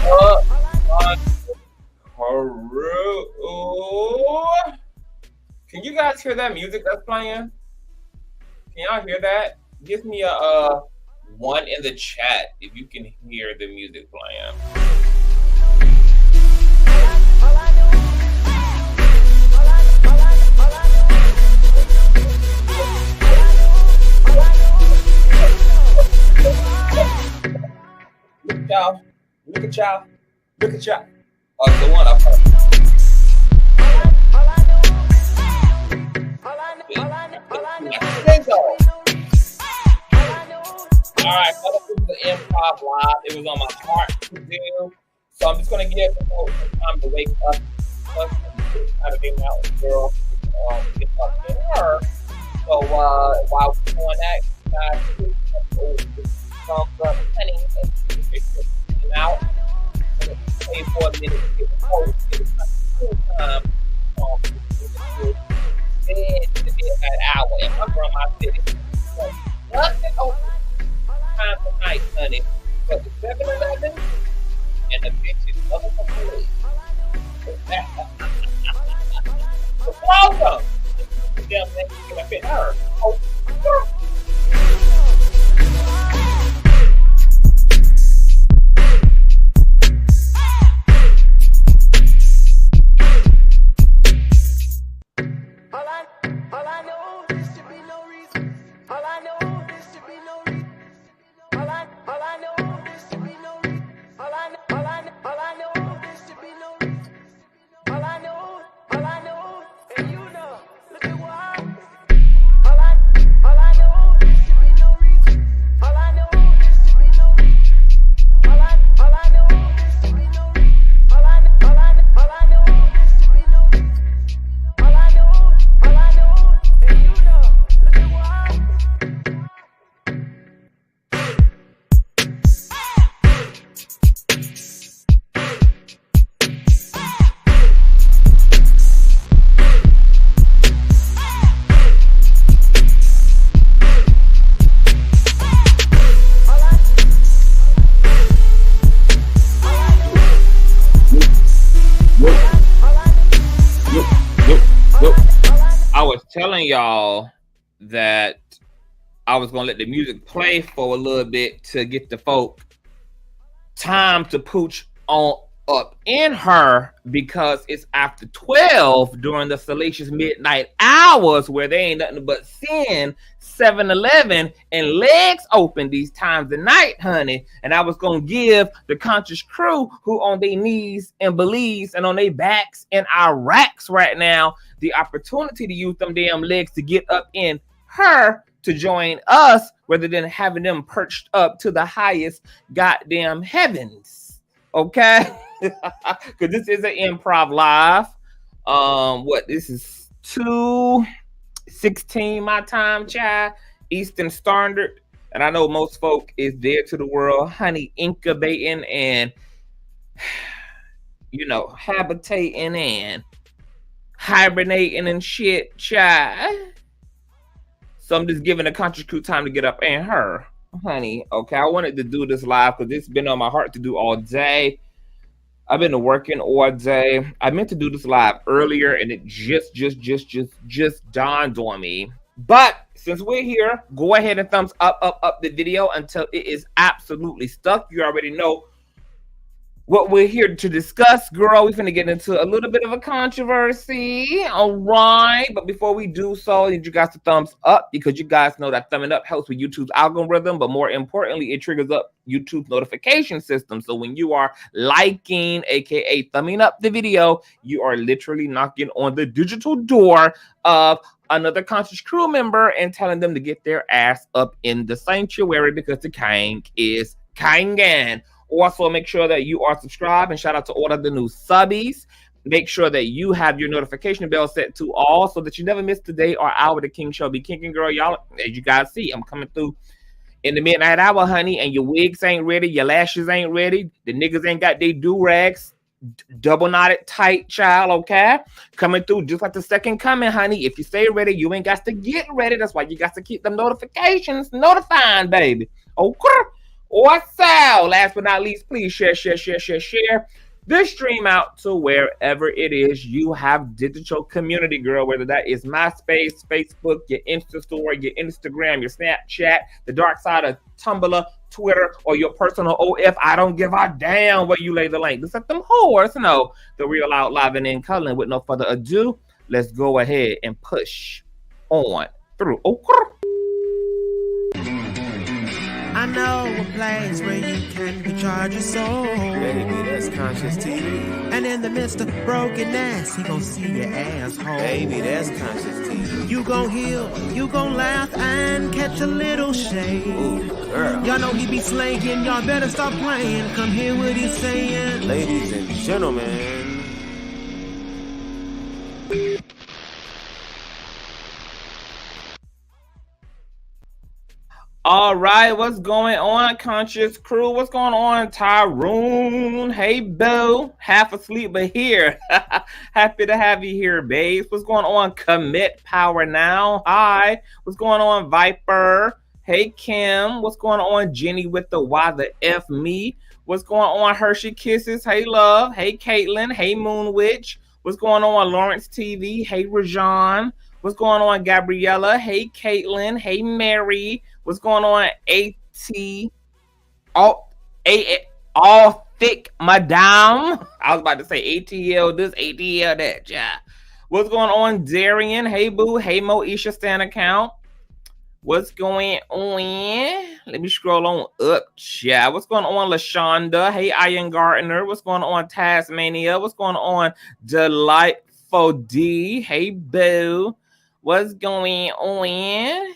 Uh, uh, Haru. Can you guys hear that music that's playing? Can y'all hear that? Give me a one in the chat if you can hear the music playing. Look at y'all. Look at y'all. Look at y'all. Oh, the one up. Alright, so this is the improv live. It was on my heart to do. So I'm just gonna give people some time to wake up. How to be an out girl. Get up in her. So while we're doing that, guys, thumbs up, honey, and came out. 24 minutes to get the post. It's not full time. Then to be an hour. And my grandma said it's nothing open time tonight, honey. But the 7-Eleven and the bitches motherfucking welcome. Damn thing can have been her. Oh, telling y'all that I was gonna let the music play for a little bit to get the folk time to pooch on up in her, because it's after 12 during the salacious midnight hours where they ain't nothing but sin, 7-Eleven, and legs open these times of night, honey. And I was gonna give the conscious crew who on their knees in Belize and on their backs in Iraqs right now the opportunity to use them damn legs to get up in her to join us rather than having them perched up to the highest goddamn heavens. Okay? Because this is an improv live. This is 2:16 my time, child, Eastern Standard. And I know most folk is there to the world, honey, incubating and, habitating and hibernating and shit, child. So I'm just giving the conscious crew time to get up and her, honey. Okay, I wanted to do this live because it's been on my heart to do all day. I've been working all day. I meant to do this live earlier, and it just dawned on me. But since we're here, go ahead and thumbs up the video until it is absolutely stuck. You already know what we're here to discuss, girl. We're finna get into a little bit of a controversy, all right? But before we do so, I need you guys to thumbs up, because you guys know that thumbing up helps with YouTube's algorithm, but more importantly, it triggers up YouTube's notification system. So when you are liking, aka thumbing up the video, you are literally knocking on the digital door of another conscious crew member and telling them to get their ass up in the sanctuary, because the king is kangin'. Also, make sure that you are subscribed, and shout out to all of the new subbies. Make sure that you have your notification bell set to all so that you never miss the day or hour the king shall be kicking, girl. Y'all, as you guys see, I'm coming through in the midnight hour, honey, and your wigs ain't ready, your lashes ain't ready, the niggas ain't got their do-rags double knotted tight, child, okay? Coming through just like the second coming, honey. If you stay ready, you ain't got to get ready. That's why you got to keep them notifications notifying, baby. Okay? What's up? Last but not least, please share this stream out to wherever it is you have digital community, girl, whether that is MySpace, Facebook, your Insta story, your Instagram, your Snapchat, the dark side of Tumblr, Twitter, or your personal OF. I don't give a damn where you lay the link. Just let them whores know the real out live and in color. With no further ado, let's go ahead and push on through. I know a place where you can recharge your soul. Baby, that's Consciouztv. And in the midst of brokenness, he gon' see your asshole. Baby, that's Consciouztv. You gon' heal, you gon' laugh and catch a little shade. Ooh, girl. Y'all know he be slaying, y'all better stop playing. Come hear what he's saying. Ladies and gentlemen. All right, what's going on, Conscious crew? What's going on, Tyrone? Hey, Boo. Half asleep, but here. Happy to have you here, babes. What's going on, Commit Power Now? Hi. What's going on, Viper? Hey, Kim. What's going on, Jenny with the Why the F Me? What's going on, Hershey Kisses? Hey, Love. Hey, Caitlin. Hey, Moon Witch. What's going on, Lawrence TV? Hey, Rajan. What's going on, Gabriella? Hey, Caitlin. Hey, Mary. What's going on, AT? All thick, madame. I was about to say ATL this, ATL that, yeah. What's going on, Darian? Hey, Boo. Hey, Moesha Stan account. What's going on? Let me scroll on up, yeah. What's going on, LaShonda? Hey, Ian Gardner. What's going on, Tasmania? What's going on, Delightful D? Hey, Boo. What's going on?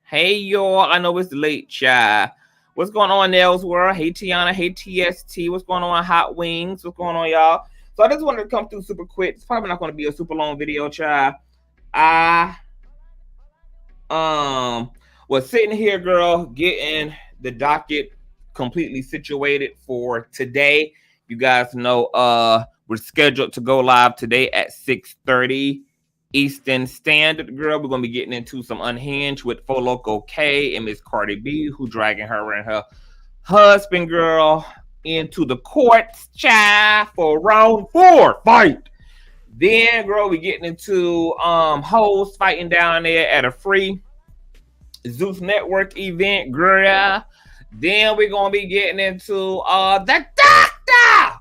Hey, y'all. I know it's late, child. What's going on, Nels World? Hey, Tiana. Hey, TST. What's going on, Hot Wings? What's going on, y'all? So I just wanted to come through super quick. It's probably not going to be a super long video, child. I was sitting here, girl, getting the docket completely situated for today. You guys know we're scheduled to go live today at 6:30 Eastern Standard, girl. We're gonna be getting into some Unhinged with Fo Loco K and Miss Cardi B, who dragging her and her husband, girl, into the courts, child, for round 4 fight. Then, girl, we getting into hoes fighting down there at a free Zeus Network event, girl. Then we're gonna be getting into the doctor,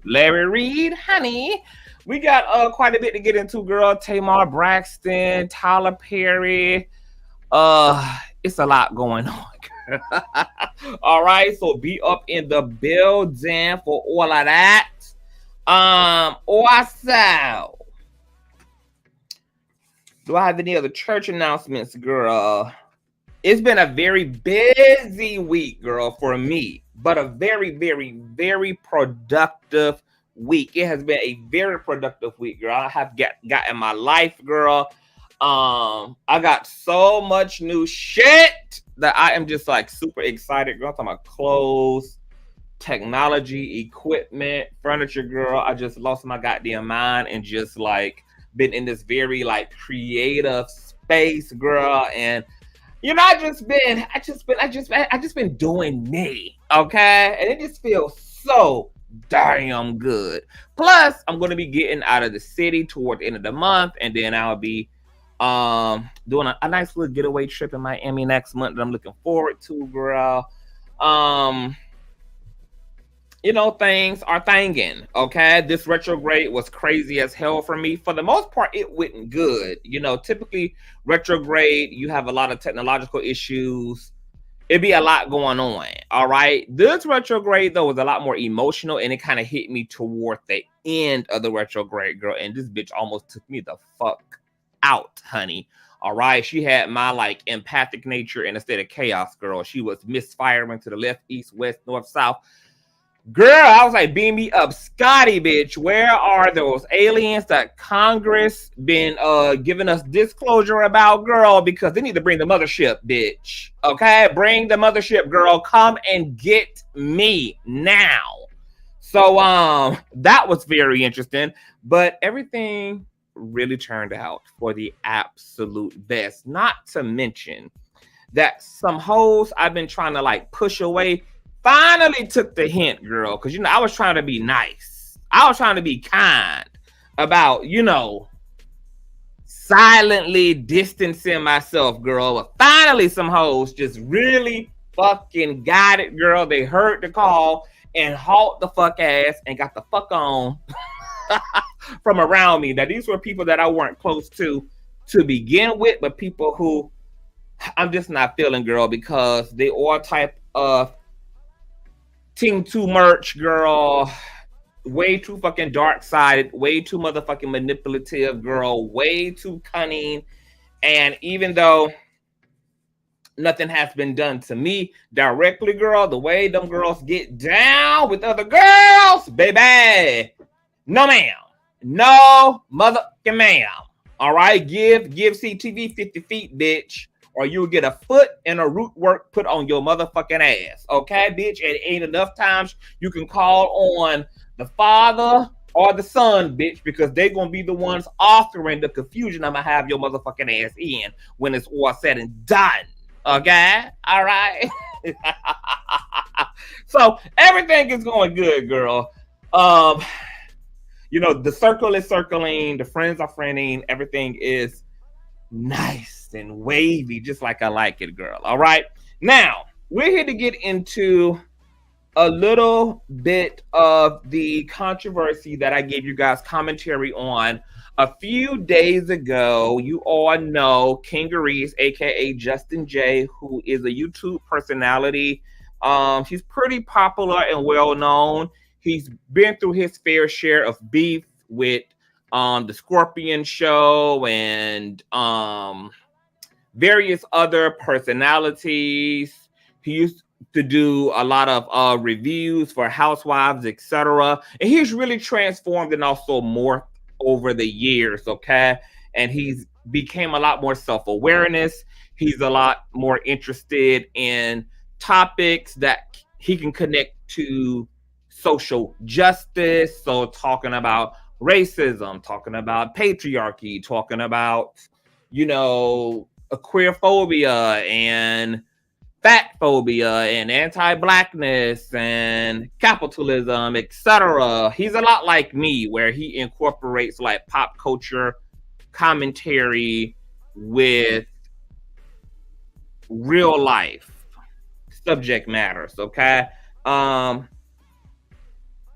Larry Reed, honey. We got quite a bit to get into, girl. Tamar Braxton, Tyler Perry. It's a lot going on. All right, so be up in the building for all of that. Also, do I have any other church announcements, girl? It's been a very busy week, girl, for me, but a very, very, very productive week. It has been a very productive week, girl. I have gotten my life, girl. I got so much new shit that I am just like super excited, girl. I'm talking about clothes, technology, equipment, furniture, girl. I just lost my goddamn mind and just like been in this very like creative space, girl. And you know, I just been doing me, okay? And it just feels so damn good. Plus, I'm going to be getting out of the city toward the end of the month, and then I'll be doing a nice little getaway trip in Miami next month that I'm looking forward to, girl. You know, things are thangin', okay? This retrograde was crazy as hell for me. For the most part, it went good. You know, typically retrograde, you have a lot of technological issues. It'd be a lot going on, all right? This retrograde, though, was a lot more emotional, and it kind of hit me toward the end of the retrograde, girl. And this bitch almost took me the fuck out, honey. All right? She had my, like, empathic nature in a state of chaos, girl. She was misfiring to the left, east, west, north, south. Girl, I was like, beam me up, Scotty, bitch. Where are those aliens that Congress been giving us disclosure about, girl? Because they need to bring the mothership, bitch. Okay, bring the mothership, girl. Come and get me now. So that was very interesting, but everything really turned out for the absolute best. Not to mention that some hoes I've been trying to like push away finally took the hint, girl, because, you know, I was trying to be nice. I was trying to be kind about, you know, silently distancing myself, girl. But finally, some hoes just really fucking got it, girl. They heard the call and hauled the fuck ass and got the fuck on from around me. Now, these were people that I weren't close to begin with, but people who I'm just not feeling, girl, because they all type of Team 2 merch, girl. Way too fucking dark-sided, way too motherfucking manipulative, girl, way too cunning. And even though nothing has been done to me directly, girl, the way them girls get down with other girls, baby, no ma'am. No motherfucking ma'am. All right, give CTV 50 feet, bitch, or you'll get a foot and a root work put on your motherfucking ass. Okay, bitch? And it ain't enough times you can call on the father or the son, bitch, because they're gonna be the ones authoring the confusion I'm gonna have your motherfucking ass in when it's all said and done. Okay? All right. So everything is going good, girl. You know, the circle is circling, the friends are friending, everything is nice and wavy, just like I like it, girl. All right. Now, we're here to get into a little bit of the controversy that I gave you guys commentary on a few days ago. You all know Kingarees, aka Justin J, who is a YouTube personality. He's pretty popular and well known. He's been through his fair share of beef with the Scorpion Show and various other personalities. He used to do a lot of reviews for housewives, etc. And he's really transformed and also morphed over the years, okay? And he's became a lot more self-awareness. He's a lot more interested in topics that he can connect to social justice. So talking about racism, talking about patriarchy, talking about, you know, queerphobia and fat phobia and anti-blackness and capitalism, etc. He's a lot like me, where he incorporates like pop culture commentary with real life subject matters, okay? And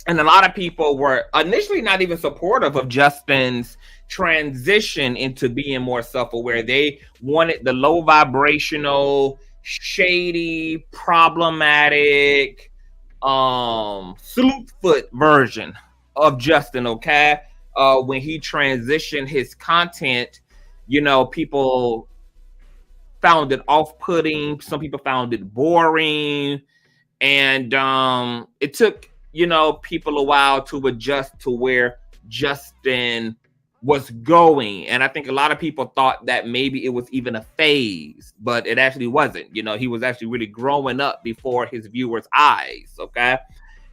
a lot of people were initially not even supportive of Justin's transition into being more self-aware. They wanted the low vibrational, shady, problematic, Sleuthfoot version of Justin, okay? When he transitioned his content, you know, people found it off-putting. Some people found it boring. And it took, you know, people a while to adjust to where Justin was going. And I think a lot of people thought that maybe it was even a phase, but it actually wasn't. You know, he was actually really growing up before his viewers' eyes, okay?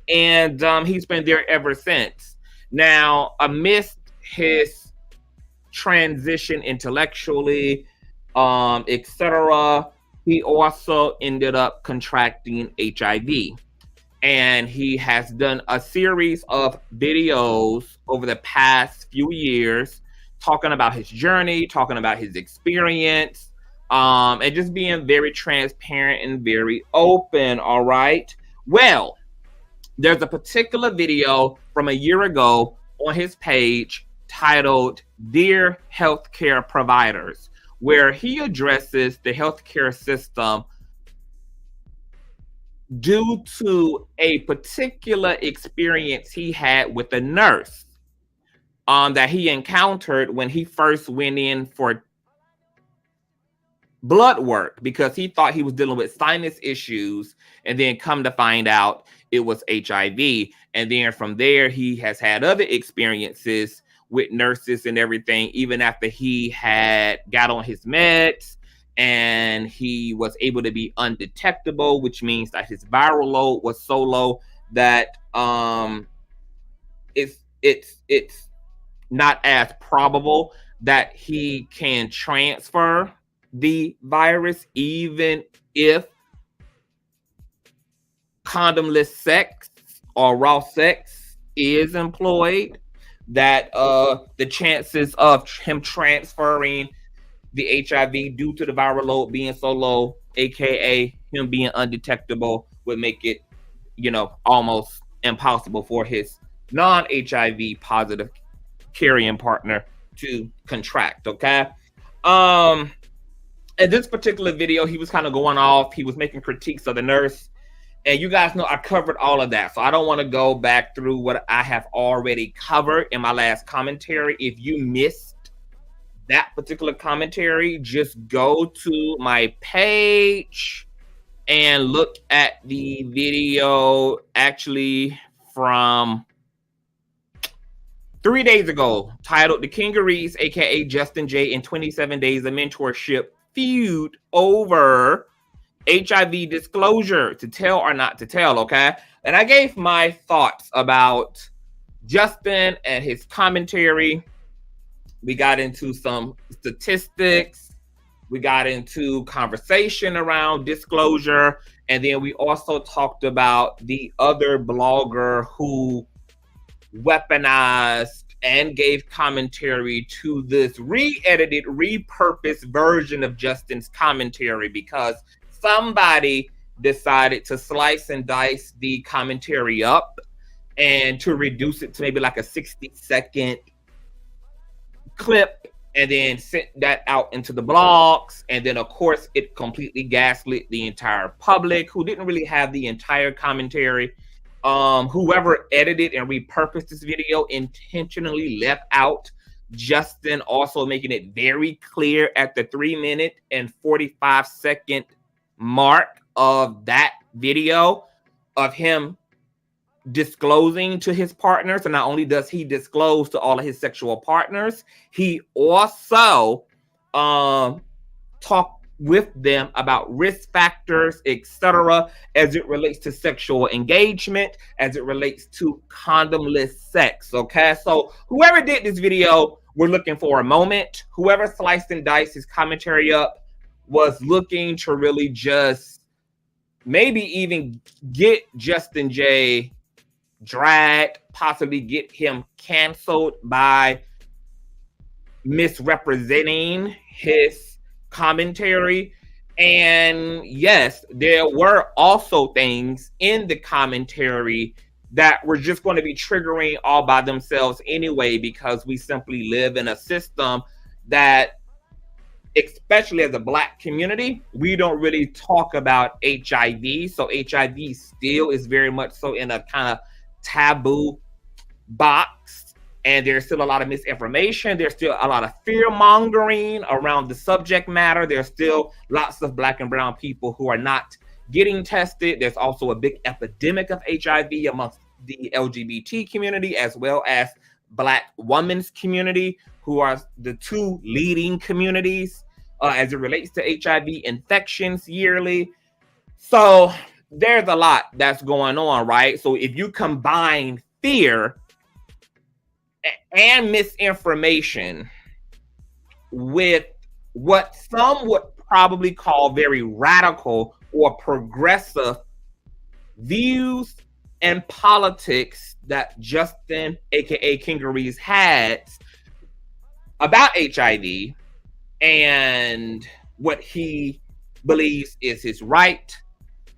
And he's been there ever since. Now, amidst his transition intellectually, etc., he also ended up contracting HIV. And he has done a series of videos over the past few years talking about his journey, talking about his experience, and just being very transparent and very open, all right? Well, there's a particular video from a year ago on his page titled Dear Healthcare Providers, where he addresses the healthcare system due to a particular experience he had with a nurse that he encountered when he first went in for blood work, because he thought he was dealing with sinus issues, and then come to find out it was HIV. And then from there, he has had other experiences with nurses and everything, even after he had got on his meds and he was able to be undetectable, which means that his viral load was so low that it's not as probable that he can transfer the virus, even if condomless sex or raw sex is employed, that the chances of him transferring the HIV due to the viral load being so low, aka him being undetectable, would make it, almost impossible for his non-HIV positive carrying partner to contract. Okay. In this particular video, he was kind of going off. He was making critiques of the nurse. And you guys know I covered all of that. So I don't want to go back through what I have already covered in my last commentary. If you missed that particular commentary, just go to my page and look at the video actually from 3 days ago, titled The Kingarees, aka Justin J, in 27 Days of Mentorship Feud Over HIV Disclosure, to tell or not to tell. Okay. And I gave my thoughts about Justin and his commentary. We got into some statistics. We got into conversation around disclosure. And then we also talked about the other blogger who weaponized and gave commentary to this re-edited, repurposed version of Justin's commentary, because somebody decided to slice and dice the commentary up and to reduce it to maybe like a 60-second clip, and then sent that out into the blogs. And then, of course, it completely gaslit the entire public, who didn't really have the entire commentary. Whoever edited and repurposed this video intentionally left out Justin also making it very clear at the 3-minute and 45-second mark of that video of him disclosing to his partners. And not only does he disclose to all of his sexual partners, he also talked with them about risk factors, etc., as it relates to sexual engagement, as it relates to condomless sex. Okay, so whoever did this video, we're looking for a moment. Whoever sliced and diced his commentary up was looking to really just maybe even get Justin J dragged, possibly get him canceled by misrepresenting his commentary. And yes, there were also things in the commentary that were just going to be triggering all by themselves anyway, because we simply live in a system that, especially as a Black community, we don't really talk about HIV. So HIV still is very much so in a kind of taboo box, and there's still a lot of misinformation. There's still a lot of fear mongering around the subject matter. There's still lots of Black and brown people who are not getting tested. There's also a big epidemic of HIV amongst the LGBT community, as well as Black women's community, who are the two leading communities as it relates to HIV infections yearly. So there's a lot that's going on, right? So if you combine fear and misinformation with what some would probably call very radical or progressive views and politics that Justin, aka Kingarees, had about HIV and what he believes is his right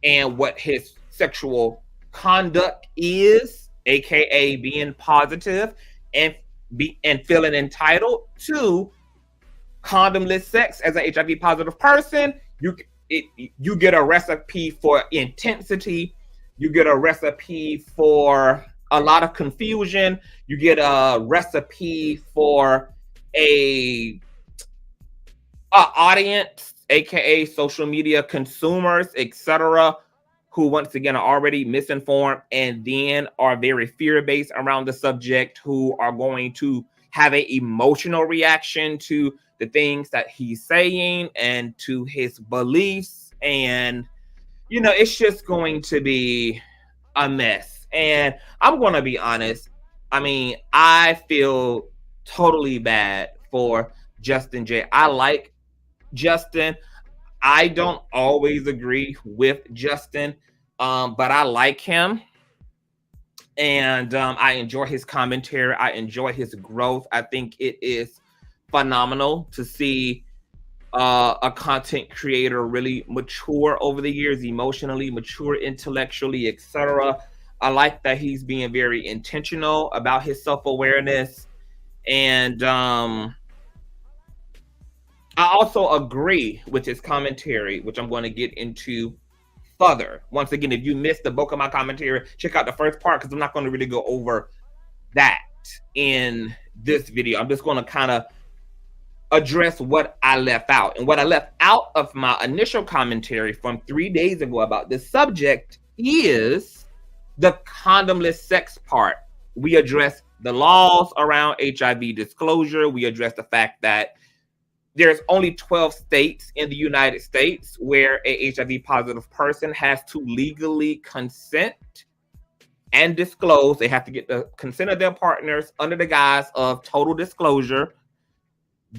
and what his sexual conduct is, aka being positive and feeling entitled to condomless sex as an HIV positive person, you get a recipe for intensity. You get a recipe for a lot of confusion. You get a recipe for a audience, aka social media consumers, etc., who once again are already misinformed and then are very fear-based around the subject, who are going to have an emotional reaction to the things that he's saying and to his beliefs. And, you know, it's just going to be a mess. And I'm going to be honest. I mean, I feel totally bad for Justin J. I like Justin. I don't always agree with Justin. but I like him. And I enjoy his commentary. I enjoy his growth. I think it is phenomenal to see a content creator really mature over the years, emotionally mature, intellectually, etc. I like that he's being very intentional about his self-awareness. And I also agree with his commentary, which I'm going to get into further. Once again, if you missed the bulk of my commentary, check out the first part, because I'm not going to really go over that in this video. I'm just going to kind of address what I left out. And what I left out of my initial commentary from 3 days ago about this subject is the condomless sex part. We address the laws around HIV disclosure. We address the fact that there's only 12 states in the United States where a HIV positive person has to legally consent and disclose. They have to get the consent of their partners under the guise of total disclosure.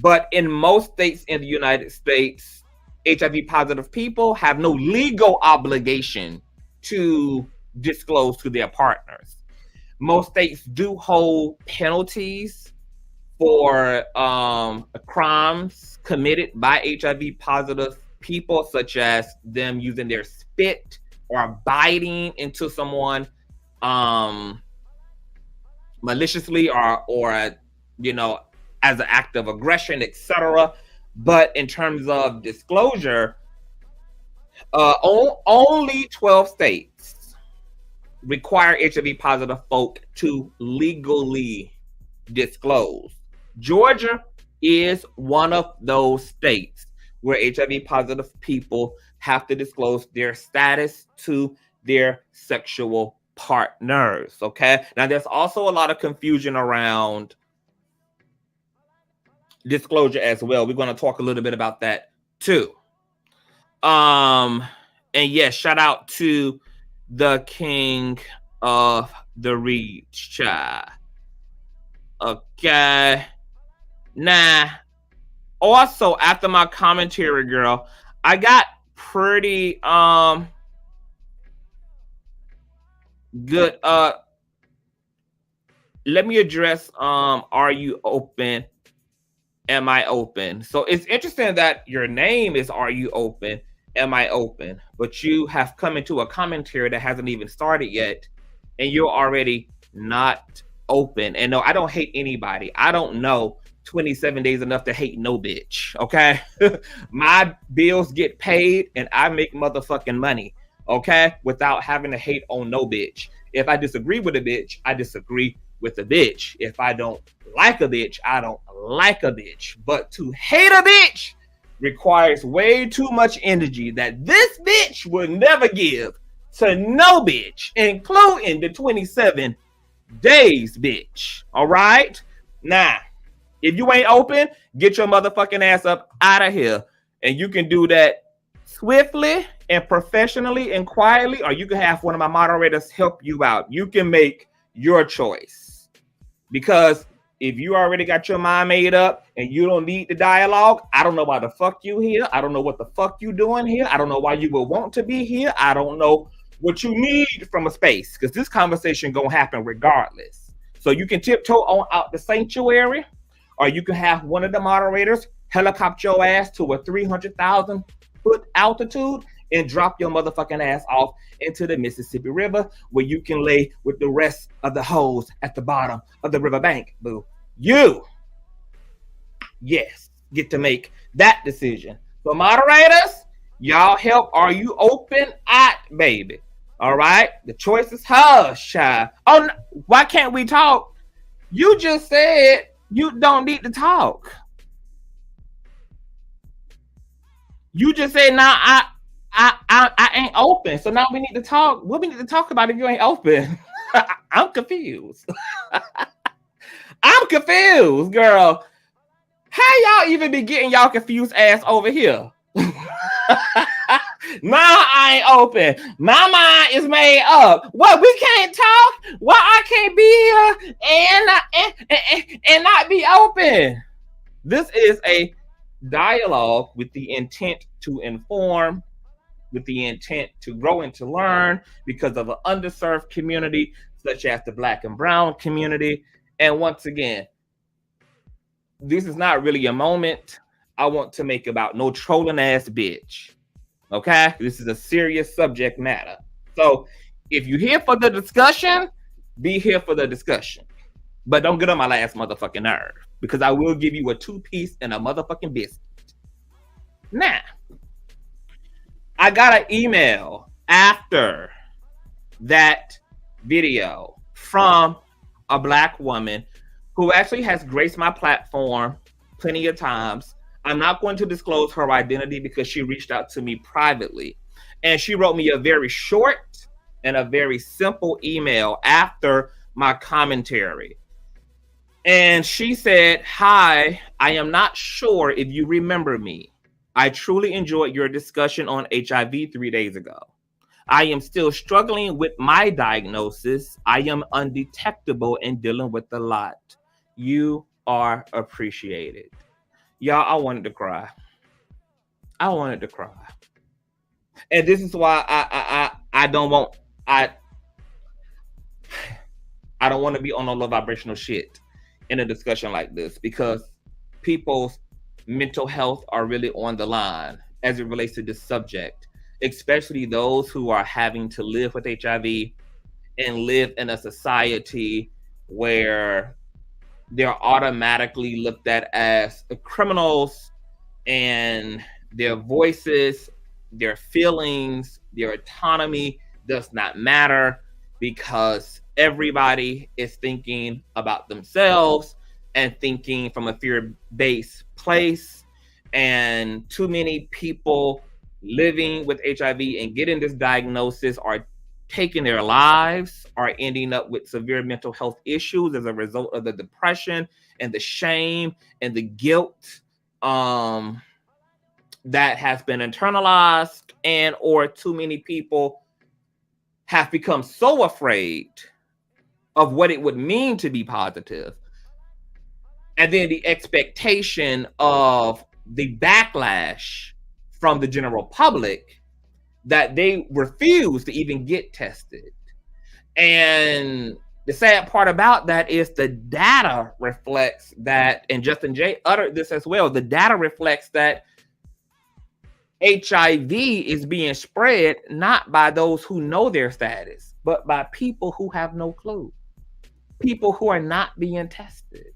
But in most states in the United States, HIV positive people have no legal obligation to disclose to their partners. Most states do hold penalties for crimes committed by HIV positive people, such as them using their spit or biting into someone maliciously or you know, as an act of aggression, etc. But in terms of disclosure, only 12 states require HIV positive folk to legally disclose. Georgia is one of those states where HIV positive people have to disclose their status to their sexual partners. Okay. Now, there's also a lot of confusion around disclosure as well. We're going to talk a little bit about that too. And yes, shout out to the king of the reach, child. Okay. Now, also after my commentary, girl, I got pretty good. Let me address are you open? Am I open? So it's interesting that your name is Are You Open? Am I open? But you have come into a commentary that hasn't even started yet, and you're already not open. And no, I don't hate anybody. I don't know 27 days enough to hate no bitch. Okay. My bills get paid and I make motherfucking money. Okay. Without having to hate on no bitch. If I disagree with a bitch, I disagree with a bitch. If I don't like a bitch, I don't like a bitch. But to hate a bitch requires way too much energy that this bitch will never give to no bitch, including the 27 days bitch. All right. Now, if you ain't open, get your motherfucking ass up out of here. And you can do that swiftly and professionally and quietly, or you can have one of my moderators help you out. You can make your choice. Because if you already got your mind made up and you don't need the dialogue, I don't know why the fuck you here. I don't know what the fuck you doing here. I don't know why you would want to be here. I don't know what you need from a space, because this conversation gonna happen regardless. So you can tiptoe on out the sanctuary, or you can have one of the moderators helicopter your ass to a 300,000 foot altitude and drop your motherfucking ass off into the Mississippi River, where you can lay with the rest of the hoes at the bottom of the riverbank, boo. You, yes, get to make that decision. So moderators, y'all help Are You Open at, baby. All right? The choice is hers, child. Oh, no, why can't we talk? You just said you don't need to talk. You just said, nah, I ain't open. So now we need to talk. What we need to talk about if you ain't open? I'm confused. I'm confused, girl. How y'all even be getting y'all confused ass over here? Nah, I ain't open. My mind is made up. What, we can't talk? Why I can't be here and not be open? This is a dialogue with the intent to inform, with the intent to grow and to learn because of an underserved community such as the Black and Brown community. And once again, this is not really a moment I want to make about no trolling ass bitch. Okay? This is a serious subject matter. So if you're here for the discussion, be here for the discussion. But don't get on my last motherfucking nerve, because I will give you a 2-piece and a motherfucking biscuit. Now, I got an email after that video from a Black woman who actually has graced my platform plenty of times. I'm not going to disclose her identity because she reached out to me privately. And she wrote me a very short and a very simple email after my commentary. And she said, "Hi, I am not sure if you remember me. I truly enjoyed your discussion on HIV 3 days ago. I am still struggling with my diagnosis. I am undetectable and dealing with a lot. You are appreciated." Y'all, I wanted to cry. I wanted to cry. And this is why I don't want to be on a low vibrational shit in a discussion like this, because people's mental health are really on the line as it relates to this subject, especially those who are having to live with HIV and live in a society where they're automatically looked at as criminals, and their voices, their feelings, their autonomy does not matter, because everybody is thinking about themselves and thinking from a fear-based place. And too many people living with HIV and getting this diagnosis are taking their lives, are ending up with severe mental health issues as a result of the depression and the shame and the guilt that has been internalized, and or too many people have become so afraid of what it would mean to be positive, and then the expectation of the backlash from the general public, that they refuse to even get tested. And the sad part about that is the data reflects that, and Justin J uttered this as well, the data reflects that HIV is being spread not by those who know their status, but by people who have no clue, people who are not being tested.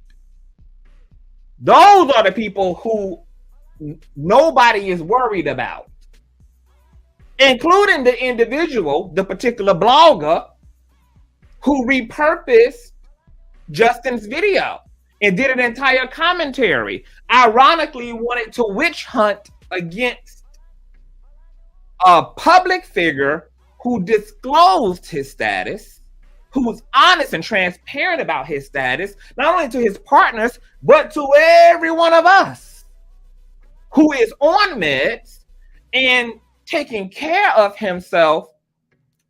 Those are the people who nobody is worried about, including the individual, the particular blogger who repurposed Justin's video and did an entire commentary, ironically wanted to witch hunt against a public figure who disclosed his status, who was honest and transparent about his status, not only to his partners, but to every one of us who is on meds and taking care of himself,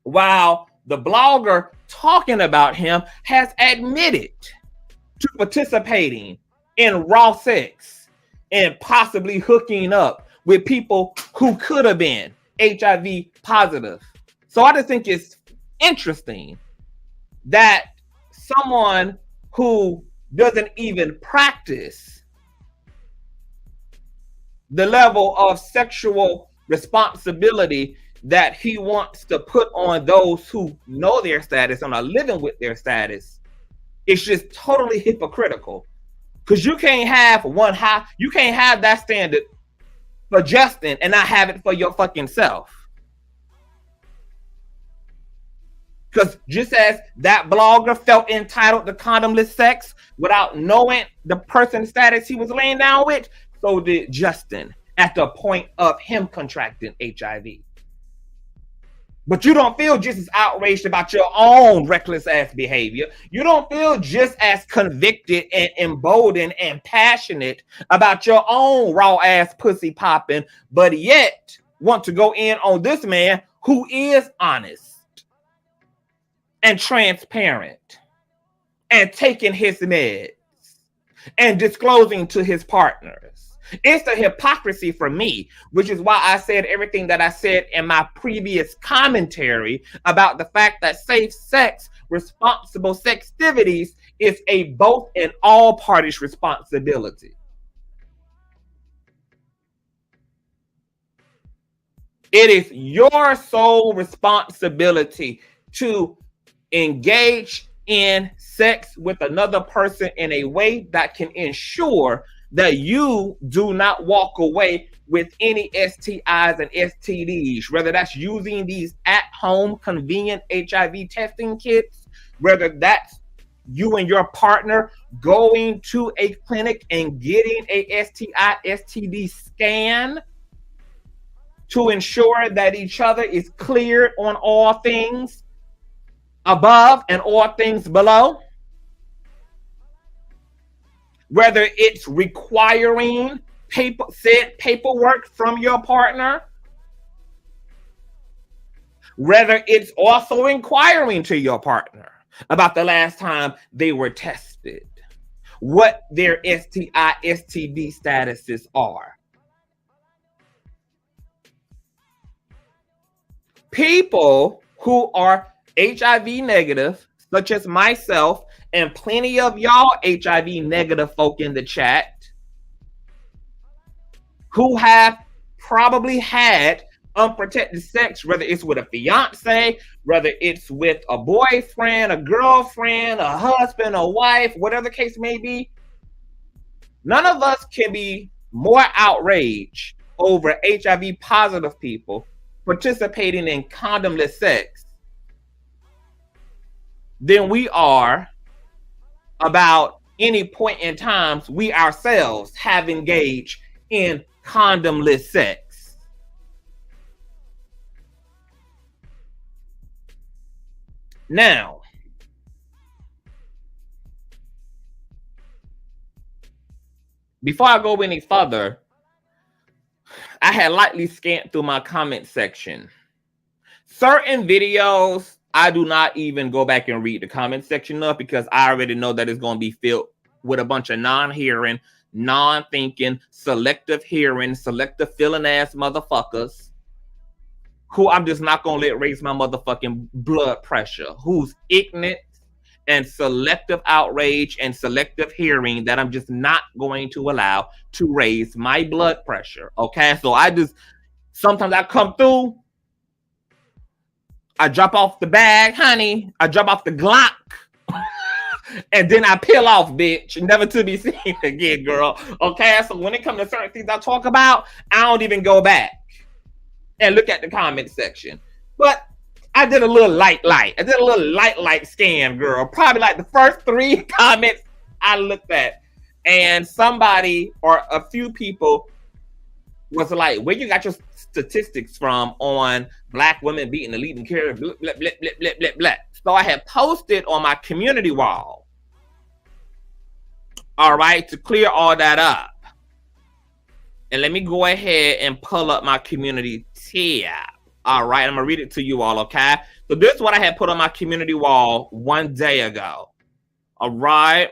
while the blogger talking about him has admitted to participating in raw sex and possibly hooking up with people who could have been HIV positive. So I just think it's interesting that someone who doesn't even practice the level of sexual responsibility that he wants to put on those who know their status and are living with their status, it's just totally hypocritical. Because you can't have you can't have that standard for Justin and not have it for your fucking self. Because just as that blogger felt entitled to condomless sex without knowing the person's status he was laying down with, so did Justin at the point of him contracting HIV. But you don't feel just as outraged about your own reckless ass behavior. You don't feel just as convicted and emboldened and passionate about your own raw ass pussy popping, but yet want to go in on this man who is honest and transparent and taking his meds and disclosing to his partners It's the hypocrisy for me, which is why I said everything that I said in my previous commentary about the fact that safe sex, responsible sextivities is a both and all parties responsibility. It is your sole responsibility to engage in sex with another person in a way that can ensure that you do not walk away with any STIs and STDs, whether that's using these at-home convenient HIV testing kits, whether that's you and your partner going to a clinic and getting a STI, STD scan to ensure that each other is cleared on all things above and all things below. Whether it's requiring said paperwork from your partner, whether it's also inquiring to your partner about the last time they were tested, what their STI, STD statuses are. People who are HIV negative, such as myself, and plenty of y'all HIV negative folk in the chat, who have probably had unprotected sex, whether it's with a fiance, whether it's with a boyfriend, a girlfriend, a husband, a wife, whatever the case may be. None of us can be more outraged over HIV positive people participating in condomless sex than we are about any point in times we ourselves have engaged in condomless sex. Now, before I go any further, I had lightly scanned through my comment section. Certain videos, I do not even go back and read the comment section of, because I already know that it's going to be filled with a bunch of non-hearing, non-thinking, selective hearing, selective feeling ass motherfuckers who I'm just not going to let raise my motherfucking blood pressure, who's ignorant and selective outrage and selective hearing that I'm just not going to allow to raise my blood pressure. Okay, so sometimes I come through, I drop off the bag, honey. I drop off the Glock. And then I peel off, bitch. Never to be seen again, girl. Okay, so when it comes to certain things I talk about, I don't even go back and look at the comment section. But I did a little light. I did a little light scan, girl. Probably like the first 3 comments I looked at. And somebody or a few people was like, where you got your statistics from on Black women beating the leading carrier, blah, blah, blah, blah, blah, blah, blah. So I had posted on my community wall, all right, to clear all that up. And let me go ahead and pull up my community tab. All right, I'm gonna read it to you all, okay? So this is what I had put on my community wall one day ago. All right.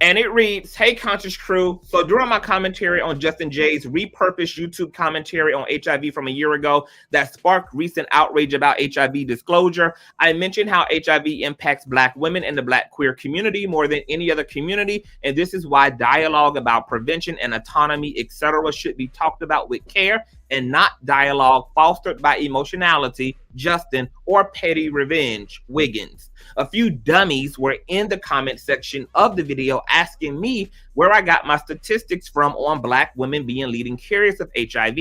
And it reads, hey, Conscious Crew. So during my commentary on Justin Jay's repurposed YouTube commentary on HIV from a year ago that sparked recent outrage about HIV disclosure, I mentioned how HIV impacts Black women and the Black queer community more than any other community. And this is why dialogue about prevention and autonomy, etc., should be talked about with care and not dialogue fostered by emotionality, Justin, or petty revenge, Wiggins. A few dummies were in the comment section of the video asking me where I got my statistics from on Black women being leading carriers of HIV.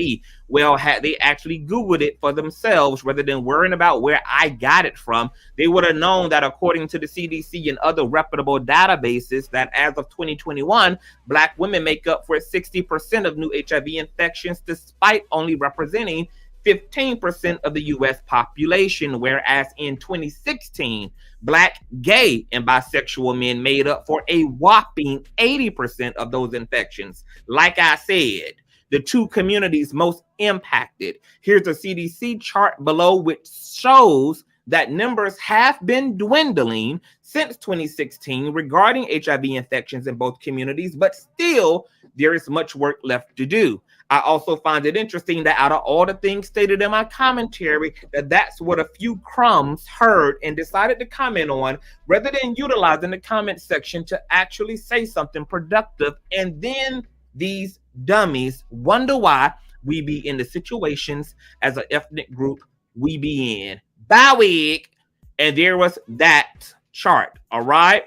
Well, had they actually Googled it for themselves rather than worrying about where I got it from, they would have known that according to the CDC and other reputable databases that as of 2021, Black women make up for 60% of new HIV infections despite only representing 15% of the U.S. population, whereas in 2016, Black, gay, and bisexual men made up for a whopping 80% of those infections. Like I said, the two communities most impacted. Here's a CDC chart below, which shows that numbers have been dwindling since 2016 regarding HIV infections in both communities, but still there is much work left to do. I also find it interesting that out of all the things stated in my commentary, that's what a few crumbs heard and decided to comment on, rather than utilizing the comment section to actually say something productive. And then these dummies wonder why we be in the situations as an ethnic group we be in. Bowig. And there was that chart, all right,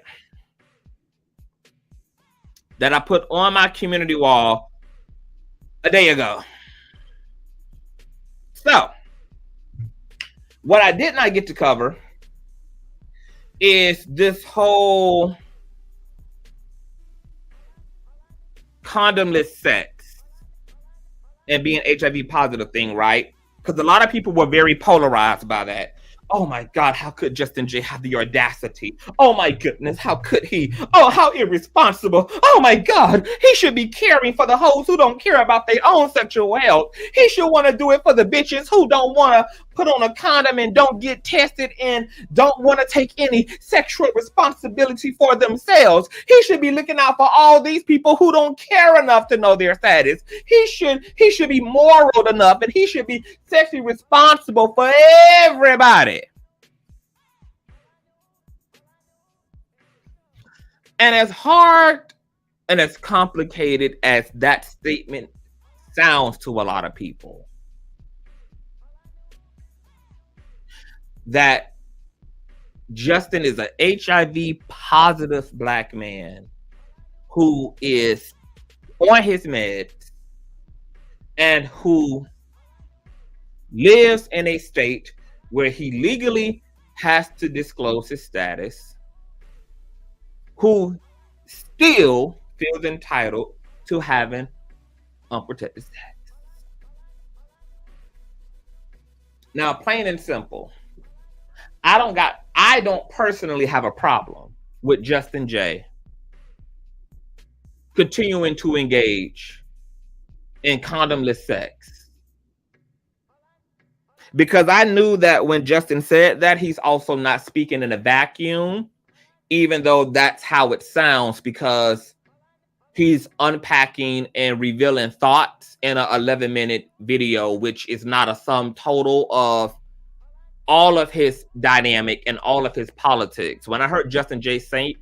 that I put on my community wall a day ago. So, what I did not get to cover is this whole condomless sex and being HIV positive thing, right? Because a lot of people were very polarized by that. Oh my God, how could Justin J have the audacity? Oh my goodness, how could he? Oh, how irresponsible. Oh my God, he should be caring for the hoes who don't care about their own sexual health. He should want to do it for the bitches who don't want to put on a condom and don't get tested and don't want to take any sexual responsibility for themselves. He should be looking out for all these people who don't care enough to know their status. He should be moral enough, and he should be sexually responsible for everybody. And as hard and as complicated as that statement sounds to a lot of people, that Justin is an HIV positive black man who is on his meds and who lives in a state where he legally has to disclose his status, who still feels entitled to having unprotected sex. Now, plain and simple, I don't personally have a problem with Justin J continuing to engage in condomless sex, because I knew that when Justin said that, he's also not speaking in a vacuum, even though that's how it sounds, because he's unpacking and revealing thoughts in an 11-minute video, which is not a sum total of all of his dynamic and all of his politics. When I heard Justin J say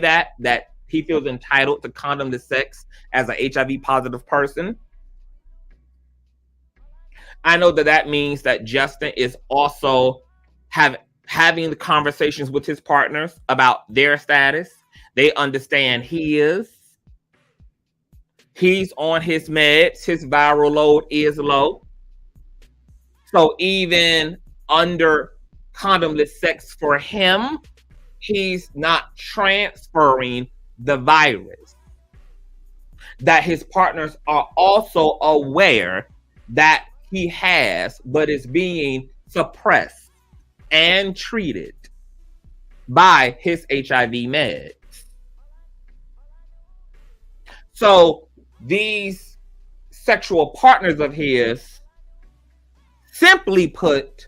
that he feels entitled to condomless sex as an HIV positive person, I know that means that Justin is also having the conversations with his partners about their status. They understand he's on his meds, his viral load is low. So even under condomless sex for him, he's not transferring the virus. That his partners are also aware that he has, but is being suppressed and treated by his HIV meds. So these sexual partners of his, simply put,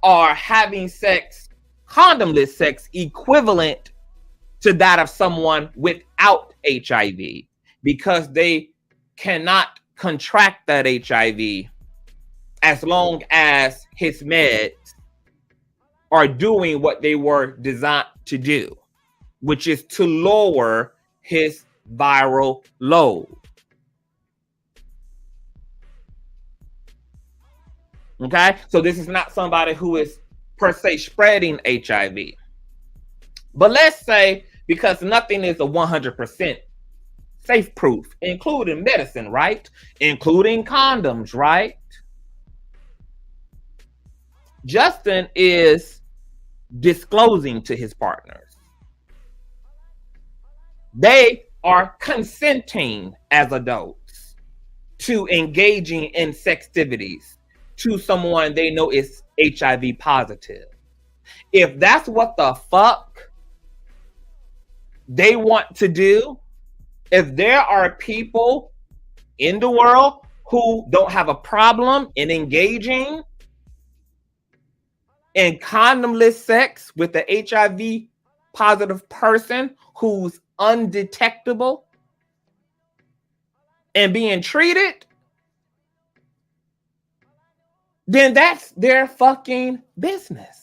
are having sex, condomless sex, equivalent to that of someone without HIV, because they cannot contract that HIV as long as his meds are doing what they were designed to do, which is to lower his viral load. Okay, so this is not somebody who is per se spreading HIV. But let's say, because nothing is a 100% safe proof, including medicine, right? Including condoms, right? Justin is disclosing to his partners. They are consenting as adults to engaging in sextivities to someone they know is HIV positive. If that's what the fuck they want to do, if there are people in the world who don't have a problem in engaging in condomless sex with the HIV positive person who's undetectable and being treated, then that's their fucking business.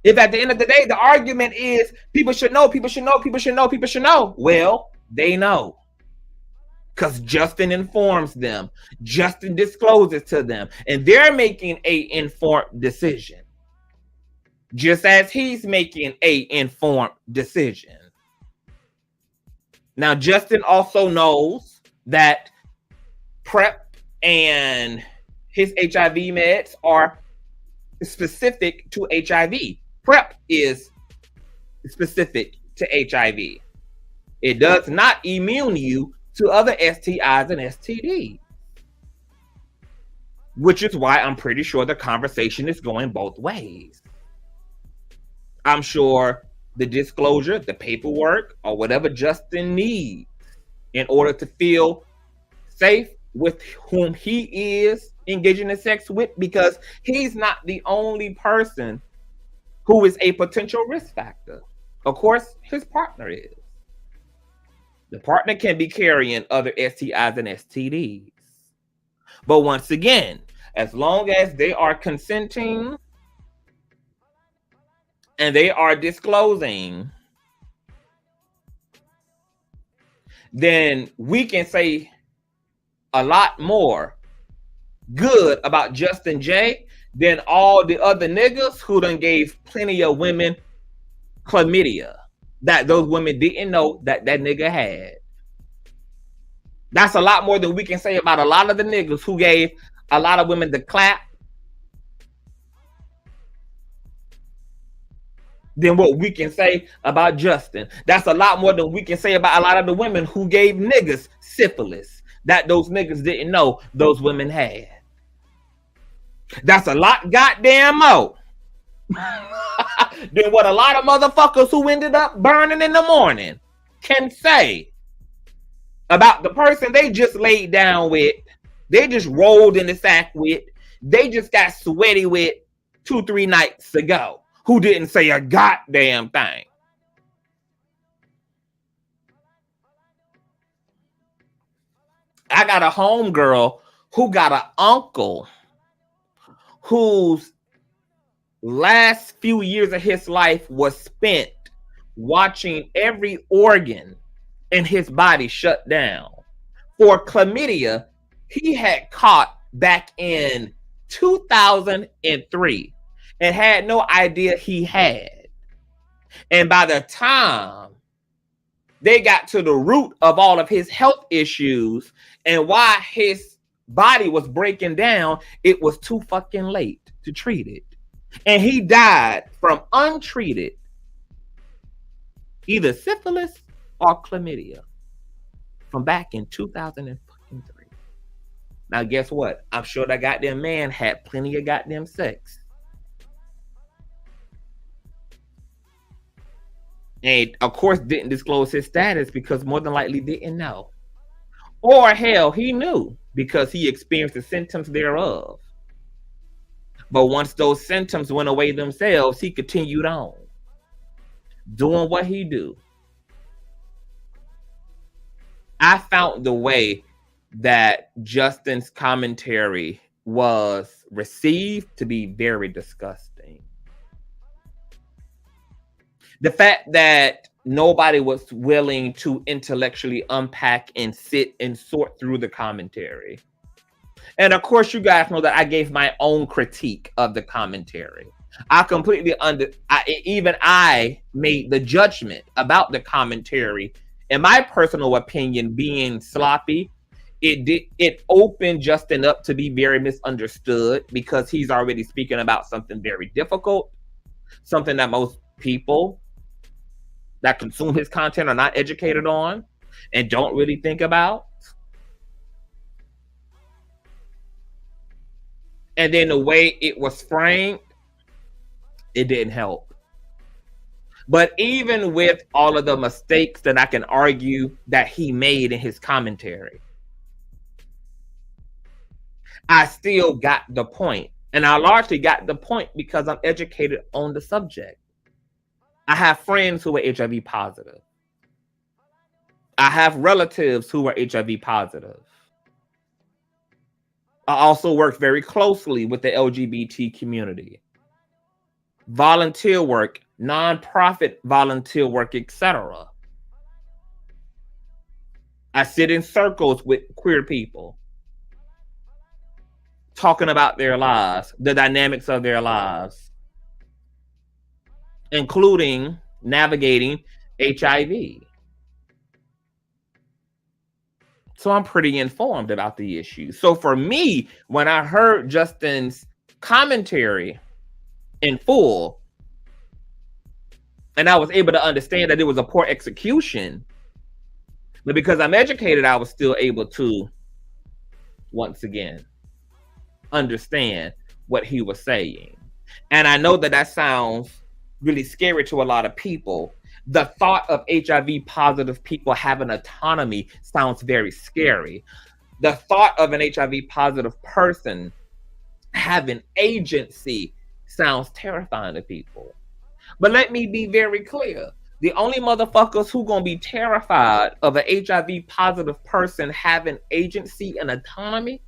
If at the end of the day, the argument is people should know, people should know, people should know, people should know. Well, they know. Because Justin informs them. Justin discloses to them. And they're making an informed decision. Just as he's making an informed decision. Now, Justin also knows that PrEP and his HIV meds are specific to HIV. PrEP is specific to HIV. It does not immune you to other STIs and STDs. Which is why I'm pretty sure the conversation is going both ways. I'm sure the disclosure, the paperwork, or whatever Justin needs in order to feel safe with whom he is engaging in sex with, because he's not the only person who is a potential risk factor. Of course, his partner is. The partner can be carrying other STIs and STDs. But once again, as long as they are consenting and they are disclosing, then we can say a lot more good about Justin J than all the other niggas who done gave plenty of women chlamydia that those women didn't know that nigga had. That's a lot more than we can say about a lot of the niggas who gave a lot of women the clap than what we can say about Justin. That's a lot more than we can say about a lot of the women who gave niggas syphilis that those niggas didn't know those women had. That's a lot goddamn more than what a lot of motherfuckers who ended up burning in the morning can say about the person they just laid down with, they just rolled in the sack with, they just got sweaty with 2-3 nights ago, who didn't say a goddamn thing. I got a homegirl who got an uncle whose last few years of his life was spent watching every organ in his body shut down for chlamydia he had caught back in 2003 and had no idea he had. And by the time they got to the root of all of his health issues and why his body was breaking down, it was too fucking late to treat it. And he died from untreated either syphilis or chlamydia from back in 2003. Now, guess what? I'm sure that goddamn man had plenty of goddamn sex. And, of course, didn't disclose his status because more than likely didn't know. Or, hell, he knew because he experienced the symptoms thereof. But once those symptoms went away themselves, he continued on doing what he do. I found the way that Justin's commentary was received to be very disgusting. The fact that nobody was willing to intellectually unpack and sit and sort through the commentary. And of course, you guys know that I gave my own critique of the commentary. I completely I made the judgment about the commentary. In my personal opinion, being sloppy, it opened Justin up to be very misunderstood because he's already speaking about something very difficult, something that most people that consume his content are not educated on and don't really think about. And then the way it was framed, it didn't help. But even with all of the mistakes that I can argue that he made in his commentary, I still got the point. And I largely got the point because I'm educated on the subject. I have friends who are HIV positive. I have relatives who are HIV positive. I also work very closely with the LGBT community. Volunteer work, nonprofit volunteer work, etc. I sit in circles with queer people, talking about their lives, the dynamics of their lives, including navigating HIV. So I'm pretty informed about the issue. So for me, when I heard Justin's commentary in full, and I was able to understand that it was a poor execution, but because I'm educated, I was still able to, once again, understand what he was saying. And I know that that sounds really scary to a lot of people. The thought of HIV positive people having autonomy sounds very scary. The thought of an HIV positive person having agency sounds terrifying to people. But let me be very clear. The only motherfuckers who gonna be terrified of an HIV positive person having agency and autonomy,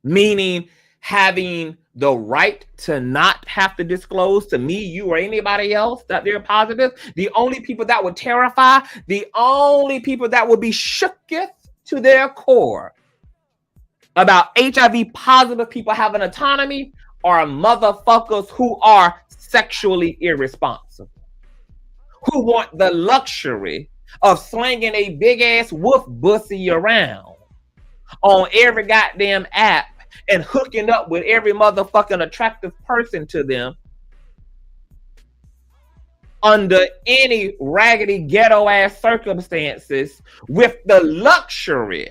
meaning having the right to not have to disclose to me, you, or anybody else that they're positive, the only people that would terrify, the only people that would be shooketh to their core about HIV positive people having autonomy are motherfuckers who are sexually irresponsible, who want the luxury of slinging a big ass wolf bussy around on every goddamn app and hooking up with every motherfucking attractive person to them under any raggedy ghetto ass circumstances, with the luxury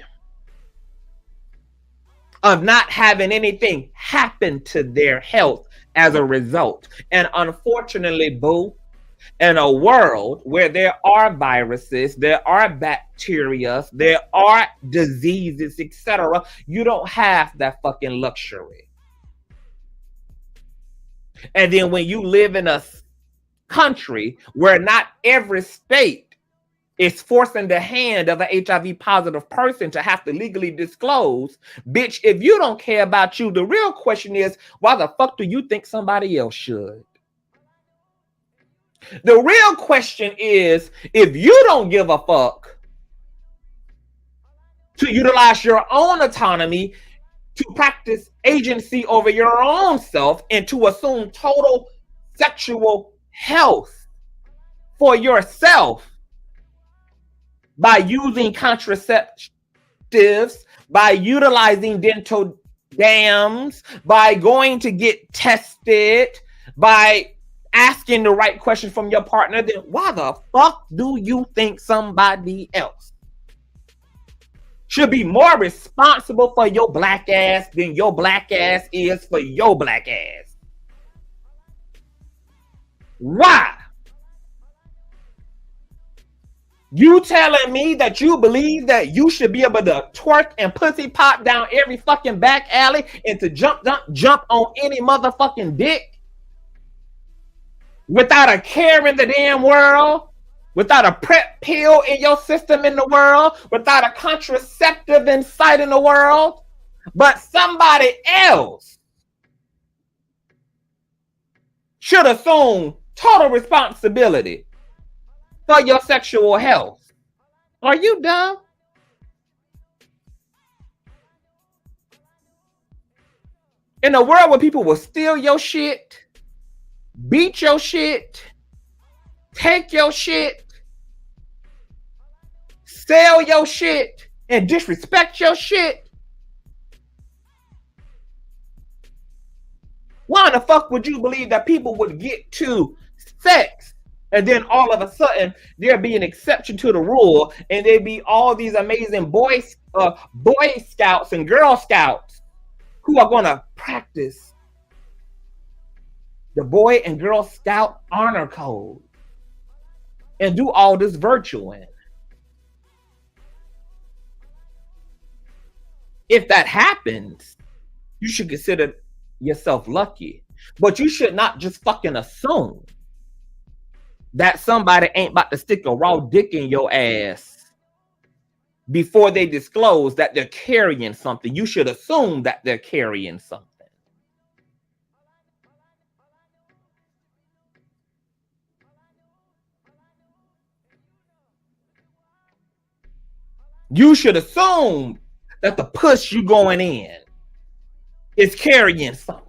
of not having anything happen to their health as a result. And unfortunately, boo, in a world where there are viruses, there are bacteria, there are diseases, etc., you don't have that fucking luxury. And then when you live in a country where not every state is forcing the hand of an HIV positive person to have to legally disclose, bitch, if you don't care about you, the real question is, why the fuck do you think somebody else should? The real question is, if you don't give a fuck to utilize your own autonomy to practice agency over your own self and to assume total sexual health for yourself by using contraceptives, by utilizing dental dams, by going to get tested, by asking the right questions from your partner, then why the fuck do you think somebody else should be more responsible for your black ass than your black ass is for your black ass? Why? You telling me that you believe that you should be able to twerk and pussy pop down every fucking back alley and to jump on any motherfucking dick without a care in the damn world, without a PrEP pill in your system in the world, without a contraceptive in sight in the world, but somebody else should assume total responsibility for your sexual health? Are you dumb? In a world where people will steal your shit, beat your shit, take your shit, sell your shit, and disrespect your shit, why the fuck would you believe that people would get to sex and then all of a sudden there'd be an exception to the rule and there'd be all these amazing boy scouts and girl scouts who are going to practice the boy and girl scout honor code and do all this virtuing? If that happens, you should consider yourself lucky. But you should not just fucking assume that somebody ain't about to stick a raw dick in your ass before they disclose that they're carrying something. You should assume that they're carrying something. You should assume that the push you going in is carrying something.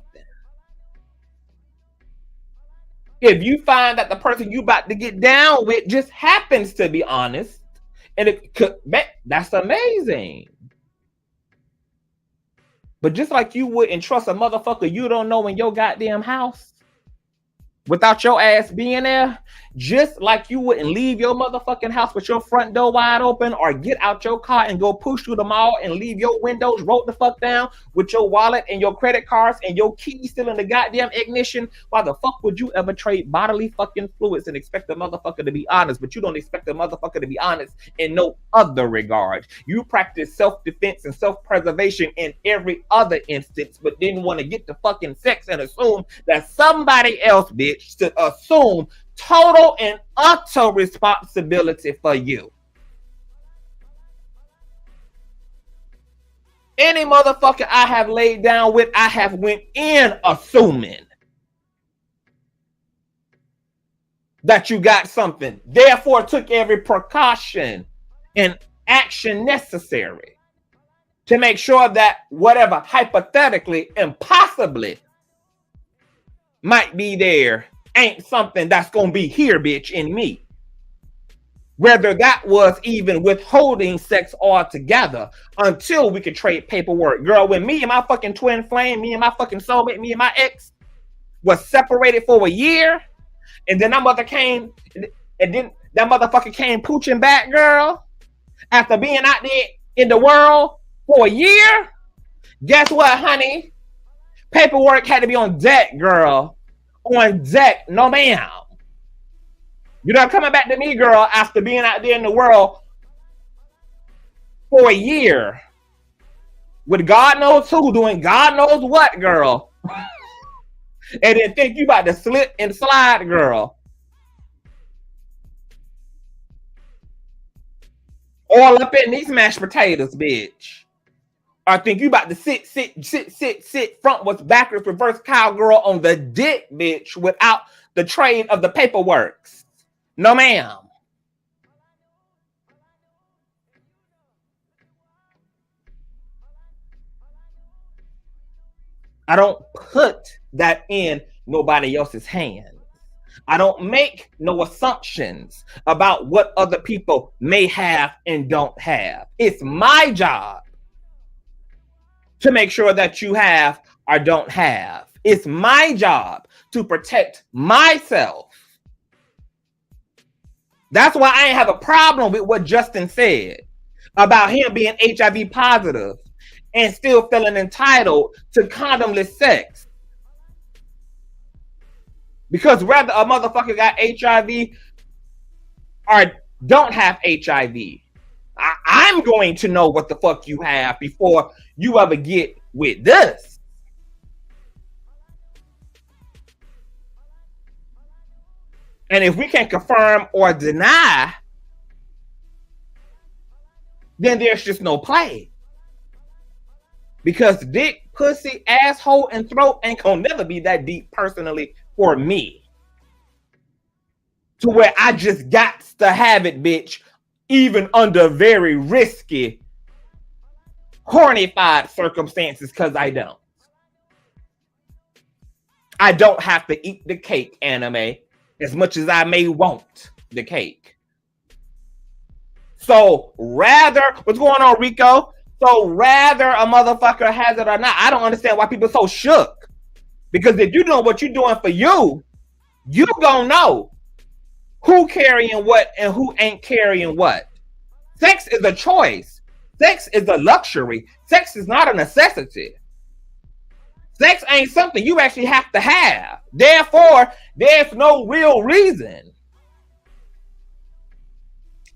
If you find that the person you about to get down with just happens to be honest, and it could, that's amazing. But just like you wouldn't trust a motherfucker you don't know in your goddamn house without your ass being there, just like you wouldn't leave your motherfucking house with your front door wide open or get out your car and go push through the mall and leave your windows rolled the fuck down with your wallet and your credit cards and your keys still in the goddamn ignition, why the fuck would you ever trade bodily fucking fluids and expect a motherfucker to be honest? But you don't expect a motherfucker to be honest in no other regard. You practice self-defense and self-preservation in every other instance, but didn't want to get to fucking sex and assume that somebody else, bitch, should assume total and utter responsibility for you. Any motherfucker I have laid down with, I have went in assuming that you got something. Therefore, took every precaution and action necessary to make sure that whatever hypothetically and possibly might be there ain't something that's gonna be here, bitch, in me. Whether that was even withholding sex altogether until we could trade paperwork. Girl, when me and my fucking twin flame, me and my fucking soulmate, me and my ex was separated for a year, and then that mother came, and then that motherfucker came pooching back, girl, after being out there in the world for a year. Guess what, honey? Paperwork had to be on deck, girl. On deck, no ma'am. You're not coming back to me, girl, after being out there in the world for a year with God knows who doing God knows what, girl. And then think you about to slip and slide, girl. All up in these mashed potatoes, bitch. Or think you about to sit frontwards, backwards, reverse cowgirl on the dick, bitch, without the trade of the paperwork. No, ma'am. I don't put that in nobody else's hands. I don't make no assumptions about what other people may have and don't have. It's my job to make sure that you have or don't have. It's my job to protect myself. That's why I ain't have a problem with what Justin said about him being HIV positive and still feeling entitled to condomless sex. Because whether a motherfucker got HIV or don't have HIV, I'm going to know what the fuck you have before you ever get with this. And if we can confirm or deny, then there's just no play. Because dick, pussy, asshole, and throat ain't gonna never be that deep personally for me. To where I just got to have it, bitch, even under very risky, hornified circumstances, because I don't. I don't have to eat the cake, anime, as much as I may want the cake. So rather, what's going on, Rico? So rather a motherfucker has it or not, I don't understand why people are so shook. Because if you know what you're doing for you, you gonna know who carrying what and who ain't carrying what. Sex is a choice. Sex is a luxury. Sex is not a necessity. Sex ain't something you actually have to have. Therefore, there's no real reason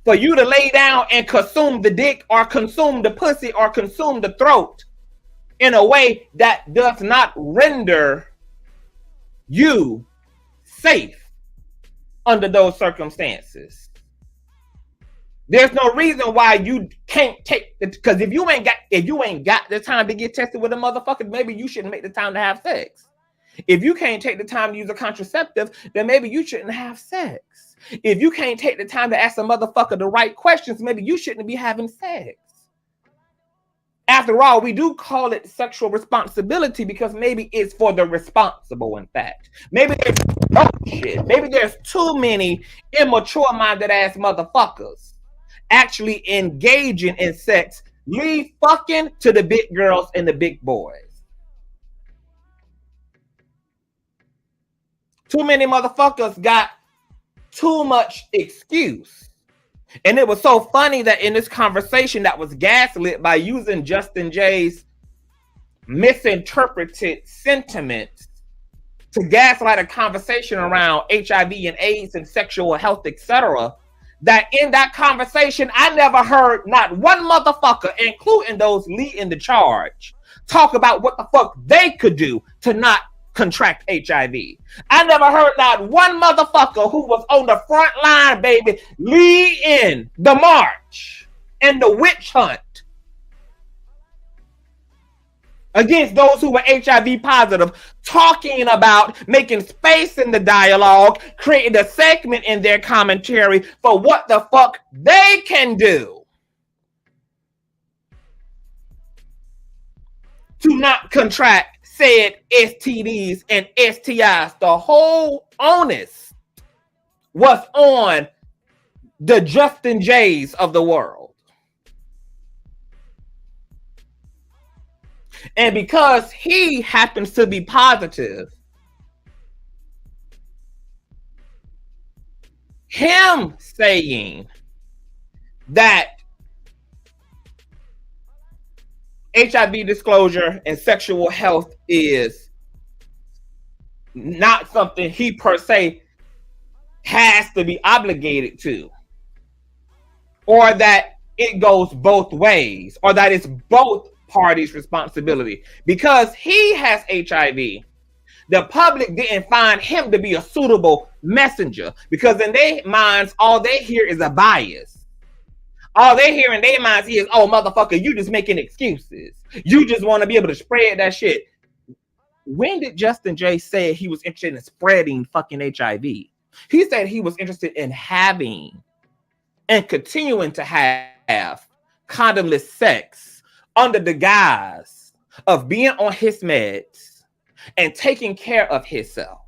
for you to lay down and consume the dick or consume the pussy or consume the throat in a way that does not render you safe under those circumstances. There's no reason why you can't take it, because if you ain't got the time to get tested with a motherfucker, maybe you shouldn't make the time to have sex. If you can't take the time to use a contraceptive, then maybe you shouldn't have sex. If you can't take the time to ask a motherfucker the right questions, maybe you shouldn't be having sex. After all, we do call it sexual responsibility because maybe it's for the responsible, in fact. Maybe there's bullshit. Maybe there's too many immature-minded ass motherfuckers actually engaging in sex. Leave fucking to the big girls and the big boys. Too many motherfuckers got too much excuse. And it was so funny that in this conversation that was gaslit by using Justin Jay's misinterpreted sentiments to gaslight a conversation around HIV and AIDS and sexual health, etc., that in that conversation, I never heard not one motherfucker, including those leading the charge, talk about what the fuck they could do to not contract HIV. I never heard not one motherfucker who was on the front line, baby, lead in the march and the witch hunt against those who were HIV positive, talking about making space in the dialogue, creating a segment in their commentary for what the fuck they can do to not contract said STDs and STIs. The whole onus was on the Justin Jays of the world. And because he happens to be positive, him saying that HIV disclosure and sexual health is not something he per se has to be obligated to, or that it goes both ways, or that it's both parties' responsibility. Because he has HIV, the public didn't find him to be a suitable messenger, because in their minds, all they hear is a bias. All they hear in their minds is, oh, motherfucker, you just making excuses. You just want to be able to spread that shit. When did Justin Jay say he was interested in spreading fucking HIV? He said he was interested in having and continuing to have condomless sex under the guise of being on his meds and taking care of himself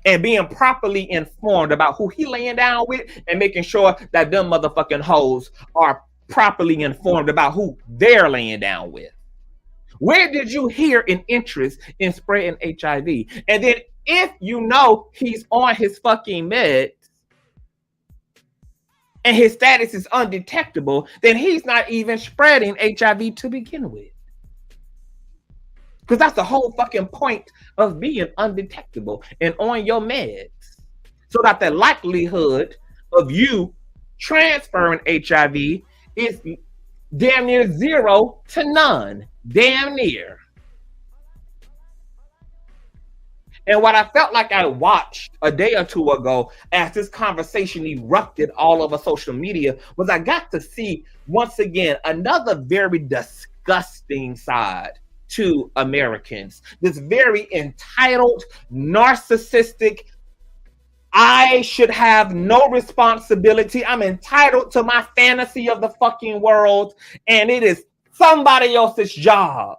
and being properly informed about who he laying down with and making sure that them motherfucking hoes are properly informed about who they're laying down with. Where did you hear an interest in spreading HIV? And then if you know he's on his fucking meds and his status is undetectable, then he's not even spreading HIV to begin with. Because that's the whole fucking point of being undetectable and on your meds. So that the likelihood of you transferring HIV is damn near 0 to none. Damn near. And what I felt like I watched a day or two ago as this conversation erupted all over social media was I got to see once again another very disgusting side to Americans. This very entitled, narcissistic, I should have no responsibility. I'm entitled to my fantasy of the fucking world, and it is somebody else's job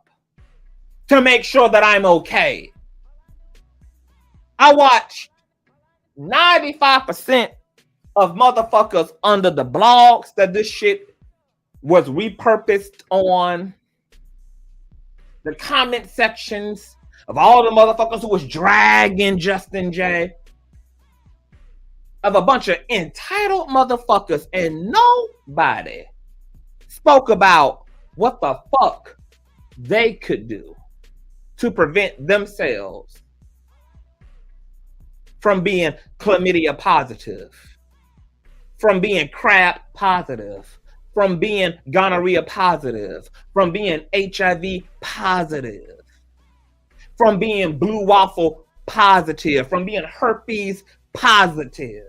to make sure that I'm okay. I watched 95% of motherfuckers under the blogs that this shit was repurposed on, the comment sections of all the motherfuckers who was dragging Justin Jay, of a bunch of entitled motherfuckers, and nobody spoke about what the fuck they could do to prevent themselves from being chlamydia positive, from being crap positive, from being gonorrhea positive, from being HIV positive, from being blue waffle positive, from being herpes positive.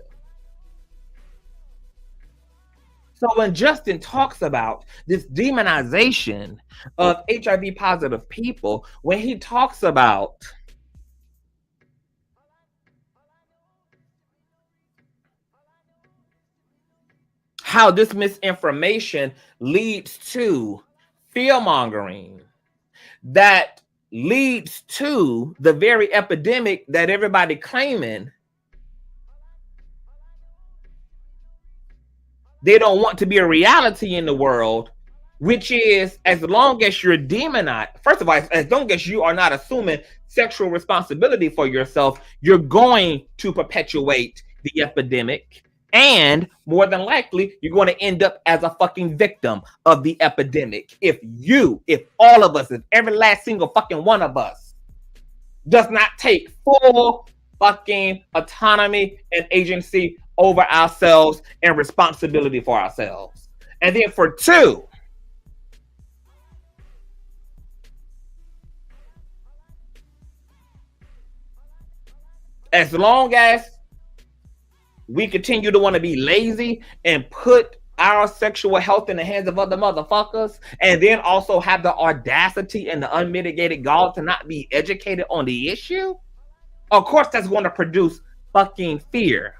So when Justin talks about this demonization of HIV positive people, when he talks about how this misinformation leads to fear mongering, that leads to the very epidemic that everybody claiming they don't want to be a reality in the world, which is as long as you're demonized, first of all, as long as you are not assuming sexual responsibility for yourself, you're going to perpetuate the epidemic. And more than likely, you're going to end up as a fucking victim of the epidemic. If all of us, if every last single fucking one of us does not take full fucking autonomy and agency over ourselves and responsibility for ourselves. And then for two, as long as we continue to want to be lazy and put our sexual health in the hands of other motherfuckers, and then also have the audacity and the unmitigated gall to not be educated on the issue, of course that's going to produce fucking fear.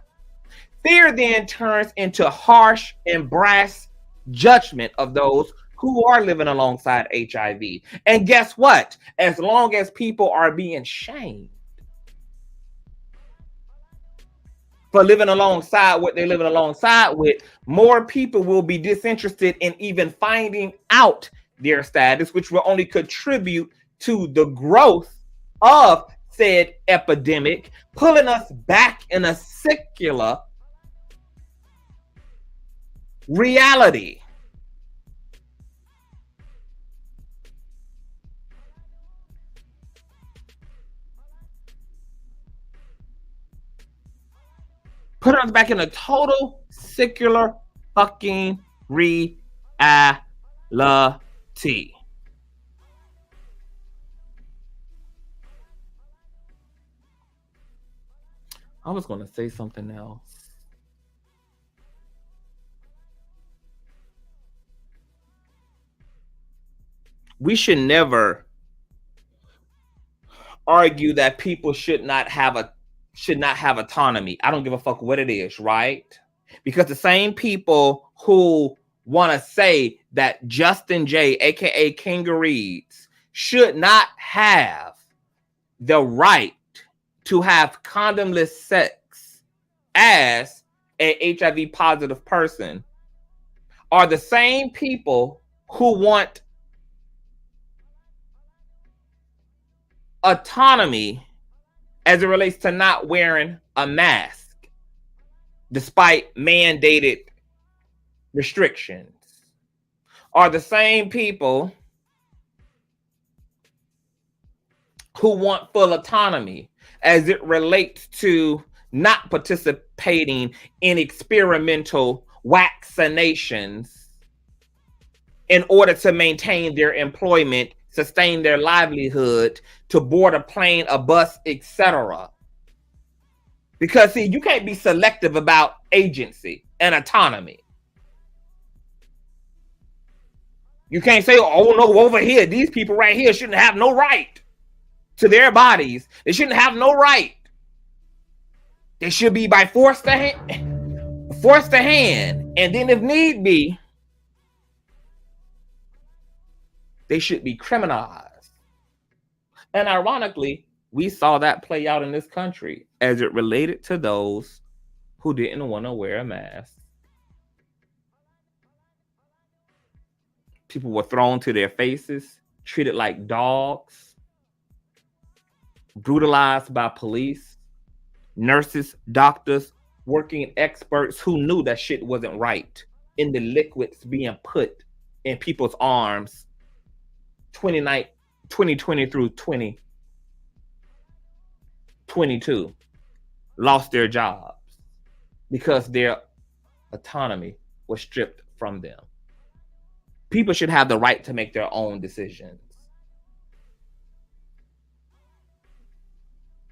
Fear then turns into harsh and brass judgment of those who are living alongside HIV. And guess what? As long as people are being shamed for living alongside what they're living alongside with, more people will be disinterested in even finding out their status, which will only contribute to the growth of said epidemic, pulling us back in a secular reality. Put us back in a total secular fucking reality. I was going to say something else. We should never argue that people should not have autonomy. I don't give a fuck what it is, right? Because the same people who want to say that Justin J, aka King of Reeds, should not have the right to have condomless sex as a HIV positive person are the same people who want autonomy as it relates to not wearing a mask despite mandated restrictions, are the same people who want full autonomy as it relates to not participating in experimental vaccinations in order to maintain their employment, sustain their livelihood, to board a plane, a bus, etc. Because see, you can't be selective about agency and autonomy. You can't say, oh no, over here, these people right here shouldn't have no right to their bodies. They shouldn't have no right. They should be by force to hand, and then if need be, they should be criminalized. And ironically, we saw that play out in this country as it related to those who didn't want to wear a mask. People were thrown to their faces, treated like dogs, brutalized by police, nurses, doctors, working experts who knew that shit wasn't right in the liquids being put in people's arms 2020 through 2022 lost their jobs because their autonomy was stripped from them. People should have the right to make their own decisions.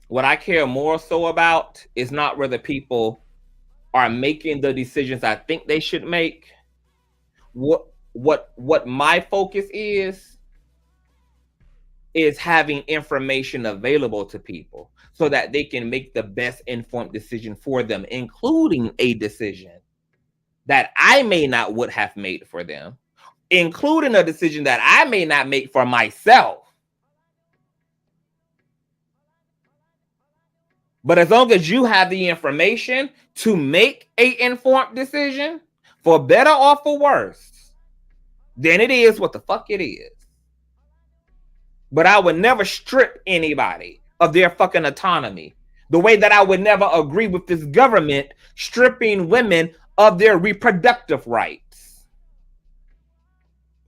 What I care more so about is not whether people are making the decisions I think they should make. What my focus is having information available to people so that they can make the best informed decision for them, including a decision that I may not would have made for them, including a decision that I may not make for myself. But as long as you have the information to make an informed decision, for better or for worse, then it is what the fuck it is. But I would never strip anybody of their fucking autonomy. The way that I would never agree with this government stripping women of their reproductive rights.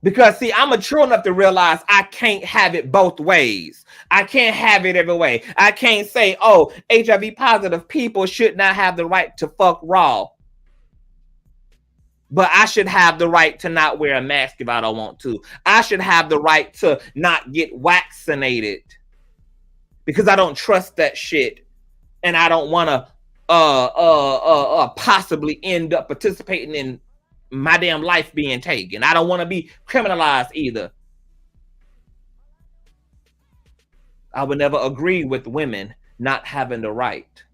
Because, see, I'm mature enough to realize I can't have it both ways. I can't have it every way. I can't say, oh, HIV positive people should not have the right to fuck raw. But I should have the right to not wear a mask if I don't want to. I should have the right to not get vaccinated because I don't trust that shit. And I don't want to possibly end up participating in my damn life being taken. I don't want to be criminalized either. I would never agree with women not having the right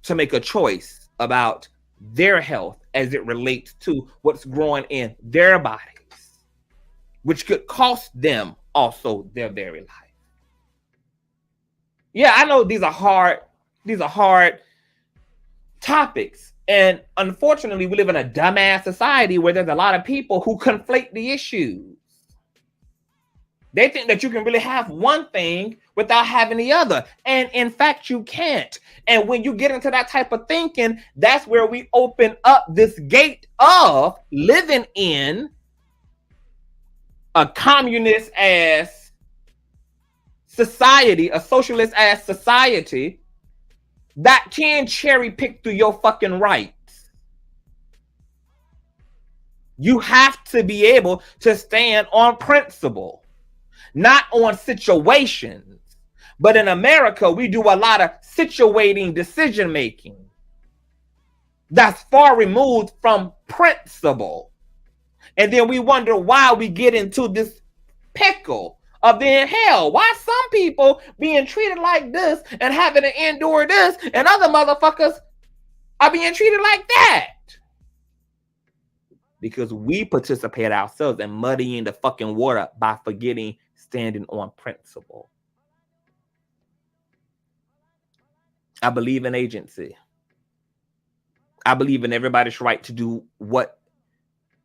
to make a choice about their health as it relates to what's growing in their bodies, which could cost them also their very life. Yeah, I know these are hard topics. And unfortunately, we live in a dumbass society where there's a lot of people who conflate the issues. They think that you can really have one thing without having the other. And in fact, you can't. And when you get into that type of thinking, that's where we open up this gate of living in a communist ass society, a socialist ass society that can cherry pick through your fucking rights. You have to be able to stand on principle, not on situations. But in America, we do a lot of situating decision making that's far removed from principle. And then we wonder why we get into this pickle of being hell. Why some people being treated like this and having to endure this, and other motherfuckers are being treated like that? Because we participate ourselves in muddying the fucking water by forgetting standing on principle. I believe in agency. I believe in everybody's right to do what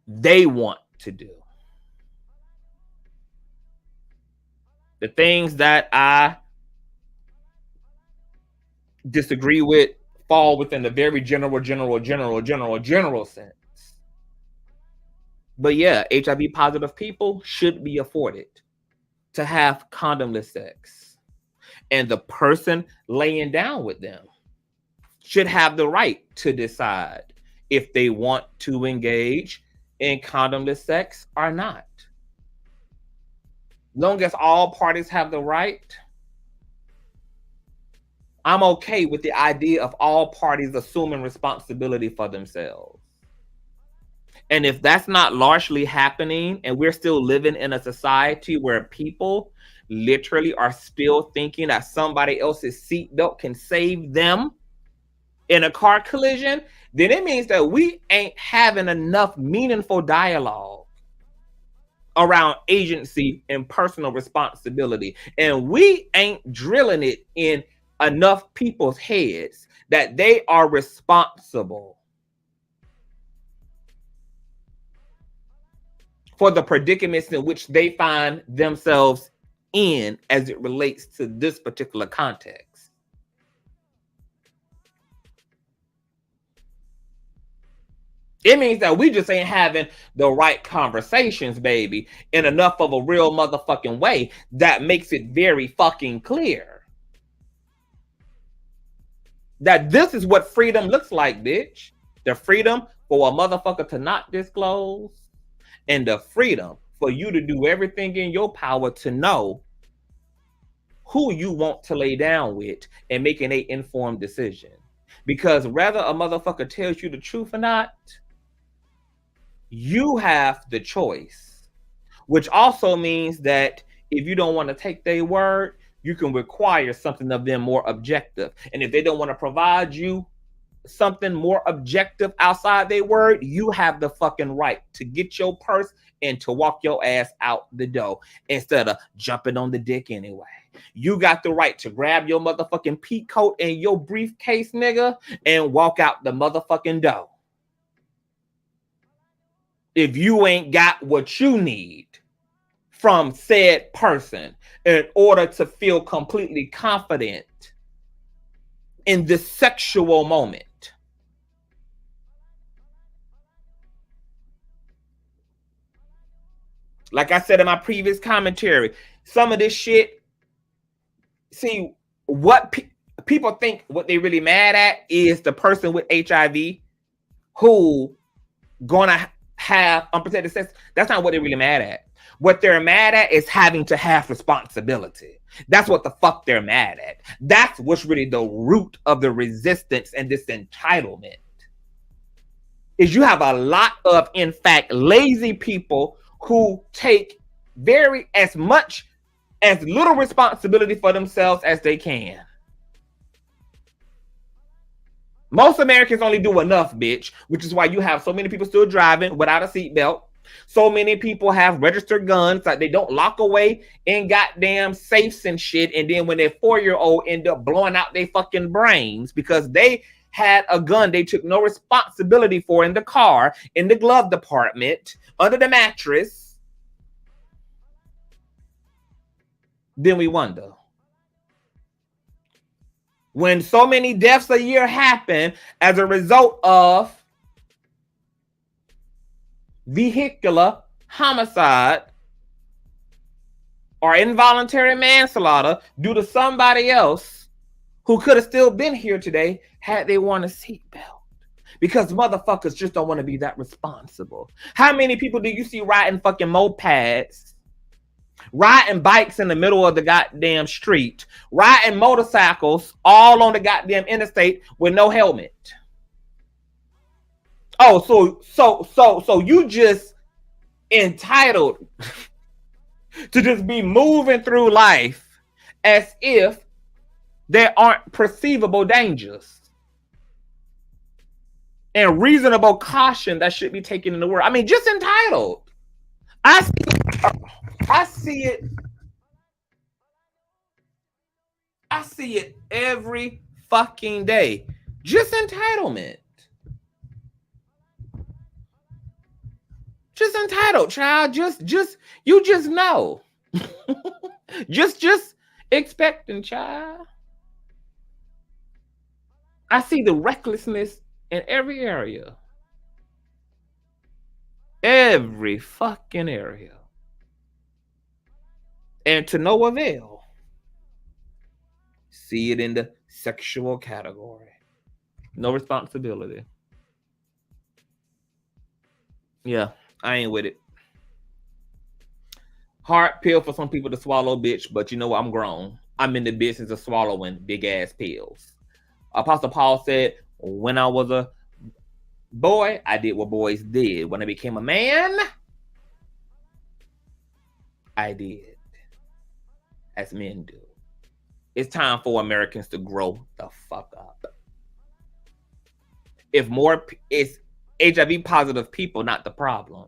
they want to do. The things that I disagree with fall within the very general sense. But yeah, HIV positive people should be afforded to have condomless sex. And the person laying down with them should have the right to decide if they want to engage in condomless sex or not. Long as all parties have the right, I'm okay with the idea of all parties assuming responsibility for themselves. And if that's not largely happening, and we're still living in a society where people literally are still thinking that somebody else's seatbelt can save them in a car collision, then it means that we ain't having enough meaningful dialogue around agency and personal responsibility. And we ain't drilling it in enough people's heads that they are responsible for the predicaments in which they find themselves in as it relates to this particular context. It means that we just ain't having the right conversations, baby, in enough of a real motherfucking way that makes it very fucking clear. that this is what freedom looks like, bitch. The freedom for a motherfucker to not disclose, and the freedom for you to do everything in your power to know who you want to lay down with and making an informed decision. Because whether a motherfucker tells you the truth or not, you have the choice, which also means that if you don't want to take their word, you can require something of them more objective. And if they don't want to provide you something more objective outside their word, you have the fucking right to get your purse and to walk your ass out the door instead of jumping on the dick anyway. You got the right to grab your motherfucking peak coat and your briefcase, nigga, and walk out the motherfucking door. If you ain't got what you need from said person in order to feel completely confident in this sexual moment. Like I said in my previous commentary, some of this shit, see, what people think what they really mad at is the person with HIV who gonna have unprotected sex. That's not what they're really mad at. What they're mad at is having to have responsibility. That's what the fuck they're mad at. That's what's really the root of the resistance and this entitlement. Is you have a lot of, in fact, lazy people who take as little responsibility for themselves as they can. Most Americans only do enough, bitch, which is why you have so many people still driving without a seatbelt. So many people have registered guns, like they don't lock away in goddamn safes and shit. And then when their 4-year-old end up blowing out their fucking brains because they had a gun they took no responsibility for in the car, in the glove department, under the mattress, then we wonder. When so many deaths a year happen as a result of vehicular homicide or involuntary manslaughter due to somebody else who could have still been here today had they worn a seatbelt. Because motherfuckers just don't want to be that responsible. How many people do you see riding fucking mopeds, riding bikes in the middle of the goddamn street, riding motorcycles all on the goddamn interstate with no helmet? Oh, so you just entitled to just be moving through life as if there aren't perceivable dangers and reasonable caution that should be taken in the world. I mean, just entitled. I see it every fucking day. Just entitlement. Just entitled, child. You just know. just expecting, child. I see the recklessness in every area. Every fucking area. And to no avail. See it in the sexual category. No responsibility. Yeah, I ain't with it. Hard pill for some people to swallow, bitch, but you know what? I'm grown. I'm in the business of swallowing big ass pills. Apostle Paul said, when I was a boy, I did what boys did. When I became a man, I did as men do. It's time for Americans to grow the fuck up. It's HIV positive people, not the problem.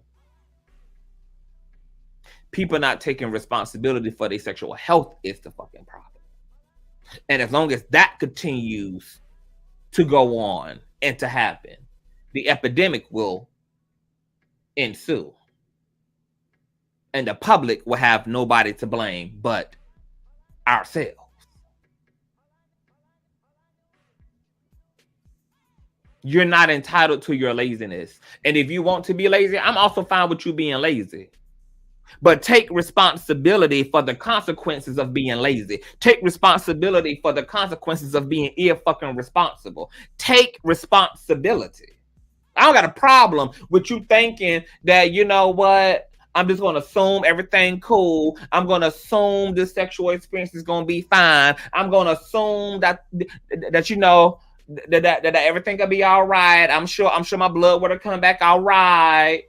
People not taking responsibility for their sexual health is the fucking problem. And as long as that continues to go on and to happen, the epidemic will ensue. And the public will have nobody to blame but ourselves. You're not entitled to your laziness. And if you want to be lazy, I'm also fine with you being lazy. But take responsibility for the consequences of being lazy. Take responsibility for the consequences of being fucking responsible. Take responsibility. I don't got a problem with you thinking that, you know what, I'm just going to assume everything cool. I'm going to assume this sexual experience is going to be fine. I'm going to assume that you know, that everything going to be all right. I'm sure my blood would have come back all right.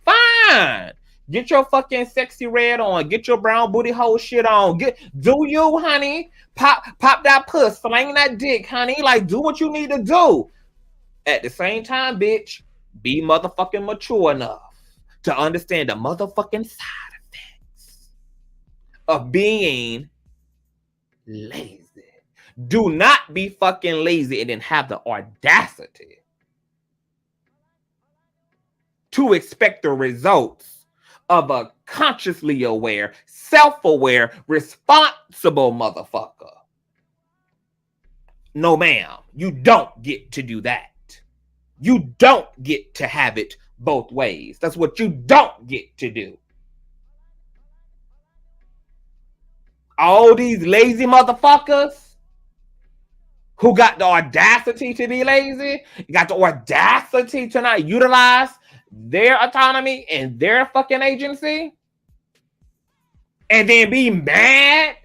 Fine. Get your fucking sexy red on. Get your brown booty hole shit on. Do you, honey. Pop that puss. Fling that dick, honey. Like, do what you need to do. At the same time, bitch, be motherfucking mature enough to understand the motherfucking side effects of being lazy. Do not be fucking lazy and then have the audacity to expect the results of a consciously aware, self-aware, responsible motherfucker. No, ma'am, you don't get to do that. You don't get to have it both ways. That's what you don't get to do. All these lazy motherfuckers who got the audacity to be lazy, got the audacity to not utilize their autonomy and their fucking agency, and then be mad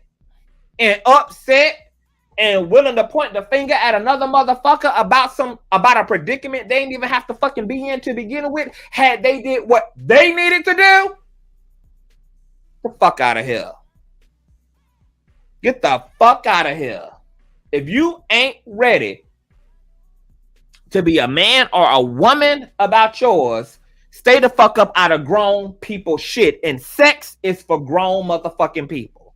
and upset and willing to point the finger at another motherfucker about a predicament they didn't even have to fucking be in to begin with, had they did what they needed to do. Get the fuck out of here. Get the fuck out of here. If you ain't ready to be a man or a woman about yours, stay the fuck up out of grown people shit. And sex is for grown motherfucking people.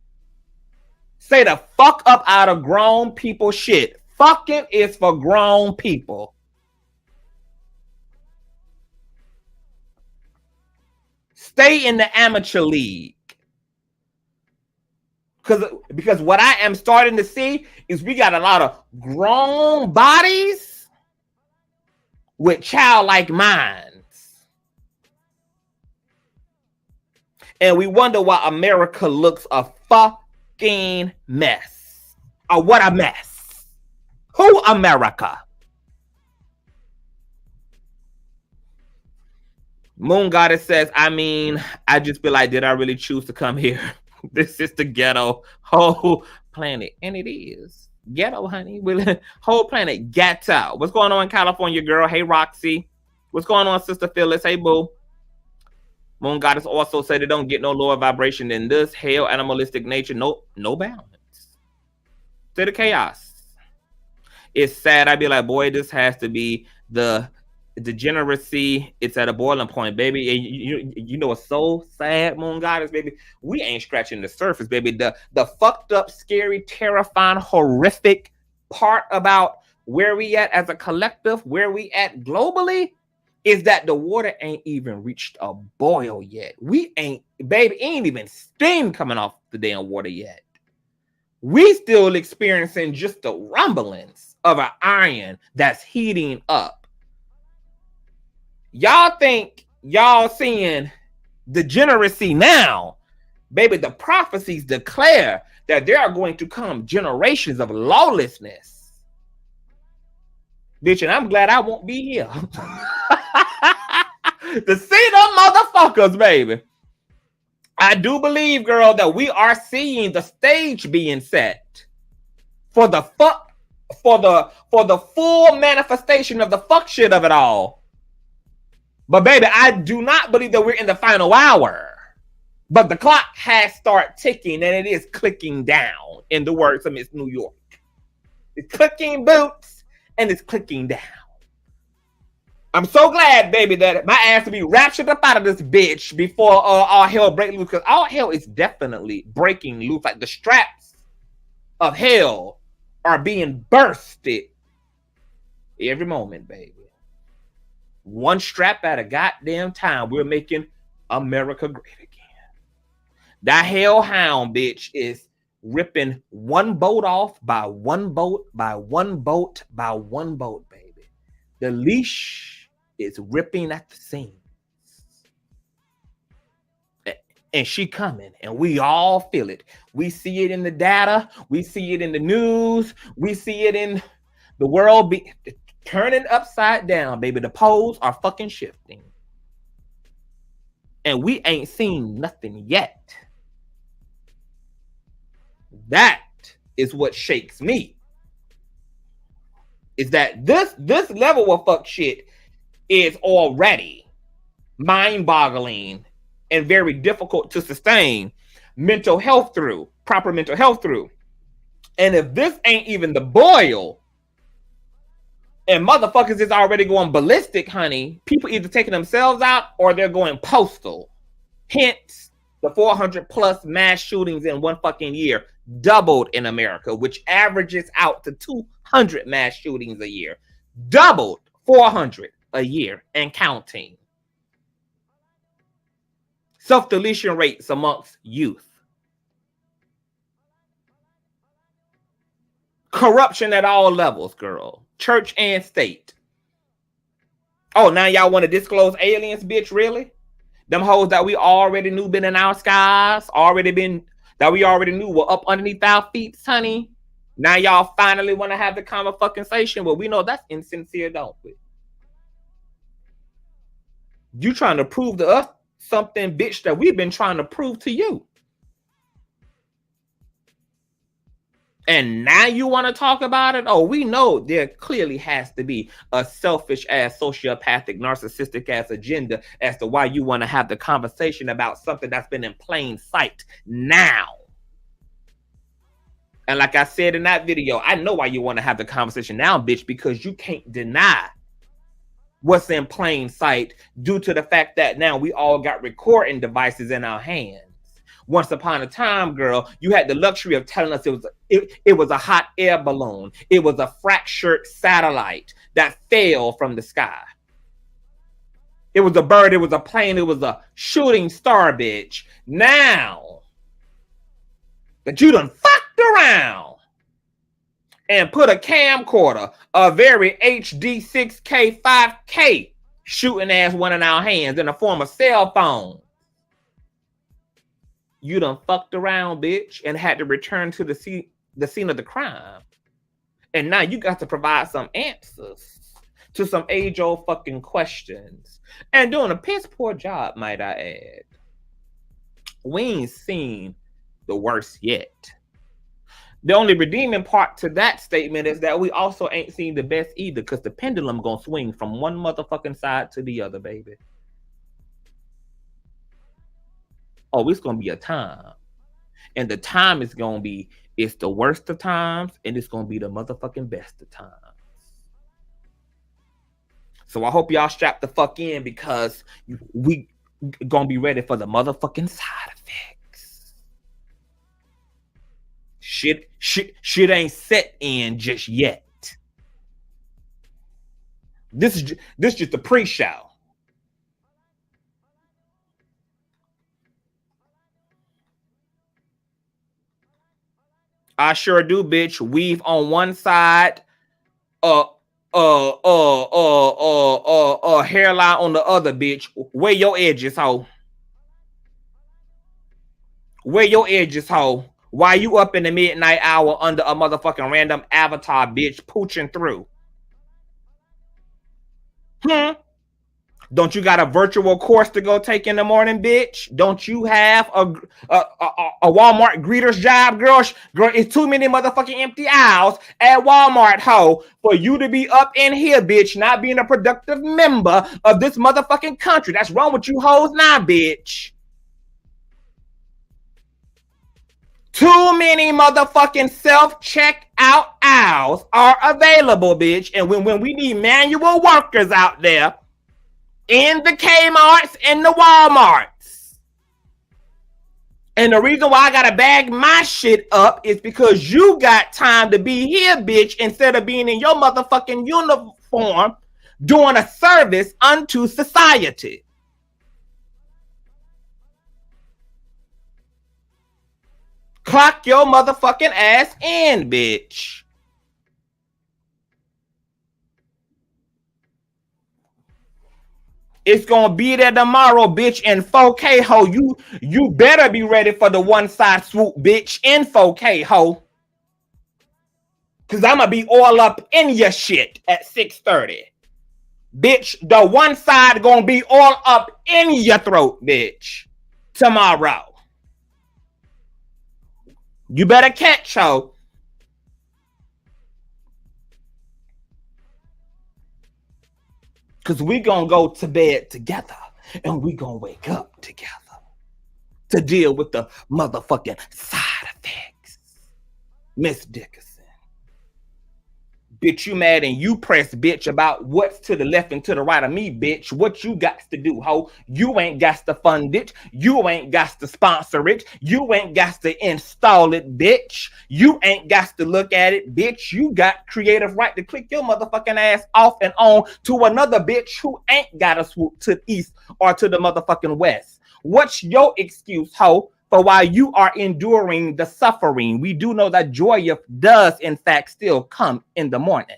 Stay the fuck up out of grown people shit. Fucking is for grown people. Stay in the amateur league. Because what I am starting to see is we got a lot of grown bodies with childlike minds. And we wonder why America looks a fucking mess. Oh, what a mess. Who America? Moon Goddess says, I mean, I just be like, did I really choose to come here? This is the ghetto whole planet. And it is. Ghetto, honey. Whole planet ghetto. What's going on in California, girl? Hey, Roxy. What's going on, Sister Phyllis? Hey, boo. Moon Goddess also said it don't get no lower vibration than this. Hell, animalistic nature. No balance. To the chaos. It's sad. I'd be like, boy, this has to be the degeneracy. It's at a boiling point, baby. And you know what's so sad, Moon Goddess, baby? We ain't scratching the surface, baby. The fucked up, scary, terrifying, horrific part about where we at as a collective, where we at globally, is that the water ain't even reached a boil yet. We ain't, baby, ain't even steam coming off the damn water yet. We still experiencing just the rumblings of an iron that's heating up. Y'all think y'all seeing degeneracy now. Baby, the prophecies declare that there are going to come generations of lawlessness. Bitch, and I'm glad I won't be here. To see them motherfuckers, baby. I do believe, girl, that we are seeing the stage being set for the full manifestation of the fuck shit of it all. But baby, I do not believe that we're in the final hour. But the clock has started ticking and it is clicking down, in the words of Miss New York. It's clicking boots and it's clicking down. I'm so glad, baby, that my ass will be raptured up out of this bitch before all hell break loose. Because all hell is definitely breaking loose. Like the straps of hell are being bursted every moment, baby. One strap at a goddamn time. We're making America great again. That hellhound bitch is ripping one boat off by one boat, by one boat, by one boat, baby. The leash is ripping at the seams. And she coming, and we all feel it. We see it in the data. We see it in the news. We see it in the world be turning upside down, baby. The poles are fucking shifting. And we ain't seen nothing yet. That is what shakes me. Is that this level of fuck shit is already mind-boggling and very difficult to sustain mental health through, proper mental health through. And if this ain't even the boil, and motherfuckers is already going ballistic, honey, people either taking themselves out or they're going postal. Hence, the 400 plus mass shootings in one fucking year doubled in America, which averages out to 200 mass shootings a year. Doubled 400 a year and counting. Self-deletion rates amongst youth. Corruption at all levels, girl. Church and state. Oh, now y'all want to disclose aliens, bitch? Really? Them hoes that we already knew been in our skies, that we already knew were up underneath our feet, honey. Now y'all finally want to have the conversation. Well, we know that's insincere, don't we? You trying to prove to us something, bitch, that we've been trying to prove to you. And now you want to talk about it? Oh, we know there clearly has to be a selfish ass, sociopathic, narcissistic ass agenda as to why you want to have the conversation about something that's been in plain sight now. And like I said in that video, I know why you want to have the conversation now, bitch, because you can't deny what's in plain sight due to the fact that now we all got recording devices in our hands. Once upon a time, girl, you had the luxury of telling us it was a hot air balloon. It was a fractured satellite that fell from the sky. It was a bird. It was a plane. It was a shooting star, bitch. Now that you done fucked around and put a camcorder, a very HD 6K, 5K shooting ass one in our hands in the form of cell phone. You done fucked around, bitch, and had to return to the scene of the crime. And now you got to provide some answers to some age-old fucking questions. And doing a piss poor job, might I add. We ain't seen the worst yet. The only redeeming part to that statement is that we also ain't seen the best either, because the pendulum gonna swing from one motherfucking side to the other, baby. Oh, it's going to be a time. And the time is going to be, it's the worst of times, and it's going to be the motherfucking best of times. So I hope y'all strap the fuck in, because we going to be ready for the motherfucking side effects. Shit ain't set in just yet. This is just a pre-show. I sure do, bitch. Weave on one side, hairline on the other, bitch. Where your edges, ho? Where your edges, ho? Why you up in the midnight hour under a motherfucking random avatar, bitch, pooching through? Don't you got a virtual course to go take in the morning, bitch? Don't you have a Walmart greeter's job, girl? Girl, it's too many motherfucking empty aisles at Walmart, ho, for you to be up in here, bitch, not being a productive member of this motherfucking country. That's wrong with you hoes now, bitch. Too many motherfucking self-checkout aisles are available, bitch. And when we need manual workers out there, in the Kmarts and the Walmarts. And the reason why I gotta bag my shit up is because you got time to be here, bitch, instead of being in your motherfucking uniform doing a service unto society. Clock your motherfucking ass in, bitch. It's gonna be there tomorrow, bitch, in 4K, ho. You better be ready for the one side swoop, bitch, in 4K, ho. Cause I'm gonna be all up in your shit at 6:30. Bitch, the one side gonna be all up in your throat, bitch, tomorrow. You better catch, ho. Cause we gonna go to bed together and we gonna wake up together to deal with the motherfucking side effects. Miss Dickerson. Bitch, you mad and you press, bitch, about what's to the left and to the right of me, bitch. What you got to do, ho? You ain't got to fund it. You ain't got to sponsor it. You ain't got to install it, bitch. You ain't got to look at it, bitch. You got creative right to click your motherfucking ass off and on to another bitch who ain't got to swoop to the east or to the motherfucking west. What's your excuse, ho? For while you are enduring the suffering, we do know that joy does, in fact, still come in the morning.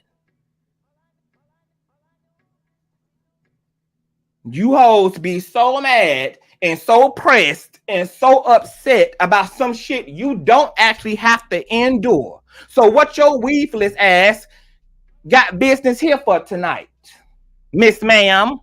You hoes be so mad and so pressed and so upset about some shit you don't actually have to endure. So what your weaveless ass got business here for tonight, Miss Ma'am?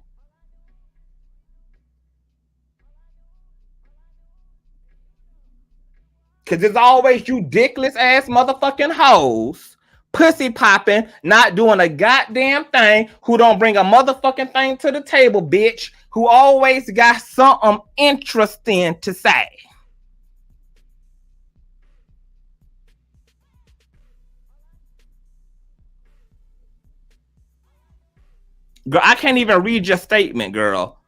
Because it's always you dickless ass motherfucking hoes, pussy popping, not doing a goddamn thing, who don't bring a motherfucking thing to the table, bitch, who always got something interesting to say. Girl, I can't even read your statement, girl.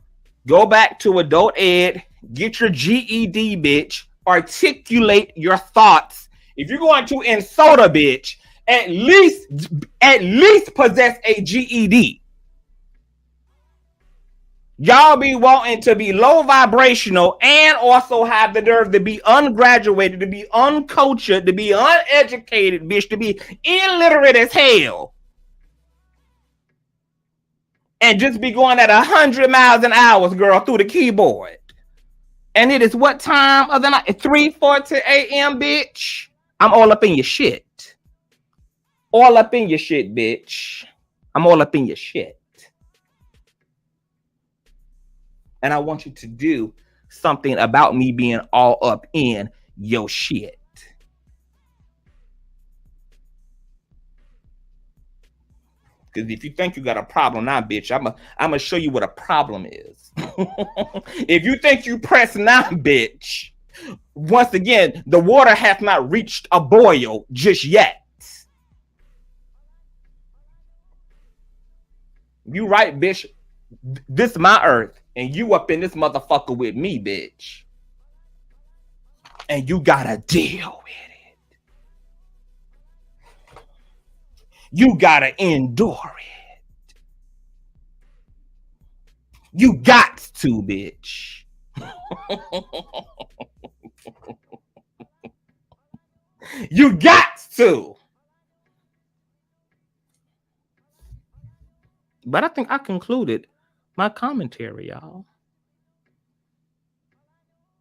Go back to adult ed, get your GED, bitch. Articulate your thoughts. If you're going to insult a bitch, at least possess a GED. Y'all be wanting to be low vibrational and also have the nerve to be ungraduated, to be uncultured, to be uneducated, bitch, to be illiterate as hell. And just be going at 100 miles an hour, girl, through the keyboard. And it is what time of the night? 3:40 a.m., bitch. I'm all up in your shit. All up in your shit, bitch. I'm all up in your shit. And I want you to do something about me being all up in your shit. Because if you think you got a problem now, bitch, I'm gonna show you what a problem is. If you think you press now, bitch, once again, the water hath not reached a boil just yet. You right, bitch. This is my earth, and you up in this motherfucker with me, bitch. And you gotta deal with it. You gotta endure it. You got to, bitch. You got to. But I think I concluded my commentary, y'all.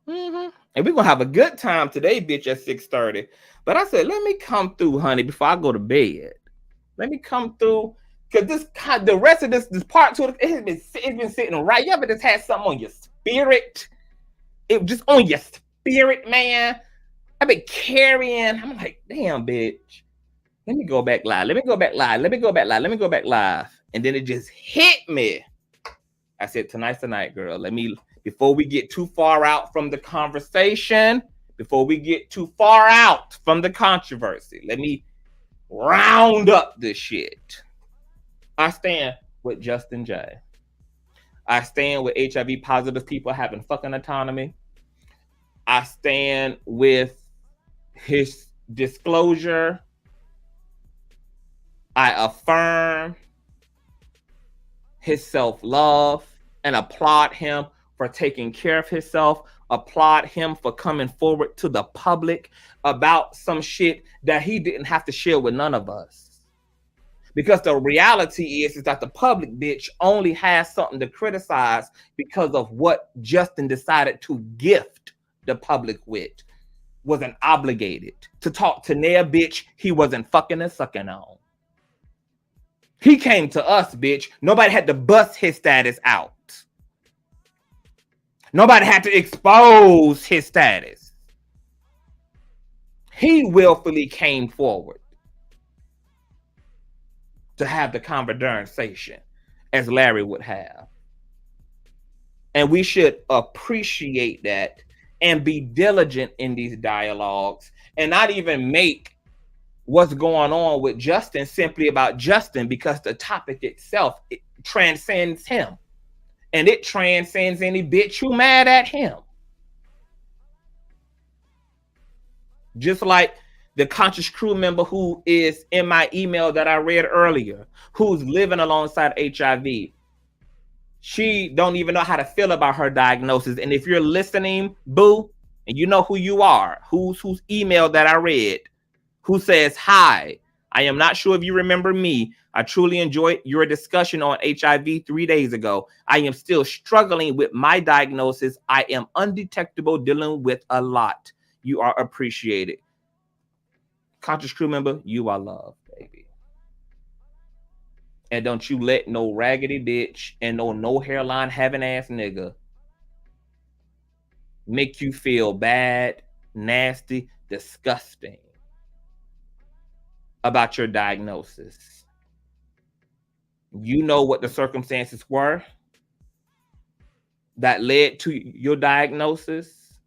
And we're going to have a good time today, bitch, at 6:30. But I said, let me come through, honey, before I go to bed. Let me come through. Because the rest of this part two, it's been sitting right. You ever just had something on your spirit? It just on your spirit, man. I've been carrying. I'm like, damn, bitch. Let me go back live. Let me go back live. Let me go back live. Let me go back live. And then it just hit me. I said, tonight's the night, girl. Before we get too far out from the conversation, before we get too far out from the controversy, let me round up this shit. I stand with Justin J. I stand with HIV positive people having fucking autonomy. I stand with his disclosure. I affirm his self-love and applaud him for taking care of himself. Applaud him for coming forward to the public about some shit that he didn't have to share with none of us. Because the reality is that the public bitch only has something to criticize because of what Justin decided to gift the public with. Wasn't obligated to talk to their bitch he wasn't fucking and sucking on. He came to us, bitch. Nobody had to bust his status out. Nobody had to expose his status. He willfully came forward to have the conversation, as Larry would have. And we should appreciate that and be diligent in these dialogues and not even make what's going on with Justin simply about Justin, because the topic itself, it transcends him. And it transcends any bitch who mad at him. Just like the conscious crew member who is in my email that I read earlier, who's living alongside HIV. She don't even know how to feel about her diagnosis. And if you're listening, boo, and you know who you are, whose email that I read, who says, "Hi, I am not sure if you remember me. I truly enjoyed your discussion on HIV 3 days ago. I am still struggling with my diagnosis. I am undetectable, dealing with a lot. You are appreciated." Conscious crew member, you are loved, baby. And don't you let no raggedy bitch and no hairline having ass nigga make you feel bad, nasty, disgusting about your diagnosis. You know what the circumstances were that led to your diagnosis.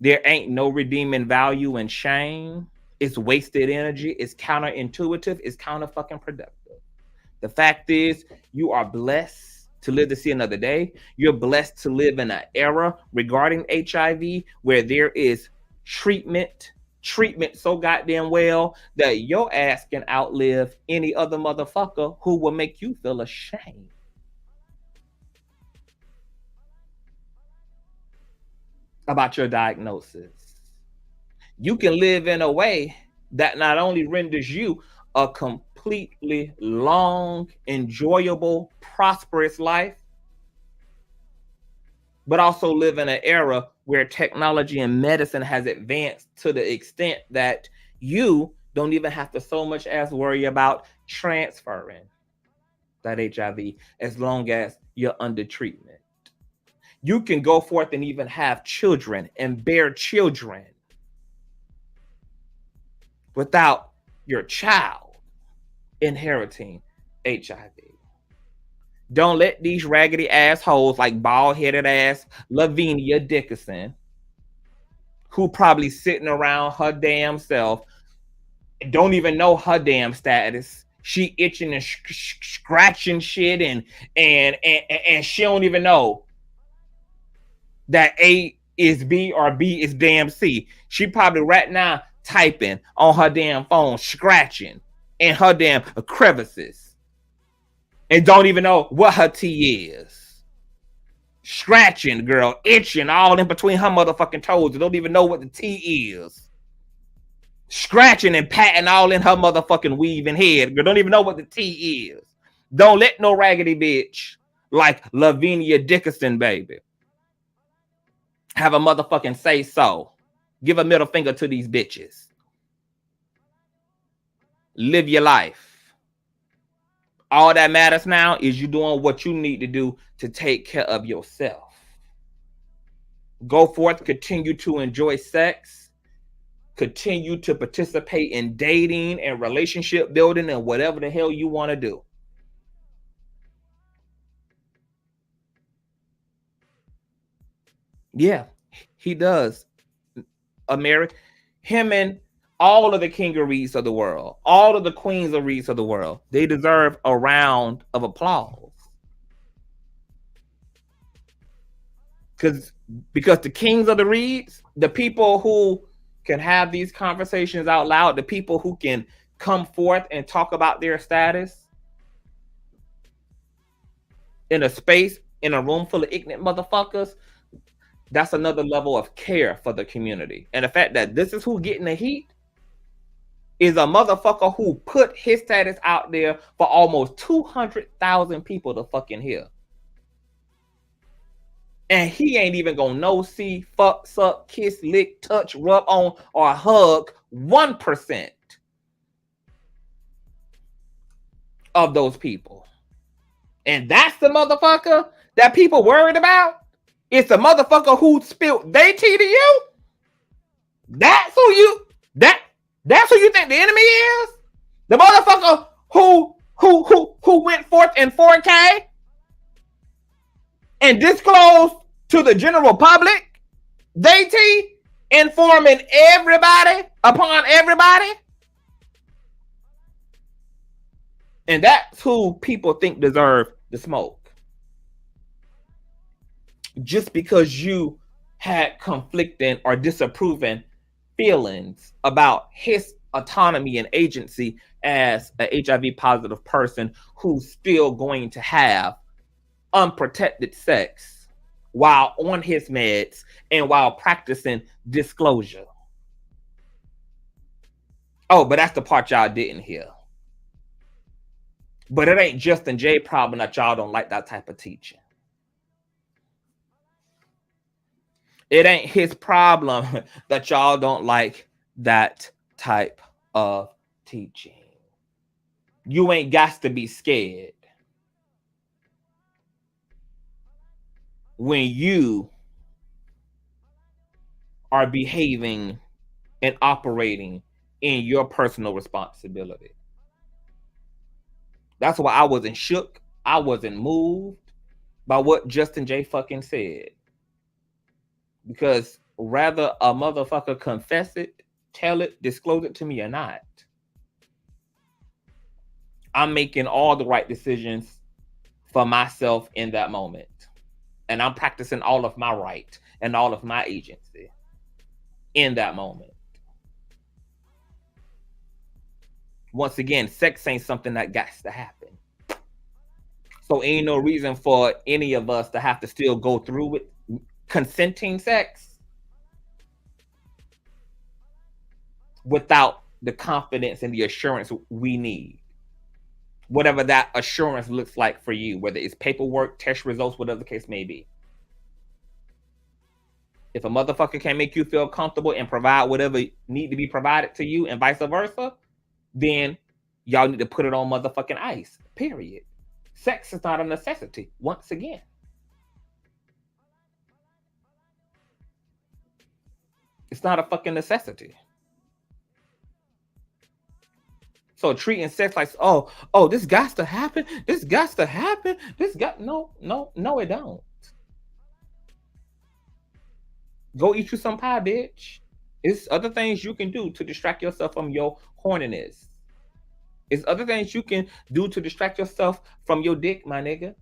There ain't no redeeming value in shame. It's wasted energy. It's counterintuitive. It's counter-fucking-productive. The fact is, you are blessed to live to see another day. You're blessed to live in an era regarding HIV where there is treatment so goddamn well that your ass can outlive any other motherfucker who will make you feel ashamed. About your diagnosis. You can live in a way that not only renders you a completely long, enjoyable, prosperous life, but also live in an era where technology and medicine has advanced to the extent that you don't even have to so much as worry about transferring that HIV as long as you're under treatment. You can go forth and even have children and bear children without your child inheriting HIV. Don't let these raggedy assholes like bald-headed ass Lavinia Dickinson, who probably sitting around her damn self, don't even know her damn status. She itching and scratching shit and she don't even know that A is B or B is damn C. She probably right now typing on her damn phone, scratching in her damn crevices, and don't even know what her T is. Scratching, girl, itching all in between her motherfucking toes and don't even know what the T is. Scratching and patting all in her motherfucking weaving head, girl, don't even know what the T is. Don't let no raggedy bitch like Lavinia Dickinson, baby, have a motherfucking say so. Give a middle finger to these bitches. Live your life. All that matters now is you doing what you need to do to take care of yourself. Go forth, continue to enjoy sex, continue to participate in dating and relationship building and whatever the hell you want to do. Yeah, he does. America, him and all of the kingeries of the world, all of the queenseries of the world, they deserve a round of applause. Because the kings of the reeds, the people who can have these conversations out loud, the people who can come forth and talk about their status in a space, in a room full of ignorant motherfuckers, that's another level of care for the community. And the fact that this is who's getting the heat is a motherfucker who put his status out there for almost 200,000 people to fucking hear. And he ain't even gonna know, see, fuck, suck, kiss, lick, touch, rub on, or hug 1% of those people. And that's the motherfucker that people worried about? It's the motherfucker who spilled they tea to you? That's who you think the enemy is? The motherfucker who went forth in 4K and disclosed to the general public they tea, informing everybody upon everybody? And that's who people think deserve the smoke. Just because you had conflicting or disapproving feelings about his autonomy and agency as a HIV positive person who's still going to have unprotected sex while on his meds and while practicing disclosure. Oh, but that's the part y'all didn't hear. But it ain't Justin J problem that y'all don't like that type of teaching. It ain't his problem that y'all don't like that type of teaching. You ain't got to be scared when you are behaving and operating in your personal responsibility. That's why I wasn't shook. I wasn't moved by what Justin J fucking said. Because rather a motherfucker confess it, tell it, disclose it to me or not, I'm making all the right decisions for myself in that moment. And I'm practicing all of my right and all of my agency in that moment. Once again, sex ain't something that got to happen. So ain't no reason for any of us to have to still go through with consenting sex without the confidence and the assurance we need. Whatever that assurance looks like for you, whether it's paperwork, test results, whatever the case may be. If a motherfucker can't make you feel comfortable and provide whatever need to be provided to you and vice versa, then y'all need to put it on motherfucking ice, period. Sex is not a necessity, once again. It's not a fucking necessity. So treating sex like, oh, this got to happen. This got to happen. No, it don't. Go eat you some pie, bitch. It's other things you can do to distract yourself from your horniness. It's other things you can do to distract yourself from your dick, my nigga.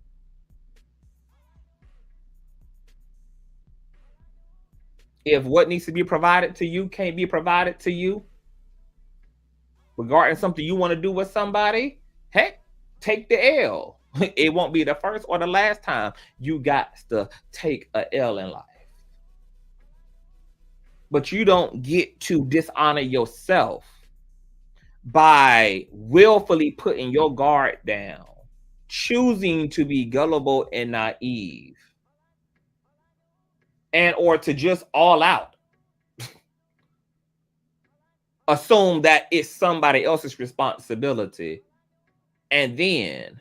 If what needs to be provided to you can't be provided to you, regarding something you want to do with somebody, heck, take the L. It won't be the first or the last time you got to take a L in life. But you don't get to dishonor yourself by willfully putting your guard down, choosing to be gullible and naive, and or to just all out assume that it's somebody else's responsibility, and then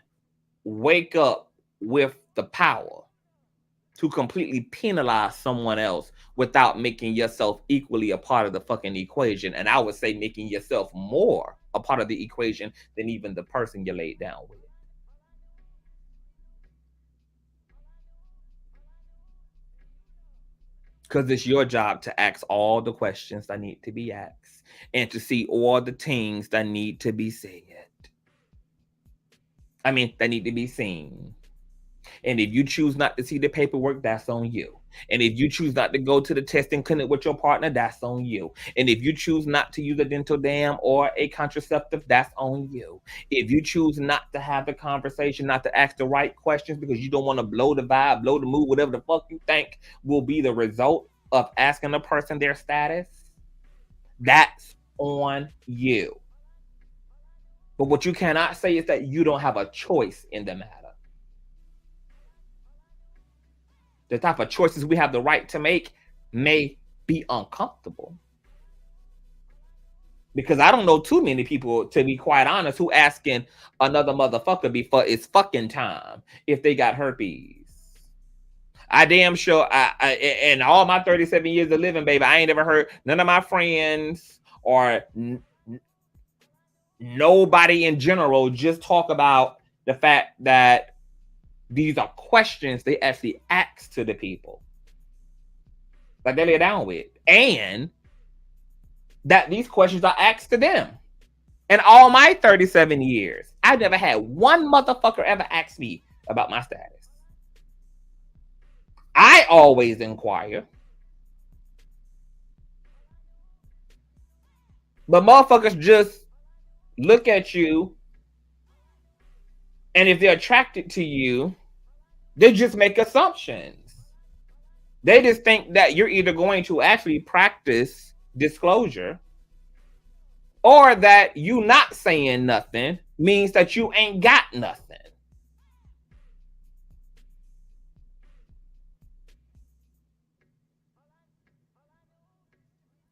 wake up with the power to completely penalize someone else without making yourself equally a part of the fucking equation. And I would say making yourself more a part of the equation than even the person you laid down with. Because it's your job to ask all the questions that need to be asked and to see all the things that need to be said. That need to be seen. And if you choose not to see the paperwork, that's on you. And if you choose not to go to the testing clinic with your partner, that's on you. And if you choose not to use a dental dam or a contraceptive, that's on you. If you choose not to have the conversation, not to ask the right questions because you don't want to blow the vibe, blow the mood, whatever the fuck you think will be the result of asking a person their status, that's on you. But what you cannot say is that you don't have a choice in the matter. The type of choices we have the right to make may be uncomfortable. Because I don't know too many people, to be quite honest, who asking another motherfucker before it's fucking time if they got herpes. I damn sure, in all my 37 years of living, baby, I ain't ever heard none of my friends or nobody in general just talk about the fact that these are questions they actually ask to the people. Like they lay down with. And that these questions are asked to them. In all my 37 years, I've never had one motherfucker ever ask me about my status. I always inquire. But motherfuckers just look at you, and if they're attracted to you, they just make assumptions. They just think that you're either going to actually practice disclosure, or that you not saying nothing means that you ain't got nothing.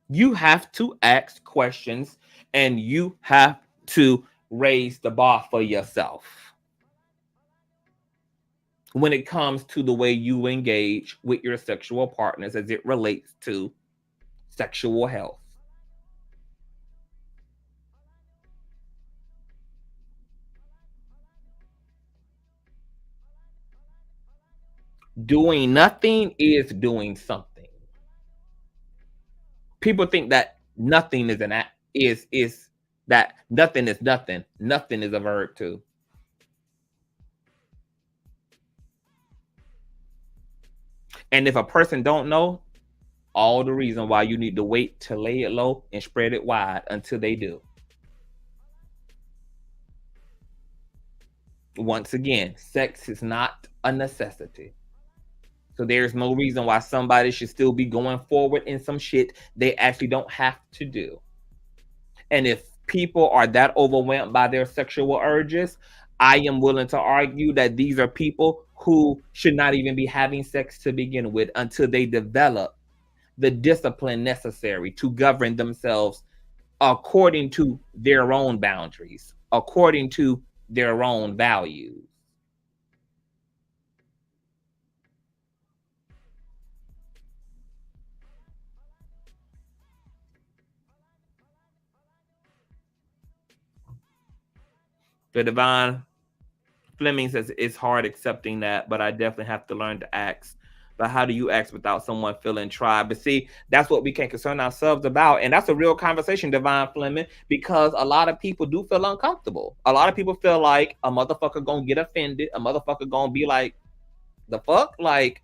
You have to ask questions, and you have to raise the bar for yourself when it comes to the way you engage with your sexual partners as it relates to sexual health. Doing nothing is doing something. People think that nothing is an act, is that nothing is nothing. Nothing is a verb too. And if a person don't know, all the reason why you need to wait to lay it low and spread it wide until they do. Once again, sex is not a necessity. So there's no reason why somebody should still be going forward in some shit they actually don't have to do. And if people are that overwhelmed by their sexual urges, I am willing to argue that these are people who should not even be having sex to begin with until they develop the discipline necessary to govern themselves according to their own boundaries, according to their own values. The Divine Fleming says it's hard accepting that, but I definitely have to learn to ask. But how do you ask without someone feeling tried? But see, that's what we can concern ourselves about. And that's a real conversation, Divine Fleming, because a lot of people do feel uncomfortable. A lot of people feel like a motherfucker gonna get offended. A motherfucker gonna be like, the fuck? Like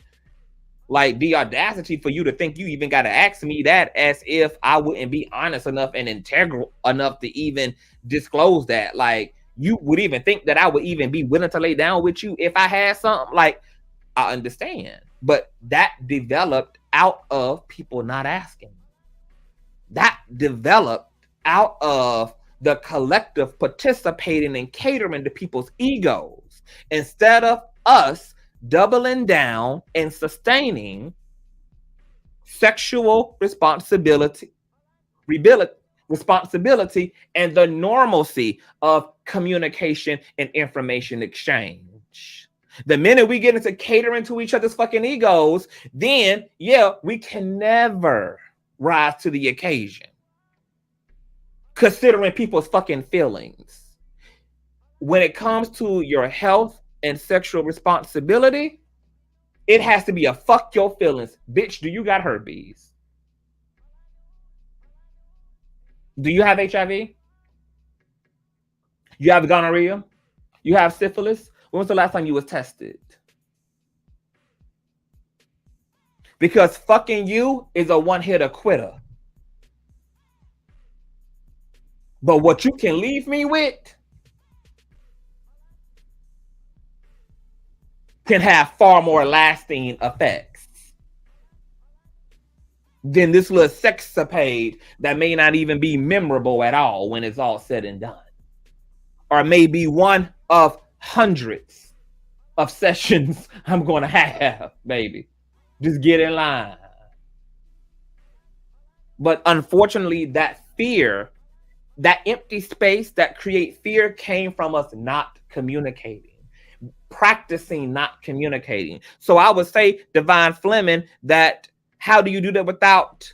the audacity for you to think you even got to ask me that, as if I wouldn't be honest enough and integral enough to even disclose that. Like, you would even think that I would even be willing to lay down with you if I had something. Like, I understand, but that developed out of people not asking. That developed out of the collective participating and catering to people's egos instead of us doubling down and sustaining sexual responsibility and the normalcy of communication and information exchange. The minute we get into catering to each other's fucking egos, then yeah, we can never rise to the occasion. Considering people's fucking feelings. When it comes to your health and sexual responsibility, it has to be a fuck your feelings. Bitch, do you got herpes? Do you have HIV? You have gonorrhea? You have syphilis? When was the last time you was tested? Because fucking you is a one-hitter quitter. But what you can leave me with can have far more lasting effects than this little sexapade that may not even be memorable at all when it's all said and done. or maybe one of hundreds of sessions I'm going to have, baby. Just get in line. But unfortunately, that fear, that empty space that create fear came from us not communicating, practicing not communicating. So I would say, Divine Fleming, that how do you do that without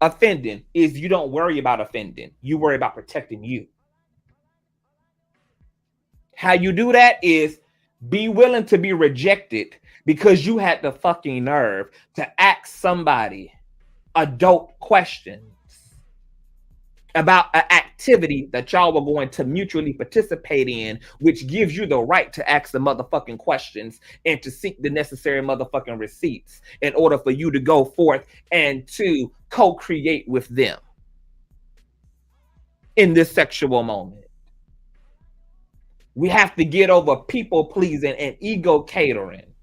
offending? Is you don't worry about offending. You worry about protecting you. How you do that is be willing to be rejected because you had the fucking nerve to ask somebody adult questions about an activity that y'all were going to mutually participate in, which gives you the right to ask the motherfucking questions and to seek the necessary motherfucking receipts in order for you to go forth and to co-create with them in this sexual moment. We have to get over people pleasing and ego catering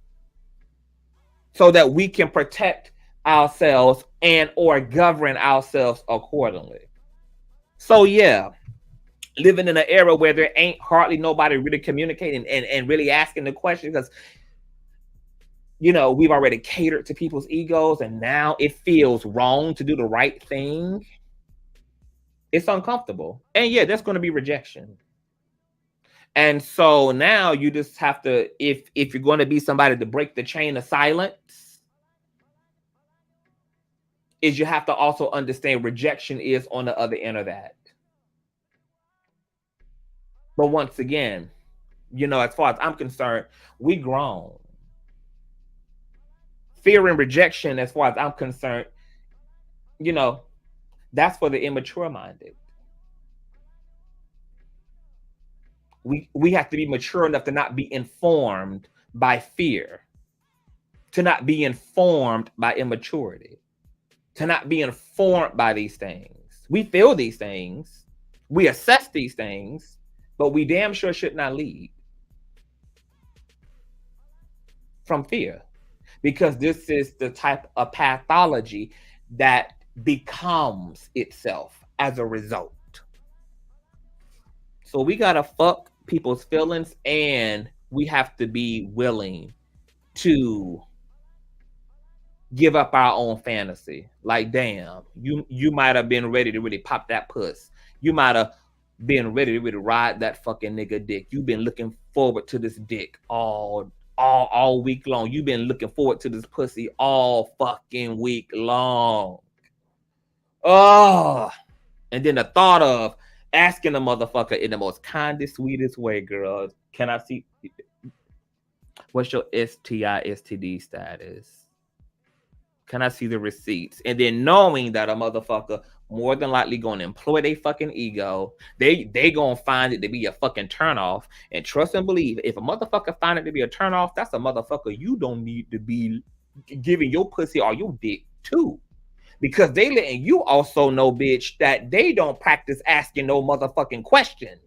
so that we can protect ourselves and or govern ourselves accordingly. So yeah, living in an era where there ain't hardly nobody really communicating and really asking the question, because you know we've already catered to people's egos and now it feels wrong to do the right thing. It's uncomfortable. And yeah, there's going to be rejection. And so now you just have to, if you're going to be somebody to break the chain of silence, is you have to also understand rejection is on the other end of that. But once again, you know, as far as I'm concerned, we grown. Fear and rejection, as far as I'm concerned, you know, that's for the immature minded. We have to be mature enough to not be informed by fear, to not be informed by immaturity, to not be informed by these things. We feel these things, we assess these things, but we damn sure should not lead from fear, because this is the type of pathology that becomes itself as a result. So we gotta fuck people's feelings, and we have to be willing to give up our own fantasy. Like, damn, you might have been ready to really pop that puss. You might have been ready to really ride that fucking nigga dick. You've been looking forward to this dick all week long. You've been looking forward to this pussy all fucking week long. Oh, and then the thought of asking the motherfucker in the most kindest, sweetest way, girl, can I see what's your STI, STD status? Can I see the receipts? And then knowing that a motherfucker more than likely going to employ their fucking ego, they going to find it to be a fucking turnoff. And trust and believe, if a motherfucker find it to be a turnoff, that's a motherfucker you don't need to be giving your pussy or your dick to. Because they letting you also know, bitch, that they don't practice asking no motherfucking questions.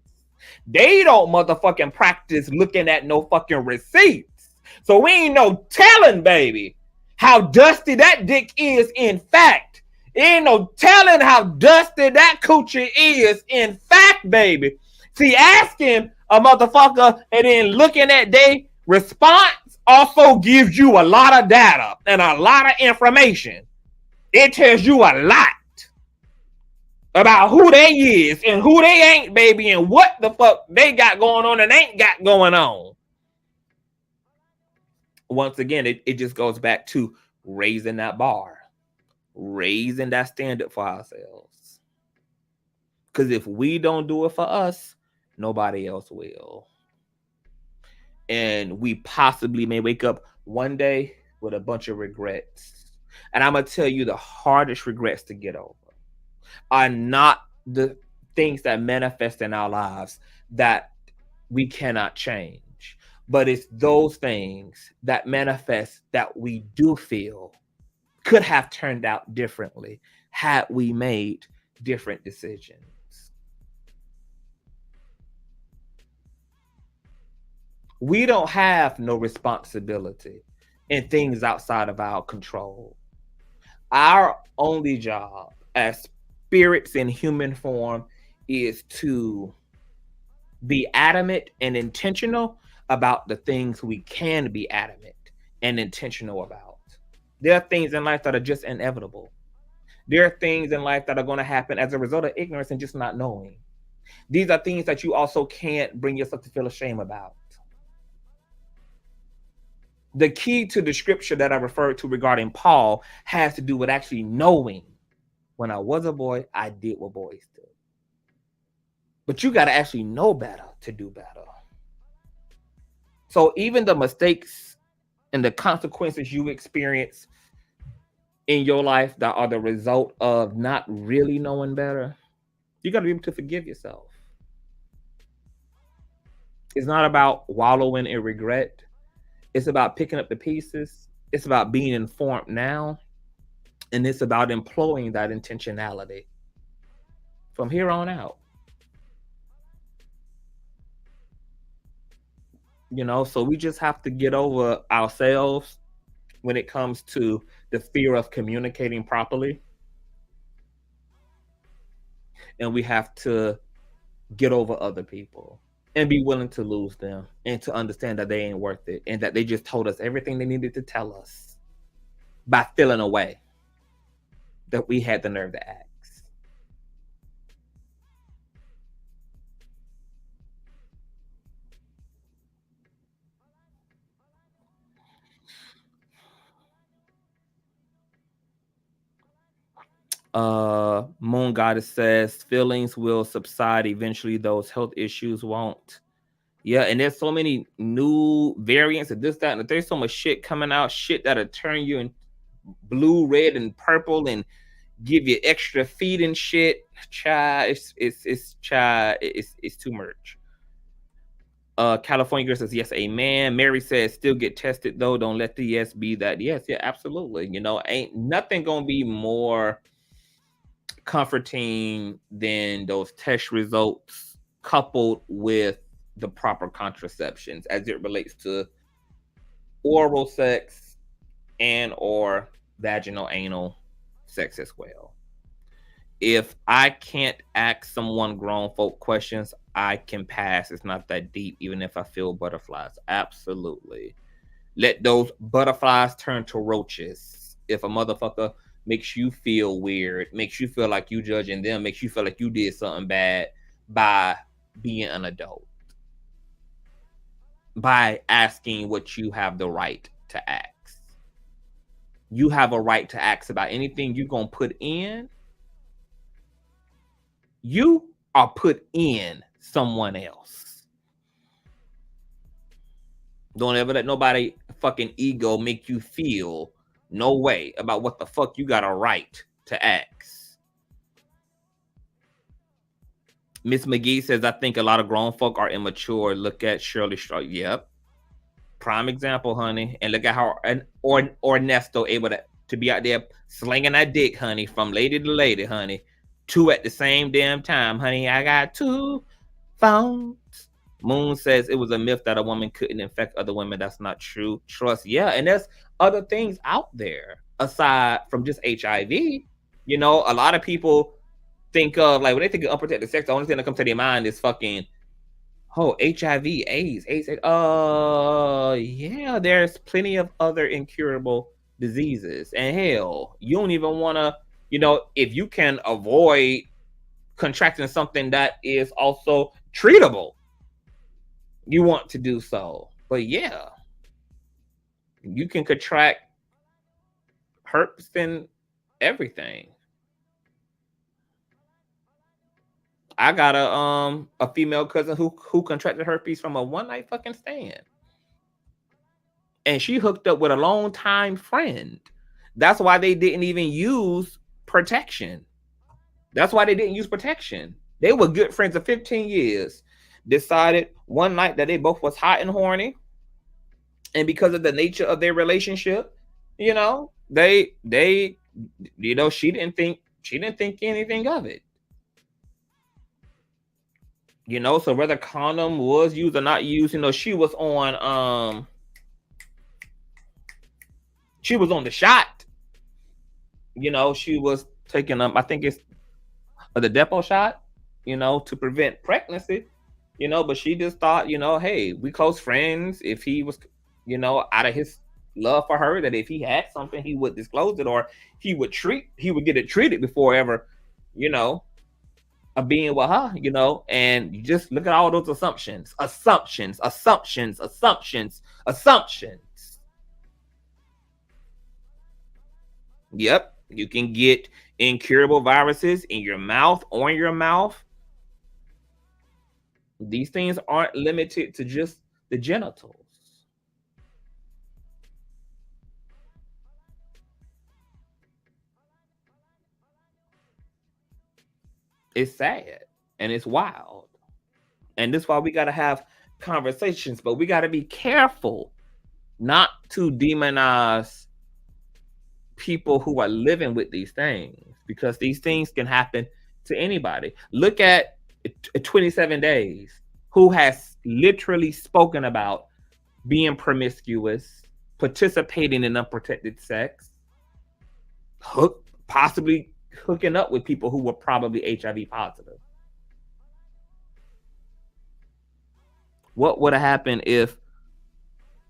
They don't motherfucking practice looking at no fucking receipts. So we ain't no telling, baby, how dusty that dick is. In fact, ain't no telling how dusty that coochie is. In fact, baby. See, asking a motherfucker and then looking at their response also gives you a lot of data and a lot of information. It tells you a lot about who they is and who they ain't, baby, and what the fuck they got going on and ain't got going on. Once again, it just goes back to raising that bar, raising that standard for ourselves. Because if we don't do it for us, nobody else will. And we possibly may wake up one day with a bunch of regrets. And I'm going to tell you, the hardest regrets to get over are not the things that manifest in our lives that we cannot change, but it's those things that manifest that we do feel could have turned out differently had we made different decisions. We don't have no responsibility in things outside of our control. Our only job as spirits in human form is to Be adamant and intentional about the things we can be adamant and intentional about. There are things in life that are just inevitable. There are things in life that are going to happen as a result of ignorance and just not knowing. These are things that you also can't bring yourself to feel ashamed about. The key to the scripture that I referred to regarding Paul has to do with actually knowing, when I was a boy, I did what boys do. But you got to actually know better to do better. So even the mistakes and the consequences you experience in your life that are the result of not really knowing better, you got to be able to forgive yourself. It's not about wallowing in regret. It's about picking up the pieces. It's about being informed now. And it's about employing that intentionality from here on out. You know, so we just have to get over ourselves when it comes to the fear of communicating properly. And we have to get over other people and be willing to lose them and to understand that they ain't worth it and that they just told us everything they needed to tell us by feeling a way that we had the nerve to ask. Moon Goddess says feelings will subside eventually, those health issues won't. Yeah, and there's so many new variants of this, that, and there's so much shit coming out, shit that'll turn you in blue, red, and purple and give you extra feet and shit. Child, it's too much. California girl says yes, amen. Mary says still get tested though. Don't let the yes be that yes. Yeah, absolutely. You know, ain't nothing gonna be more comforting than those test results coupled with the proper contraceptions as it relates to oral sex and or vaginal anal sex as well. If I can't ask someone grown folk questions, I can pass. It's not that deep, even if I feel butterflies. Absolutely. Let those butterflies turn to roaches. If a motherfucker makes you feel weird, makes you feel like you judging them, makes you feel like you did something bad by being an adult, by asking what you have the right to ask. You have a right to ask about anything you're going to put in. You are put in someone else. Don't ever let nobody fucking ego make you feel no way about what the fuck you got a right to ask. Miss McGee says, I think a lot of grown folk are immature. Look at Shirley Straw. Yep. Prime example, honey. And look at how Ernesto able to be out there slinging that dick, honey, from lady to lady, honey. Two at the same damn time, honey. I got two phones. Moon says it was a myth that a woman couldn't infect other women. That's not true. Trust, yeah. And there's other things out there aside from just HIV. You know, a lot of people think of, like, when they think of unprotected sex, the only thing that comes to their mind is fucking, oh, HIV, AIDS. Yeah, there's plenty of other incurable diseases. And hell, you don't even want to, you know, if you can avoid contracting something that is also treatable, you want to do so. But yeah, you can contract herpes and everything. I got a female cousin who contracted herpes from a one night fucking stand, and she hooked up with a longtime friend. That's why they didn't even use protection. That's why they didn't use protection. They were good friends of 15 years. Decided one night that they both was hot and horny, and because of the nature of their relationship, you know, they you know, she didn't think anything of it. You know, so whether condom was used or not used, you know, she was on the shot. You know, she was taking I think it's the depot shot, you know, to prevent pregnancy. you know, but she just thought, you know, hey, we close friends. If he was, you know, out of his love for her, that if he had something, he would disclose it, or he would get it treated before ever, you know, a being with her, you know. And you just look at all those assumptions. Yep, you can get incurable viruses in your mouth, on your mouth. These things aren't limited to just the genitals. It's sad and it's wild. And this is why we got to have conversations, but we got to be careful not to demonize people who are living with these things, because these things can happen to anybody. Look at 27 Days, who has literally spoken about being promiscuous, participating in unprotected sex, possibly hooking up with people who were probably HIV positive. What would have happened if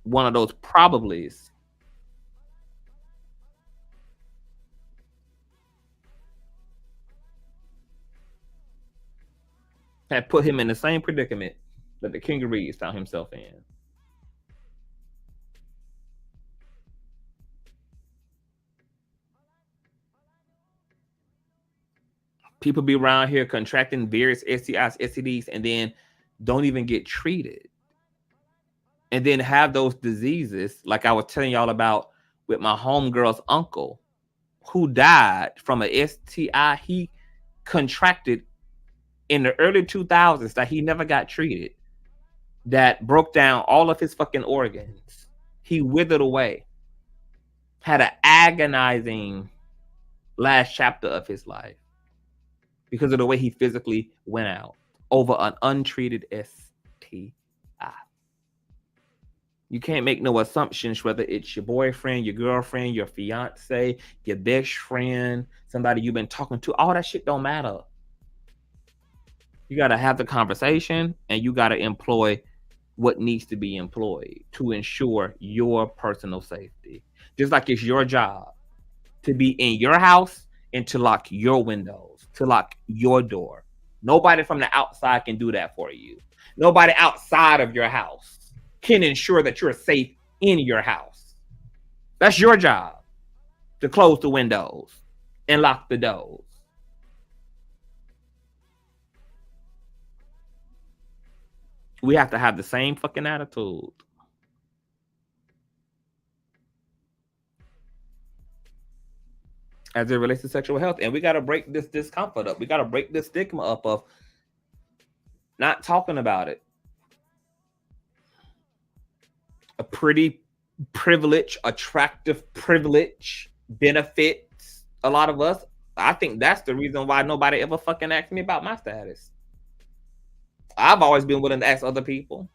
one of those probablys had put him in the same predicament that the King of Reeds found himself in? People be around here contracting various STIs, STDs, and then don't even get treated. And then have those diseases, like I was telling y'all about with my homegirl's uncle, who died from a STI he contracted in the early 2000s that he never got treated, that broke down all of his fucking organs. He withered away. Had an agonizing last chapter of his life because of the way he physically went out over an untreated STI. You can't make no assumptions whether it's your boyfriend, your girlfriend, your fiance, your best friend, somebody you've been talking to. All that shit don't matter. You got to have the conversation, and you got to employ what needs to be employed to ensure your personal safety. Just like it's your job to be in your house and to lock your windows, to lock your door. Nobody from the outside can do that for you. Nobody outside of your house can ensure that you're safe in your house. That's your job, to close the windows and lock the doors. We have to have the same fucking attitude. As it relates to sexual health. And we got to break this discomfort up. We got to break this stigma up of not talking about it. A pretty privilege, attractive privilege benefits a lot of us. I think that's the reason why nobody ever fucking asked me about my status. I've always been willing to ask other people.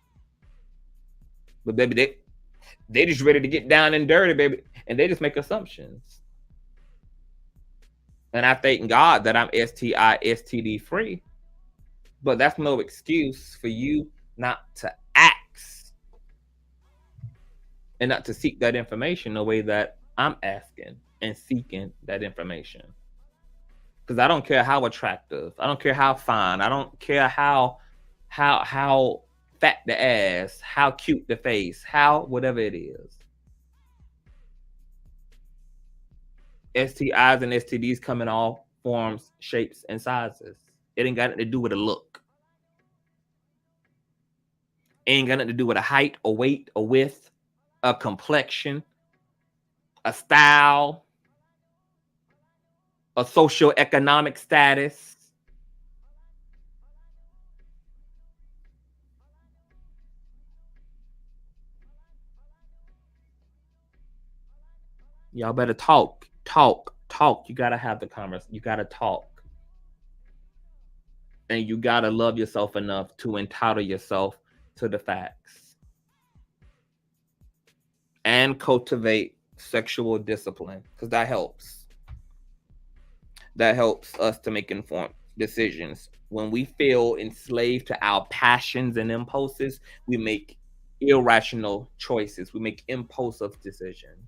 But baby, they just ready to get down and dirty, baby. And they just make assumptions. And I thank God that I'm STI, STD free. But that's no excuse for you not to ask and not to seek that information the way that I'm asking and seeking that information. Because I don't care how attractive, I don't care how fine, I don't care how fat the ass, how cute the face, how whatever it is. STIs and STDs come in all forms, shapes, and sizes. It ain't got nothing to do with a look. It ain't got nothing to do with a height, a weight, a width, a complexion, a style, a socioeconomic status. Y'all better talk. You gotta have the conversation. You gotta talk. And you gotta love yourself enough to entitle yourself to the facts. And cultivate sexual discipline, because that helps. That helps us to make informed decisions. When we feel enslaved to our passions and impulses, we make irrational choices. We make impulsive decisions.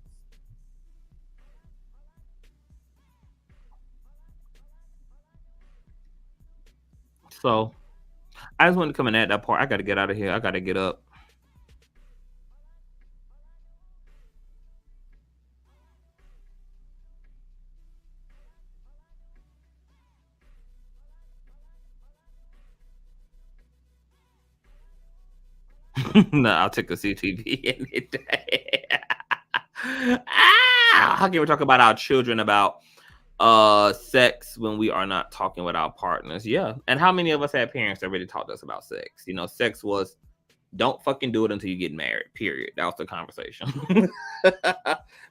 So I just wanted to come in at that part. I got to get out of here. I got to get up. No, I'll take the CTV any day. How can we talk about our children about sex when we are not talking with our partners? Yeah. And how many of us had parents that really taught us about sex? You know, sex was don't fucking do it until you get married. Period. That was the conversation.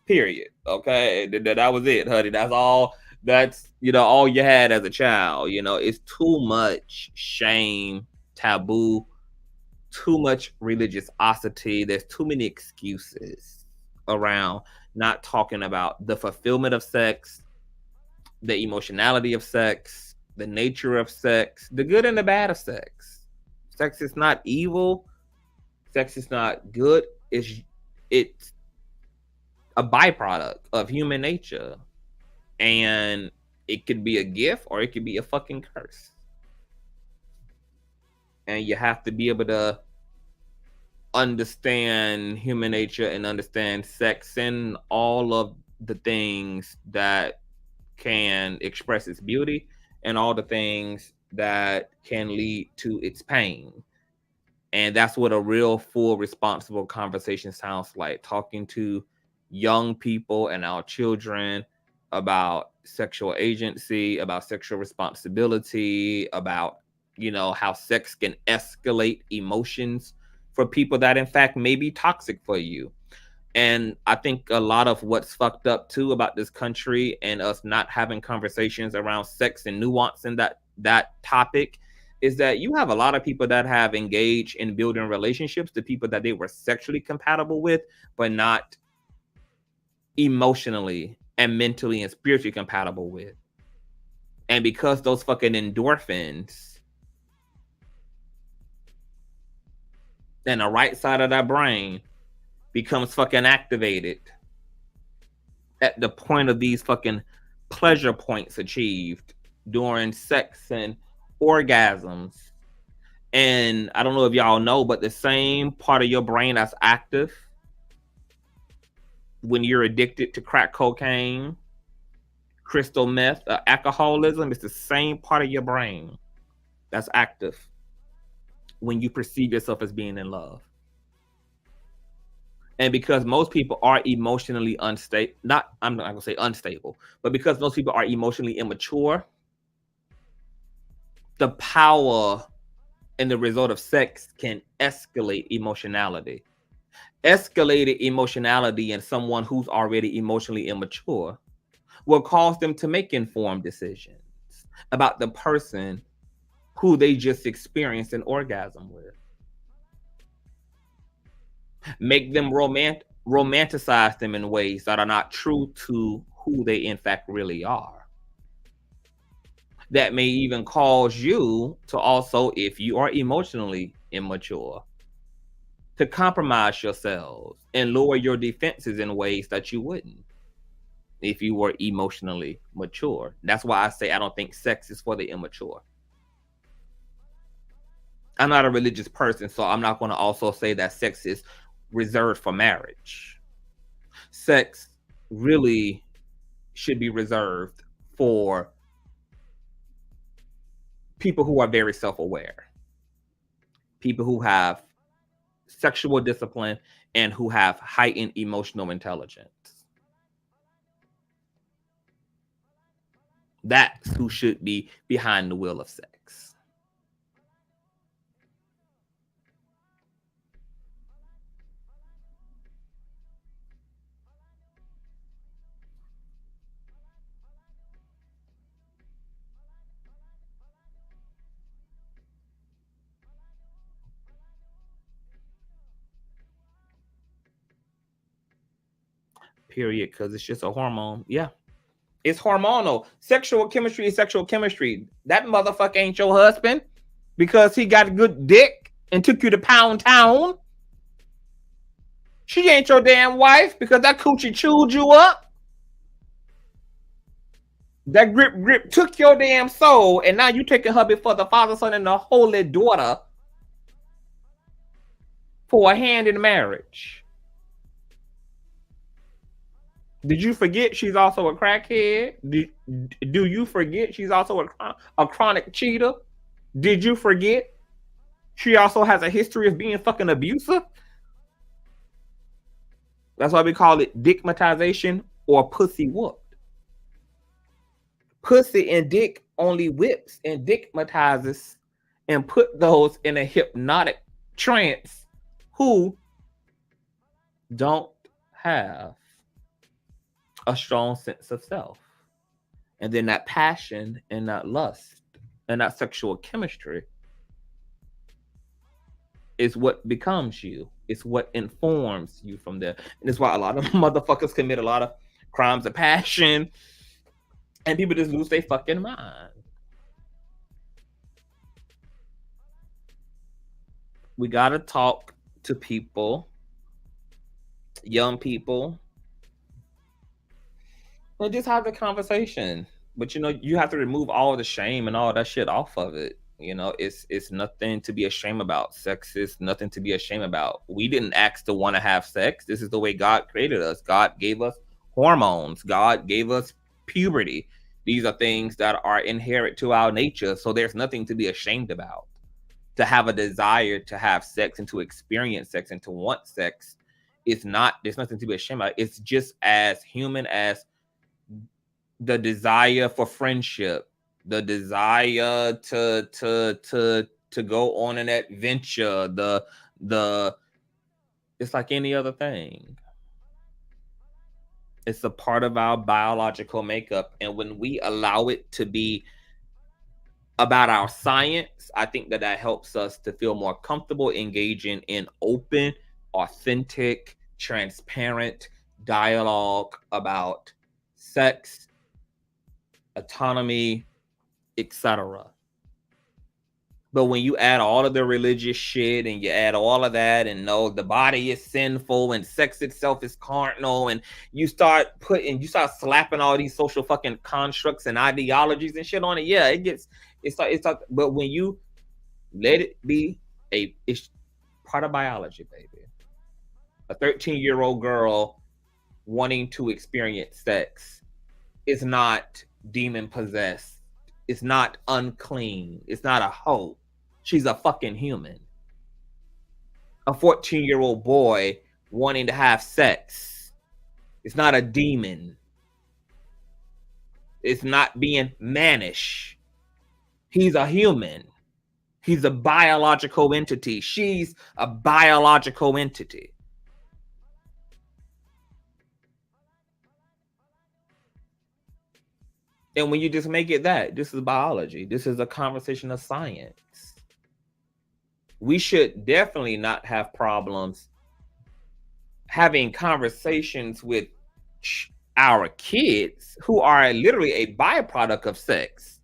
Period. Okay. That was it, honey. That's all. That's, you know, all you had as a child. You know, it's too much shame, taboo, too much religiosity. There's too many excuses around not talking about the fulfillment of sex, the emotionality of sex, the nature of sex, the good and the bad of sex. Sex is not evil. Sex is not good. It's a byproduct of human nature. And it could be a gift or it could be a fucking curse. And you have to be able to understand human nature and understand sex and all of the things that can express its beauty and all the things that can lead to its pain. And that's what a real, full, responsible conversation sounds like. Talking to young people and our children about sexual agency, about sexual responsibility, about, you know, how sex can escalate emotions for people that in fact may be toxic for you. And I think a lot of what's fucked up too about this country and us not having conversations around sex and nuance in that topic is that you have a lot of people that have engaged in building relationships, the people that they were sexually compatible with, but not emotionally and mentally and spiritually compatible with. And because those fucking endorphins and the right side of that brain becomes fucking activated at the point of these fucking pleasure points achieved during sex and orgasms. And I don't know if y'all know, but the same part of your brain that's active when you're addicted to crack cocaine, crystal meth, alcoholism, it's the same part of your brain that's active when you perceive yourself as being in love. And because most people are emotionally unstable, I'm not gonna say unstable, but because most people are emotionally immature, the power and the result of sex can escalate emotionality. Escalated emotionality in someone who's already emotionally immature will cause them to make informed decisions about the person who they just experienced an orgasm with. Make them romanticize them in ways that are not true to who they in fact really are. That may even cause you to also, if you are emotionally immature, to compromise yourselves and lower your defenses in ways that you wouldn't if you were emotionally mature. That's why I say I don't think sex is for the immature. I'm not a religious person, so I'm not going to also say that sex is reserved for marriage. Sex really should be reserved for people who are very self-aware, people who have sexual discipline and who have heightened emotional intelligence. That's who should be behind the wheel of sex. Period, because it's just a hormone. Yeah. It's hormonal. Sexual chemistry is sexual chemistry. That motherfucker ain't your husband because he got a good dick and took you to Pound Town. She ain't your damn wife because that coochie chewed you up. That grip took your damn soul, and now you taking her before the Father, Son, and the Holy Daughter for a hand in marriage. Did you forget she's also a crackhead? Do you forget she's also a chronic cheater? Did you forget she also has a history of being fucking abusive? That's why we call it dickmatization or pussy whooped. Pussy and dick only whips and dickmatizes and put those in a hypnotic trance who don't have a strong sense of self. And then that passion and that lust and that sexual chemistry is what becomes you. It's what informs you from there. And it's why a lot of motherfuckers commit a lot of crimes of passion and people just lose their fucking mind. We gotta talk to people, young people, and just have the conversation. But you have to remove all the shame and all that shit off of it. It's nothing to be ashamed about. Sex is nothing to be ashamed about. We didn't ask to want to have sex. This is the way God created us. God gave us hormones. God gave us puberty. These are things that are inherent to our nature. So there's nothing to be ashamed about. To have a desire to have sex and to experience sex and to want sex, there's nothing to be ashamed about. It's just as human as the desire for friendship, the desire to go on an adventure, it's like any other thing. It's a part of our biological makeup. And when we allow it to be about our science, I think that helps us to feel more comfortable engaging in open, authentic, transparent dialogue about sex, autonomy, etc. But when you add all of the religious shit and you add all of that and the body is sinful and sex itself is carnal, and you start slapping all these social fucking constructs and ideologies and shit on it, yeah, it's like, but when you let it be it's part of biology, baby. A 13-year-old girl wanting to experience sex is not demon possessed. It's not unclean. It's not a hoe. She's a fucking human. A 14-year-old boy wanting to have sex. It's not a demon. It's not being mannish. He's a human. He's a biological entity. She's a biological entity. And when you just make it that, this is biology. This is a conversation of science. We should definitely not have problems having conversations with our kids who are literally a byproduct of sex.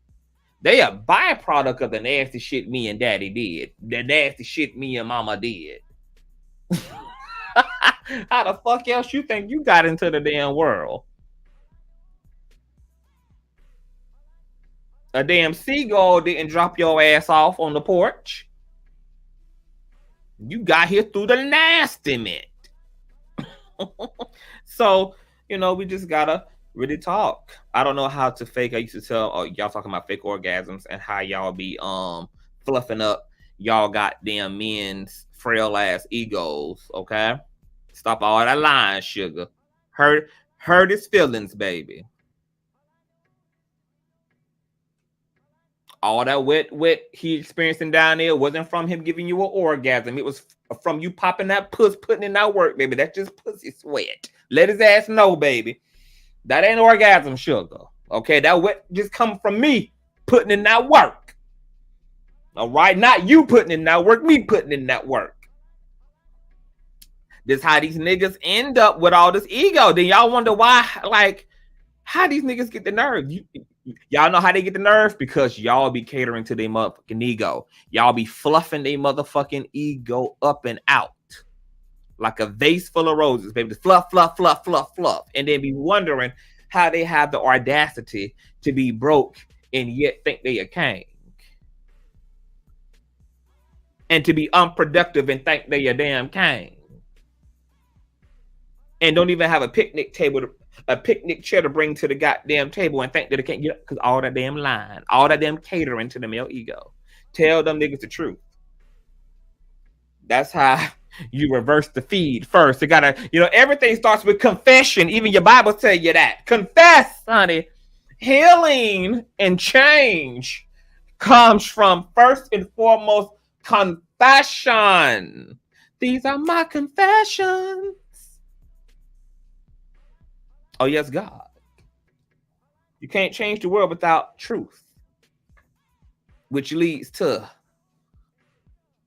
They a byproduct of the nasty shit me and daddy did. The nasty shit me and mama did. How the fuck else you think you got into the damn world? A damn seagull didn't drop your ass off on the porch. You got here through the nasty mint. So, we just gotta really talk. I don't know how to fake. I used to tell y'all talking about fake orgasms and how y'all be fluffing up y'all goddamn men's frail ass egos. Okay, stop all that lying, sugar. Hurt his feelings, baby. All that wet he experiencing down there wasn't from him giving you an orgasm. It was from you popping that puss, putting in that work, baby. That's just pussy sweat. Let his ass know, baby. That ain't orgasm, sugar. Okay, that wet just come from me putting in that work. All right, not you putting in that work, me putting in that work. This how these niggas end up with all this ego. Then y'all wonder why, How these niggas get the nerve? Y'all know how they get the nerve? Because y'all be catering to their motherfucking ego. Y'all be fluffing their motherfucking ego up and out like a vase full of roses, baby. Just fluff, fluff, fluff, fluff, fluff. And then be wondering how they have the audacity to be broke and yet think they a king. And to be unproductive and think they a damn king. And don't even have a picnic table, a picnic chair to bring to the goddamn table and think that they can't get up because all that damn lying, all that damn catering to the male ego. Tell them niggas the truth. That's how you reverse the feed first. You gotta, everything starts with confession. Even your Bible tell you that. Confess, honey. Healing and change comes from first and foremost confession. These are my confessions. Oh, yes, God. You can't change the world without truth, which leads to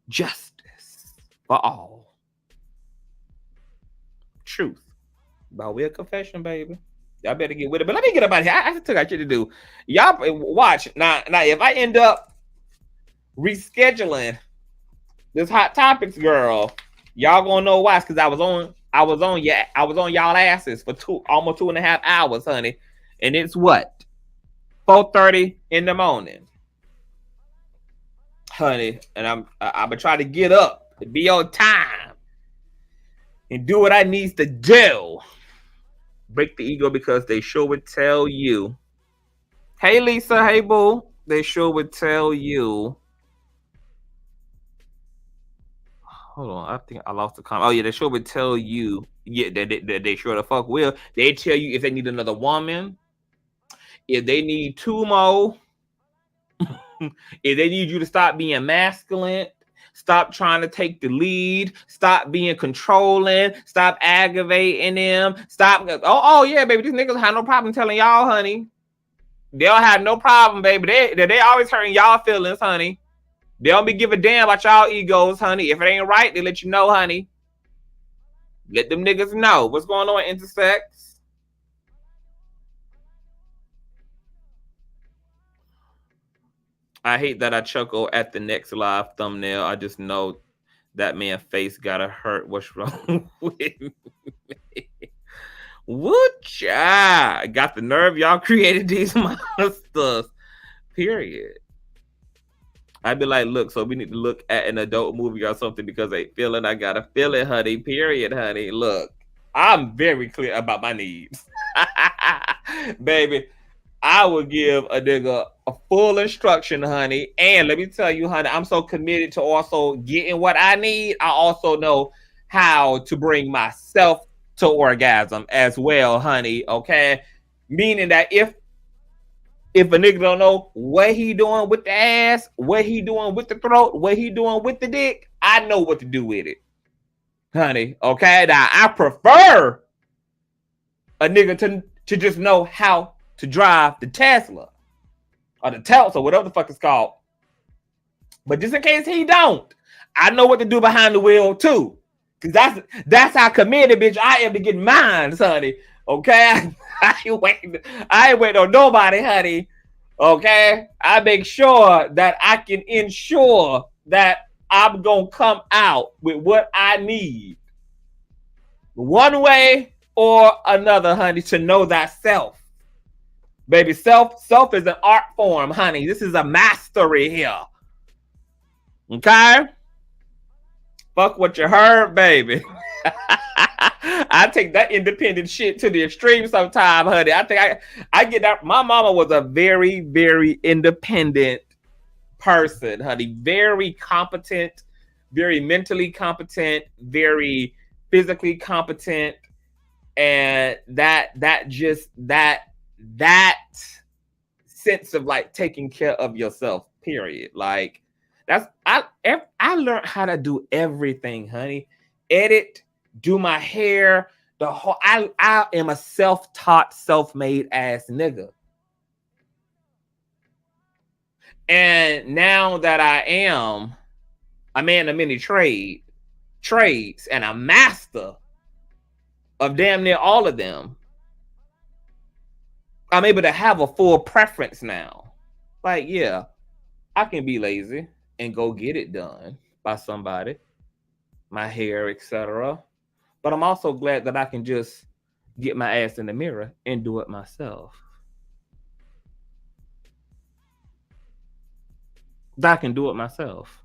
justice for all. Truth. By way of confession, baby. Y'all better get with it. But let me get up out of here. I still got shit to do. Y'all watch. Now, if I end up rescheduling this Hot Topics girl, y'all gonna know why. It's because I was on y'all asses for almost 2.5 hours, honey. And it's what? 4:30 in the morning. Honey. And I'm gonna try to get up to be on time and do what I need to do. Break the ego because they sure would tell you. Hey Lisa, hey boo. They sure would tell you. Hold on, I think I lost the comment. Oh yeah, they sure would tell you. Yeah, that they sure the fuck will. They tell you if they need another woman, if they need 2 more, if they need you to stop being masculine, stop trying to take the lead, stop being controlling, stop aggravating them, stop. Oh yeah, baby, these niggas have no problem telling y'all, honey. They'll have no problem, baby. They always hurting y'all feelings, honey. They don't be giving a damn about y'all egos, honey. If it ain't right, they let you know, honey. Let them niggas know what's going on, intersex. I hate that I chuckle at the next live thumbnail. I just know that man's face gotta hurt. What's wrong with me? Woo-cha! Got the nerve y'all created these monsters. Period. I'd be like, look, so we need to look at an adult movie or something because they feeling I gotta feel it, honey. Period, honey. Look, I'm very clear about my needs. Baby, I will give a nigga a full instruction, honey. And let me tell you, honey, I'm so committed to also getting what I need. I also know how to bring myself to orgasm as well, honey. Okay? Meaning that if a nigga don't know what he doing with the ass, what he doing with the throat, what he doing with the dick, I know what to do with it. Honey, okay? Now, I prefer a nigga to just know how to drive the Tesla or the Tesla, whatever the fuck it's called. But just in case he don't, I know what to do behind the wheel too. Because that's how committed, bitch, I am to get mine, honey. Okay? I ain't waiting on nobody, honey. Okay? I make sure that I can ensure that I'm going to come out with what I need. One way or another, honey, to know thyself. Baby, self is an art form, honey. This is a mastery here. Okay? Fuck what you heard, baby. I take that independent shit to the extreme sometime, honey. I think I get that. My mama was a very, very independent person, honey. Very competent, very mentally competent, very physically competent. And that sense of like taking care of yourself, period. Like I learned how to do everything, honey. Edit, do my hair, the whole. I am a self-taught, self-made ass nigga. And now that I am a man of many trades and a master of damn near all of them, I'm able to have a full preference now. Like, yeah, I can be lazy and go get it done by somebody, my hair, etc. But I'm also glad that I can just get my ass in the mirror and do it myself. That I can do it myself.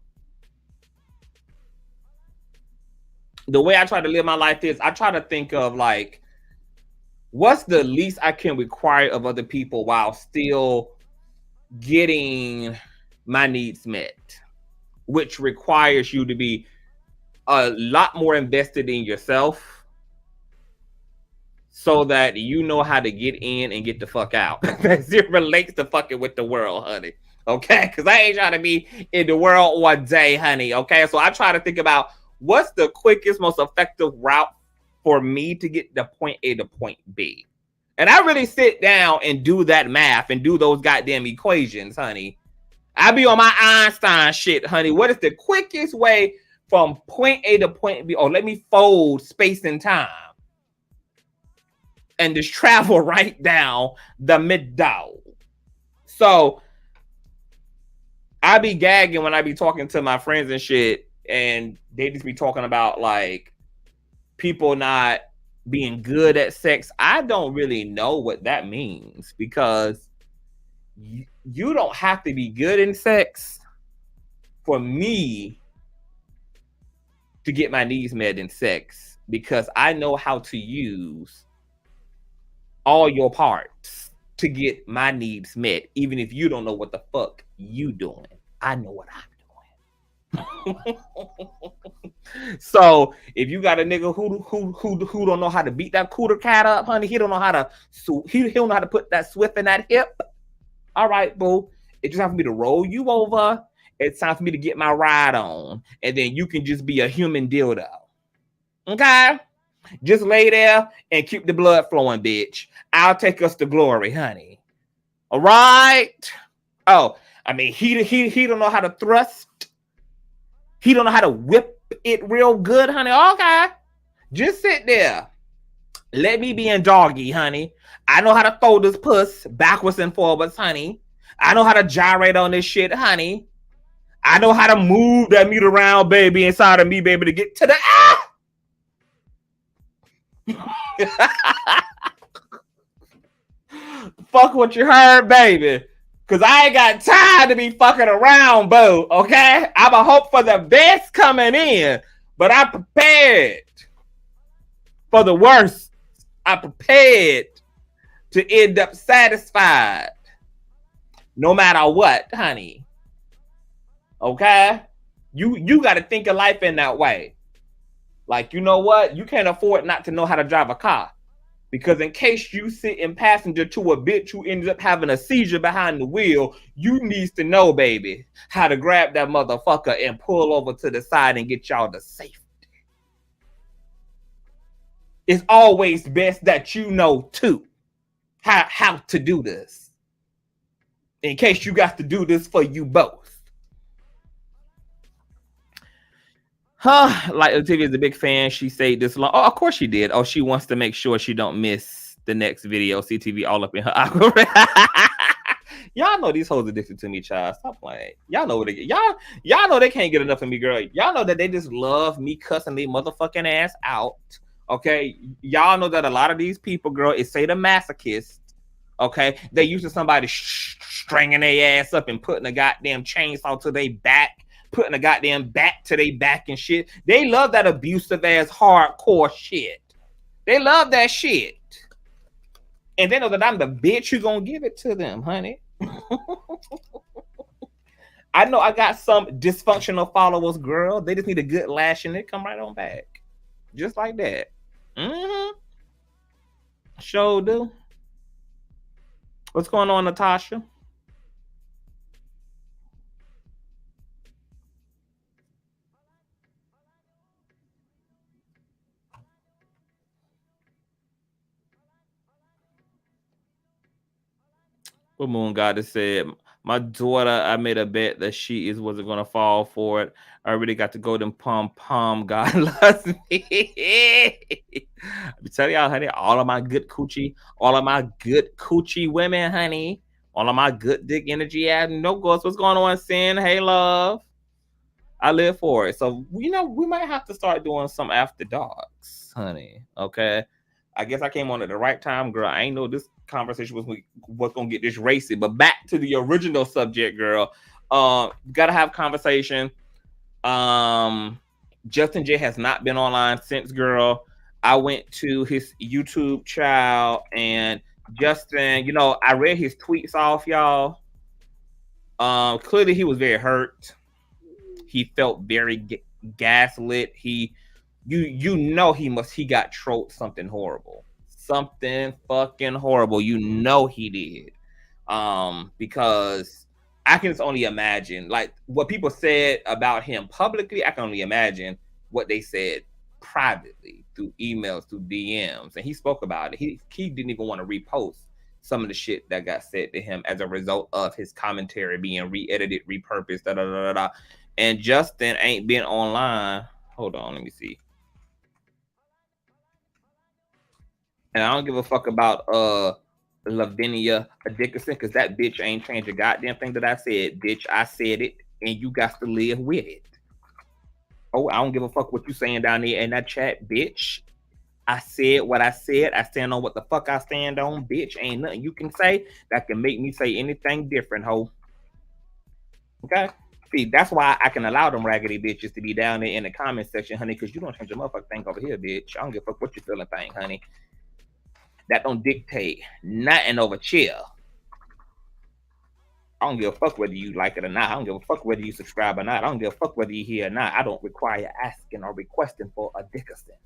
The way I try to live my life is I try to think of like, what's the least I can require of other people while still getting my needs met, which requires you to be a lot more invested in yourself so that you know how to get in and get the fuck out. As it relates to fucking with the world, honey. Okay? Because I ain't trying to be in the world one day, honey. Okay? So I try to think about what's the quickest, most effective route for me to get the point A to point B. And I really sit down and do that math and do those goddamn equations, honey. I be on my Einstein shit, honey. What is the quickest way from point A to point B? Oh, let me fold space and time and just travel right down the middle. So I be gagging when I be talking to my friends and shit, and they just be talking about like people not being good at sex. I don't really know what that means because you don't have to be good in sex for me to get my needs met in sex, because I know how to use all your parts to get my needs met, even if you don't know what the fuck you doing. I know what I'm doing. So if you got a nigga who don't know how to beat that cooter cat up, honey, he don't know how to he don't know how to put that swift in that hip. All right, boo. It's just time for me to roll you over. It's time for me to get my ride on, and then you can just be a human dildo. Okay? Just lay there and keep the blood flowing, bitch. I'll take us to glory, honey. All right? Oh, I mean, he don't know how to thrust. He don't know how to whip it real good, honey. Okay. Just sit there. Let me be in doggy, honey. I know how to throw this puss backwards and forwards, honey. I know how to gyrate on this shit, honey. I know how to move that meat around, baby, inside of me, baby, to get to the Fuck what you heard, baby. Cause I ain't got time to be fucking around, boo. Okay? I'ma hope for the best coming in, but I'm prepared for the worst. I'm prepared to end up satisfied, no matter what, honey. Okay? You got to think of life in that way. Like, you know what? You can't afford not to know how to drive a car. Because in case you sit in passenger to a bitch who ends up having a seizure behind the wheel, you needs to know, baby, how to grab that motherfucker and pull over to the side and get y'all to safety. It's always best that you know, too, how to do this. In case you got to do this for you both. Like Olivia is a big fan. She stayed this long. Oh, of course she did. Oh, she wants to make sure she don't miss the next video. CTV all up in her algorithm. Y'all know these hoes addicted to me, child. Stop playing. Y'all know what they get. Y'all know they can't get enough of me, girl. Y'all know that they just love me cussing their motherfucking ass out. Okay. Y'all know that a lot of these people, girl, is sadomasochists. Okay. They used to somebody stringing their ass up and putting a goddamn chainsaw to their back. Putting a goddamn bat to their back and shit. They love that abusive ass hardcore shit. They love that shit. And they know that I'm the bitch who gonna give it to them, honey. I know I got some dysfunctional followers, girl. They just need a good lash and they come right on back. Just like that. Sure do. What's going on, Natasha? What Moon Goddess said, my daughter, I made a bet that she wasn't gonna fall for it. I already got the golden pom. God loves me. tell y'all, honey, all of my good coochie women, honey, all of my good dick energy ass no ghosts. What's going on, Sin? Hey, love. I live for it. So, you know, we might have to start doing some after darks, honey. Okay. I guess I came on at the right time, girl. I ain't know this conversation was gonna get this racy. But back to the original subject, girl. Gotta have conversation. Justin J has not been online since, girl. I went to his YouTube child, and Justin, you know, I read his tweets off, y'all. Clearly he was very hurt. He felt very gaslit. You know he got trolled something horrible. Something fucking horrible. You know he did. Because I can just only imagine, like, what people said about him publicly. I can only imagine what they said privately through emails, through DMs, and he spoke about it. He didn't even want to repost some of the shit that got said to him as a result of his commentary being re-edited, repurposed, da da da da. And Justin ain't been online. Hold on, let me see. And I don't give a fuck about Lavinia Dickinson, because that bitch ain't changed a goddamn thing that I said. Bitch, I said it, and you got to live with it. Oh, I don't give a fuck what you saying down there in that chat, bitch. I said what I said. I stand on what the fuck I stand on, bitch. Ain't nothing you can say that can make me say anything different, ho. Okay? See, that's why I can allow them raggedy bitches to be down there in the comment section, honey, because you don't change your motherfucking thing over here, bitch. I don't give a fuck what you feeling thing, honey. That don't dictate nothing over chill. I don't give a fuck whether you like it or not. I don't give a fuck whether you subscribe or not. I don't give a fuck whether you hear or not. I don't require asking or requesting for a Dickinson.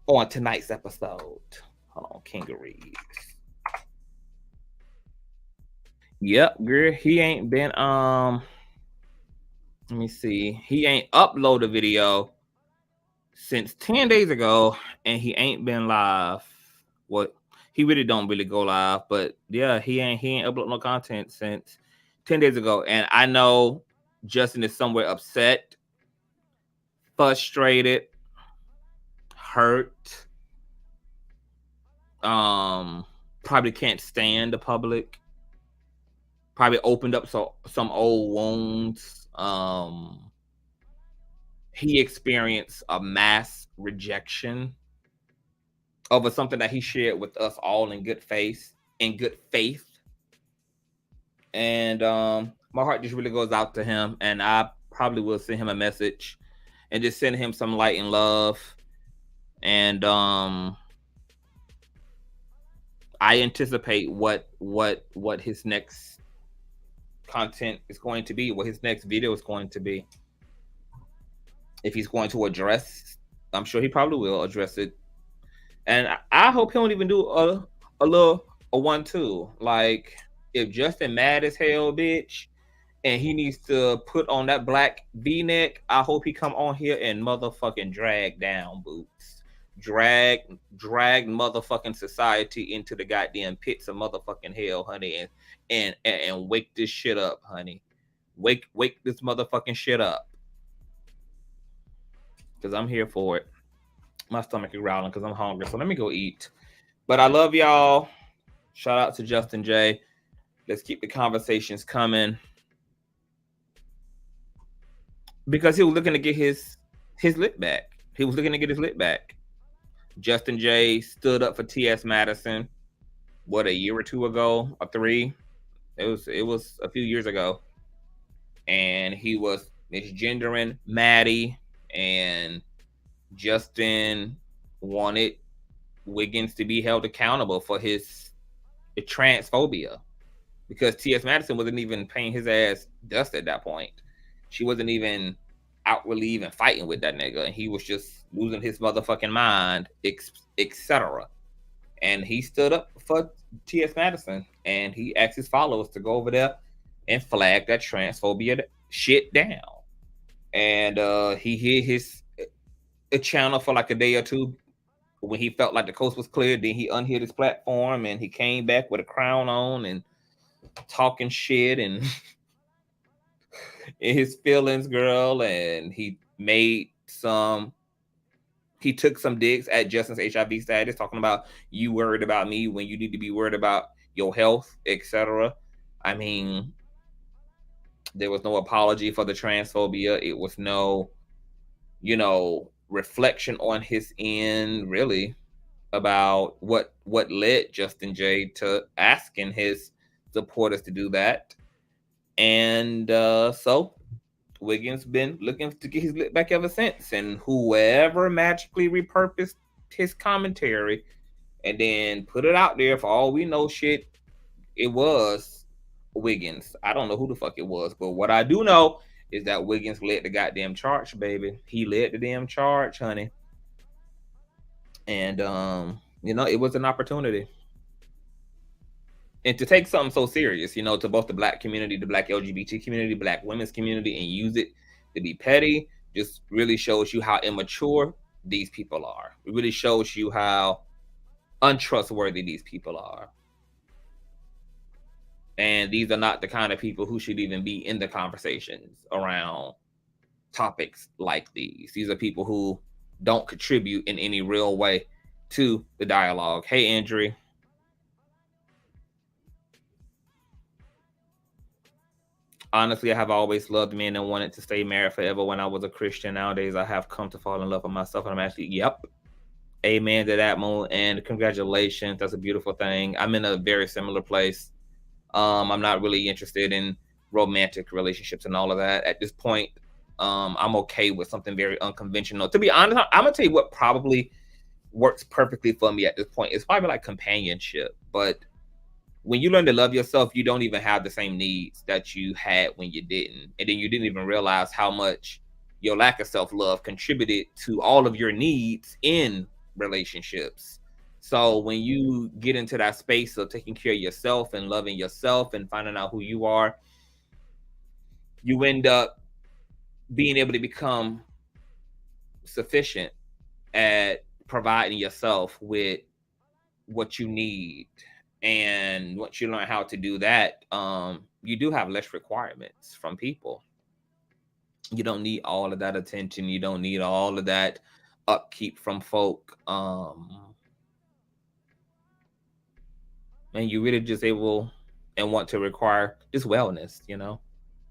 On tonight's episode. Hold on, Kingeries. Yep, girl. He ain't been let me see. He ain't uploaded a video since 10 days ago, and he ain't been live. What? He really don't really go live, but yeah, he ain't uploaded no content since 10 days ago. And I know Justin is somewhere upset, frustrated, hurt, probably can't stand the public, probably opened up some old wounds. He experienced a mass rejection over something that he shared with us all in good faith. And my heart just really goes out to him, and I probably will send him a message and just send him some light and love. And I anticipate what his next content is going to be, what his next video is going to be. If he's going to address, I'm sure he probably will address it. And I hope he don't even do a 1-2. Like, if Justin mad as hell, bitch, and he needs to put on that black V-neck, I hope he come on here and motherfucking drag down boots. Drag motherfucking society into the goddamn pits of motherfucking hell, honey, and wake this shit up, honey. Wake this motherfucking shit up. Because I'm here for it. My stomach is growling because I'm hungry, so let me go eat. But I love y'all. Shout out to Justin J. Let's keep the conversations coming. Because he was looking to get his lit back. He was looking to get his lit back. Justin J stood up for T.S. Madison, what, a year or two ago, or 3? It was a few years ago. And he was misgendering Maddie, and Justin wanted Wiggins to be held accountable for his transphobia, because T.S. Madison wasn't even paying his ass dust at that point. She wasn't even outwardly even fighting with that nigga, and he was just losing his motherfucking mind, etc. And he stood up for T.S. Madison, and he asked his followers to go over there and flag that transphobia shit down. And he hid his channel for like a day or two. When he felt like the coast was clear, then he unhid his platform, and he came back with a crown on and talking shit and in his feelings, girl. And he made some He took some digs at Justin's HIV status, talking about you worried about me when you need to be worried about your health, etc. I mean, there was no apology for the transphobia. It was no, you know, reflection on his end, really, about what led Justin J to asking his supporters to do that. And so Wiggins been looking to get his lit back ever since. And whoever magically repurposed his commentary and then put it out there, for all we know, shit, it was Wiggins. I don't know who the fuck it was, but what I do know is that Wiggins led the goddamn charge, baby. He led the damn charge, honey. And you know, it was an opportunity. And to take something so serious, you know, to both the black community, the black LGBT community, black women's community, and use it to be petty, just really shows you how immature these people are. It really shows you how untrustworthy these people are. And these are not the kind of people who should even be in the conversations around topics like these. These are people who don't contribute in any real way to the dialogue. Hey, Andrew. Honestly, I have always loved men and wanted to stay married forever when I was a Christian. Nowadays, I have come to fall in love with myself, and I'm actually, yep. Amen to that, Moon. And congratulations. That's a beautiful thing. I'm in a very similar place. I'm not really interested in romantic relationships and all of that at this point. I'm okay with something very unconventional. To be honest, I'm gonna tell you what probably works perfectly for me at this point. It's probably like companionship. But when you learn to love yourself, you don't even have the same needs that you had when you didn't. And then you didn't even realize how much your lack of self-love contributed to all of your needs in relationships. So when you get into that space of taking care of yourself and loving yourself and finding out who you are, you end up being able to become sufficient at providing yourself with what you need. And once you learn how to do that, you do have less requirements from people. You don't need all of that attention. You don't need all of that upkeep from folk. And you really just able and want to require just wellness, you know,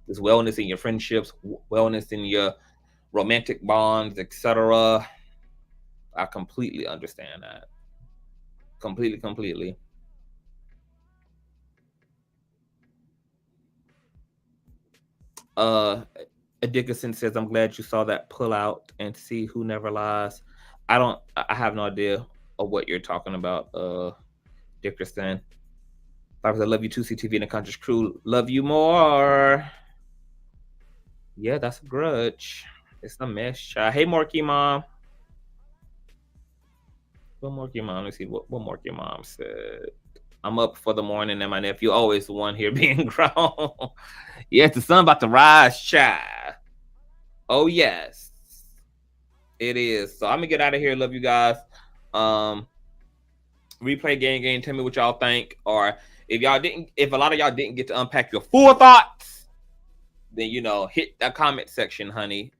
just wellness in your friendships, wellness in your romantic bonds, etc. I completely understand that. Completely. Dickinson says, I'm glad you saw that pull out and see who never lies. I have no idea of what you're talking about, Dickerson. I love you too, CTV and the Conscious crew. Love you more. Yeah, that's a grudge. It's a mess, child. Hey, Morky Mom. What Morky Mom? Let's see what Morky Mom said. I'm up for the morning and my nephew always the one here being grown. Yes, the sun about to rise, child. Oh, yes. It is. So I'm gonna get out of here. Love you guys. Replay gang. Tell me what y'all think. Or if a lot of y'all didn't get to unpack your full thoughts, then you know, hit that comment section, honey.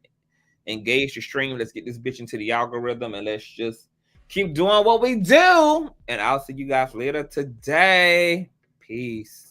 Engage the stream. Let's get this bitch into the algorithm and let's just keep doing what we do. And I'll see you guys later today. Peace.